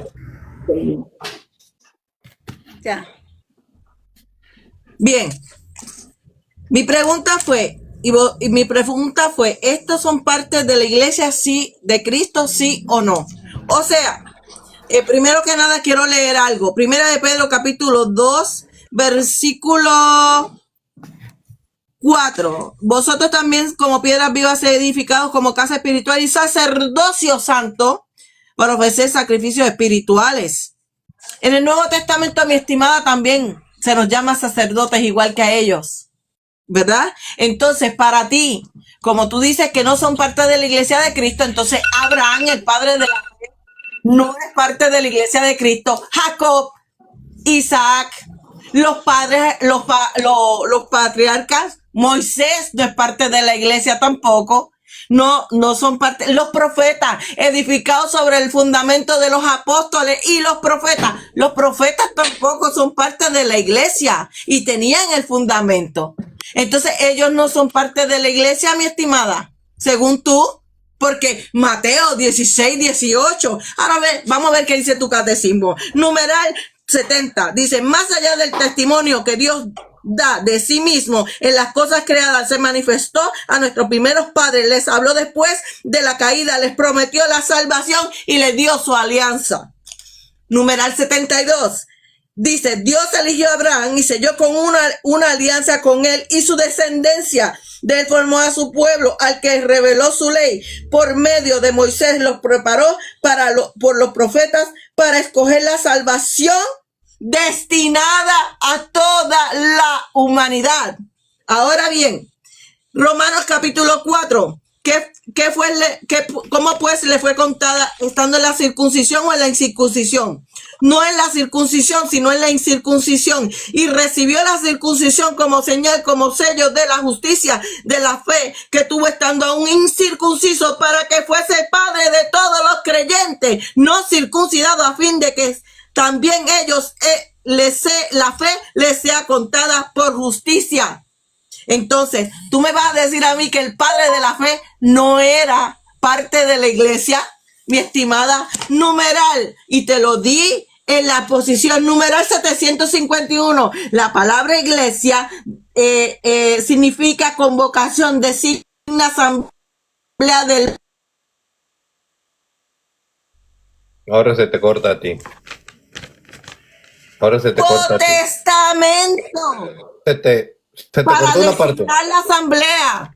Ya. Bien. Mi pregunta fue, ¿estos son parte de la iglesia sí, de Cristo, sí o no? O sea, primero que nada quiero leer algo. Primera de Pedro, capítulo 2, versículo 4. Vosotros también como piedras vivas sed edificados como casa espiritual y sacerdocio santo para ofrecer sacrificios espirituales. En el Nuevo Testamento, mi estimada, también se nos llama sacerdotes igual que a ellos, ¿verdad? Entonces, para ti, como tú dices que no son parte de la iglesia de Cristo, entonces Abraham, el padre de la fe, no es parte de la iglesia de Cristo. Jacob, Isaac, los padres, los patriarcas, Moisés no es parte de la iglesia tampoco. No son parte. Los profetas, edificados sobre el fundamento de los apóstoles y los profetas tampoco son parte de la iglesia y tenían el fundamento. Entonces ellos no son parte de la iglesia, mi estimada, según tú, porque Mateo 16, 18. Ahora vamos a ver qué dice tu catecismo. Numeral 70 dice: más allá del testimonio que Dios da de sí mismo en las cosas creadas, se manifestó a nuestros primeros padres, les habló después de la caída, les prometió la salvación y les dio su alianza. Numeral 72 dice: Dios eligió a Abraham y selló con una alianza con él y su descendencia. De él formó a su pueblo, al que reveló su ley. Por medio de Moisés los preparó por los profetas para escoger la salvación destinada a toda la humanidad. Ahora bien, Romanos capítulo 4, ¿cómo pues le fue contada estando en la circuncisión o en la incircuncisión? No en la circuncisión, sino en la incircuncisión. Y recibió la circuncisión como señal, como sello de la justicia, de la fe que tuvo estando aún incircunciso, para que fuese padre de todos los creyentes, no circuncidado, a fin de que también ellos la fe les sea contada por justicia. Entonces, tú me vas a decir a mí que el padre de la fe no era parte de la iglesia, mi estimada. Numeral, y te lo di en la posición numeral 751. La palabra iglesia significa convocación, designa asamblea del... Ahora se te corta a ti. Ahora se te corta a ti. testamento Se te para cortó una parte. designar la asamblea.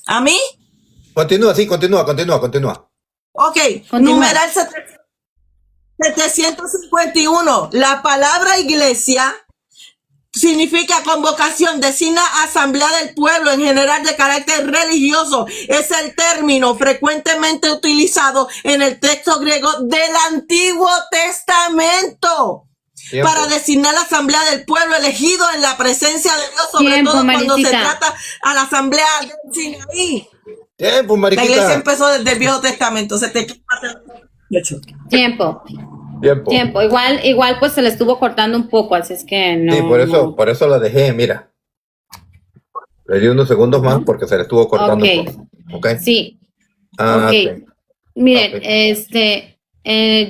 ¿A mí? Continúa, sí, continúa. Ok, Continúa. numeral 751. La palabra iglesia significa convocación, designa asamblea del pueblo en general de carácter religioso. Es el término frecuentemente utilizado en el texto griego del Antiguo Testamento. Tiempo. para designar la asamblea del pueblo elegido en la presencia de Dios, sobre Tiempo, todo cuando se Marisita. trata a la asamblea de Sinaí. Tiempo, La iglesia Mariquita. empezó desde el Viejo Testamento. Tiempo. Tiempo. Igual pues se le estuvo cortando un poco, así es que no. Sí, por eso la dejé, mira. Le di unos segundos más porque se le estuvo cortando un poco. ¿Ok? Sí. Ah, Ok. ok. Miren, Ok.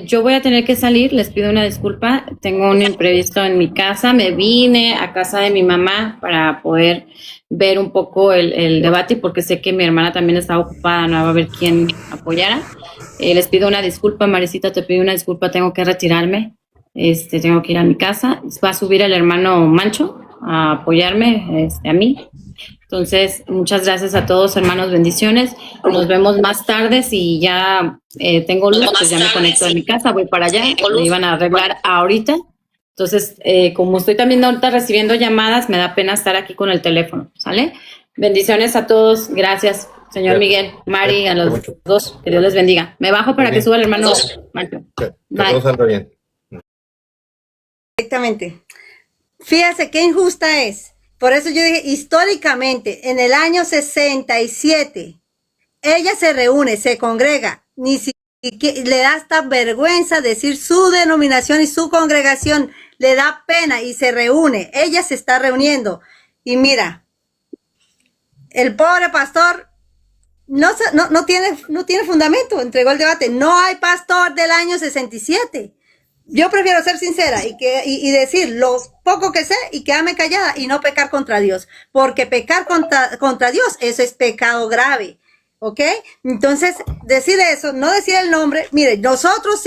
yo voy a tener que salir, les pido una disculpa, tengo un imprevisto en mi casa, me vine a casa de mi mamá para poder ver un poco el debate porque sé que mi hermana también estaba ocupada, no va a haber quien apoyara. Les pido una disculpa, Marisita, te pido una disculpa, tengo que retirarme, tengo que ir a mi casa, va a subir el hermano Mancho a apoyarme, a mí. Entonces, muchas gracias a todos, hermanos, bendiciones. Nos vemos más tarde. Si ya tengo luz, pues ya me conecto a mi casa, voy para allá. Me iban a arreglar ahorita. Entonces, como estoy también ahorita recibiendo llamadas, me da pena estar aquí con el teléfono, ¿sale? Bendiciones a todos. Gracias, señor Miguel, Mari, a los dos. Que Dios les bendiga. Me bajo para que suba el hermano Marco. Que Bye. todo salga bien. Perfectamente. Fíjate qué injusta es. Por eso yo dije, históricamente, en el año 67, ella se reúne, se congrega, ni siquiera le da hasta vergüenza decir su denominación y su congregación, le da pena y se reúne. Ella se está reuniendo. Y mira, el pobre pastor no tiene fundamento, entregó el debate. No hay pastor del año 67. Yo prefiero ser sincera y decir lo poco que sé y quedarme callada y no pecar contra Dios, porque pecar contra Dios, eso es pecado grave, ¿ok? Entonces, decir eso, no decir el nombre, mire, nosotros,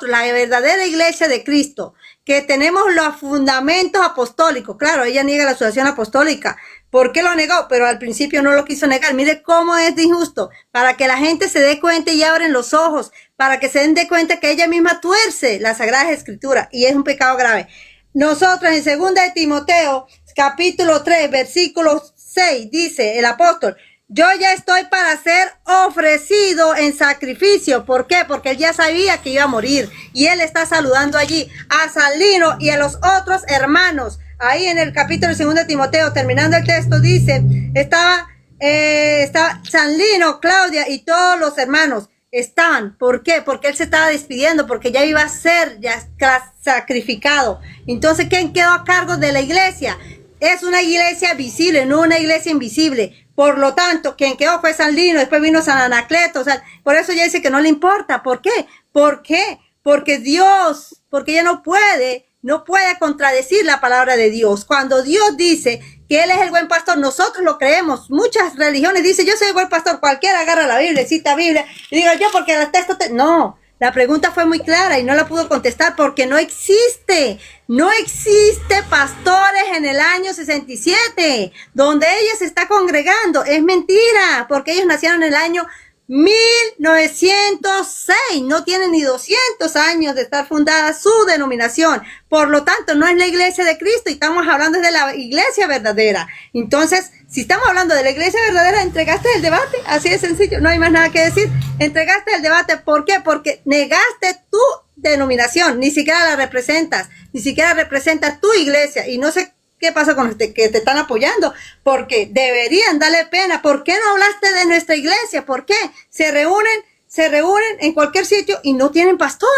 la verdadera iglesia de Cristo, que tenemos los fundamentos apostólicos, claro, ella niega la sucesión apostólica. ¿Por qué lo negó? Pero al principio no lo quiso negar. Mire cómo es de injusto. Para que la gente se dé cuenta y abren los ojos. Para que se den de cuenta que ella misma tuerce las Sagradas Escrituras. Y es un pecado grave. Nosotros en 2 de Timoteo, capítulo 3, versículo 6, dice el apóstol: yo ya estoy para ser ofrecido en sacrificio. ¿Por qué? Porque él ya sabía que iba a morir. Y él está saludando allí a San Lino y a los otros hermanos. Ahí en el capítulo 2 de Timoteo, terminando el texto, dice, estaba San Lino, Claudia y todos los hermanos estaban. ¿Por qué? Porque él se estaba despidiendo, porque ya iba a ser ya sacrificado. Entonces, ¿quién quedó a cargo de la iglesia? Es una iglesia visible, no una iglesia invisible. Por lo tanto, quien quedó fue San Lino, después vino San Anacleto. O sea, por eso ella dice que no le importa. ¿Por qué? ¿Por qué? Porque Dios, porque ella no puede contradecir la palabra de Dios. Cuando Dios dice que Él es el buen pastor, nosotros lo creemos. Muchas religiones dicen, yo soy el buen pastor. Cualquiera agarra la Biblia, cita Biblia, y diga yo porque el texto... No, la pregunta fue muy clara y no la pudo contestar porque no existe pastores en el año 67, donde ella se está congregando. Es mentira, porque ellos nacieron en el año 1906, no tiene ni 200 años de estar fundada su denominación. Por lo tanto, no es la iglesia de Cristo y estamos hablando de la iglesia verdadera. Entonces, si estamos hablando de la iglesia verdadera, entregaste el debate, así de sencillo, no hay más nada que decir. Entregaste el debate, ¿por qué? Porque negaste tu denominación, ni siquiera la representas, ni siquiera representas tu iglesia y no sé ¿qué pasa con que te están apoyando? Porque deberían darle pena. ¿Por qué no hablaste de nuestra iglesia? ¿Por qué? Se reúnen en cualquier sitio y no tienen pastor.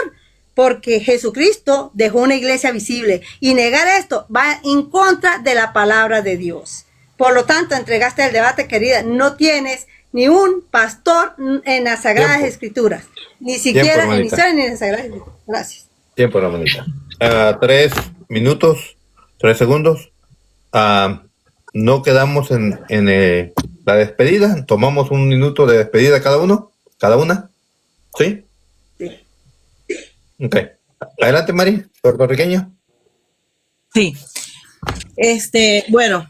Porque Jesucristo dejó una iglesia visible. Y negar esto va en contra de la palabra de Dios. Por lo tanto, entregaste el debate, querida. No tienes ni un pastor en las Sagradas Escrituras. Ni siquiera en Israel ni en las Sagradas Escrituras. Gracias. Tiempo, hermanita. 3 minutos. 3 segundos. No quedamos en la despedida. Tomamos un minuto de despedida cada una. ¿Sí? Sí. Ok. Adelante, Mari, puertorriqueña. Sí. Bueno.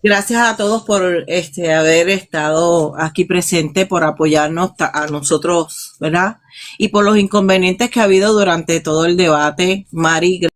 Gracias a todos por haber estado aquí presente, por apoyarnos a nosotros, ¿verdad? Y por los inconvenientes que ha habido durante todo el debate. Mari,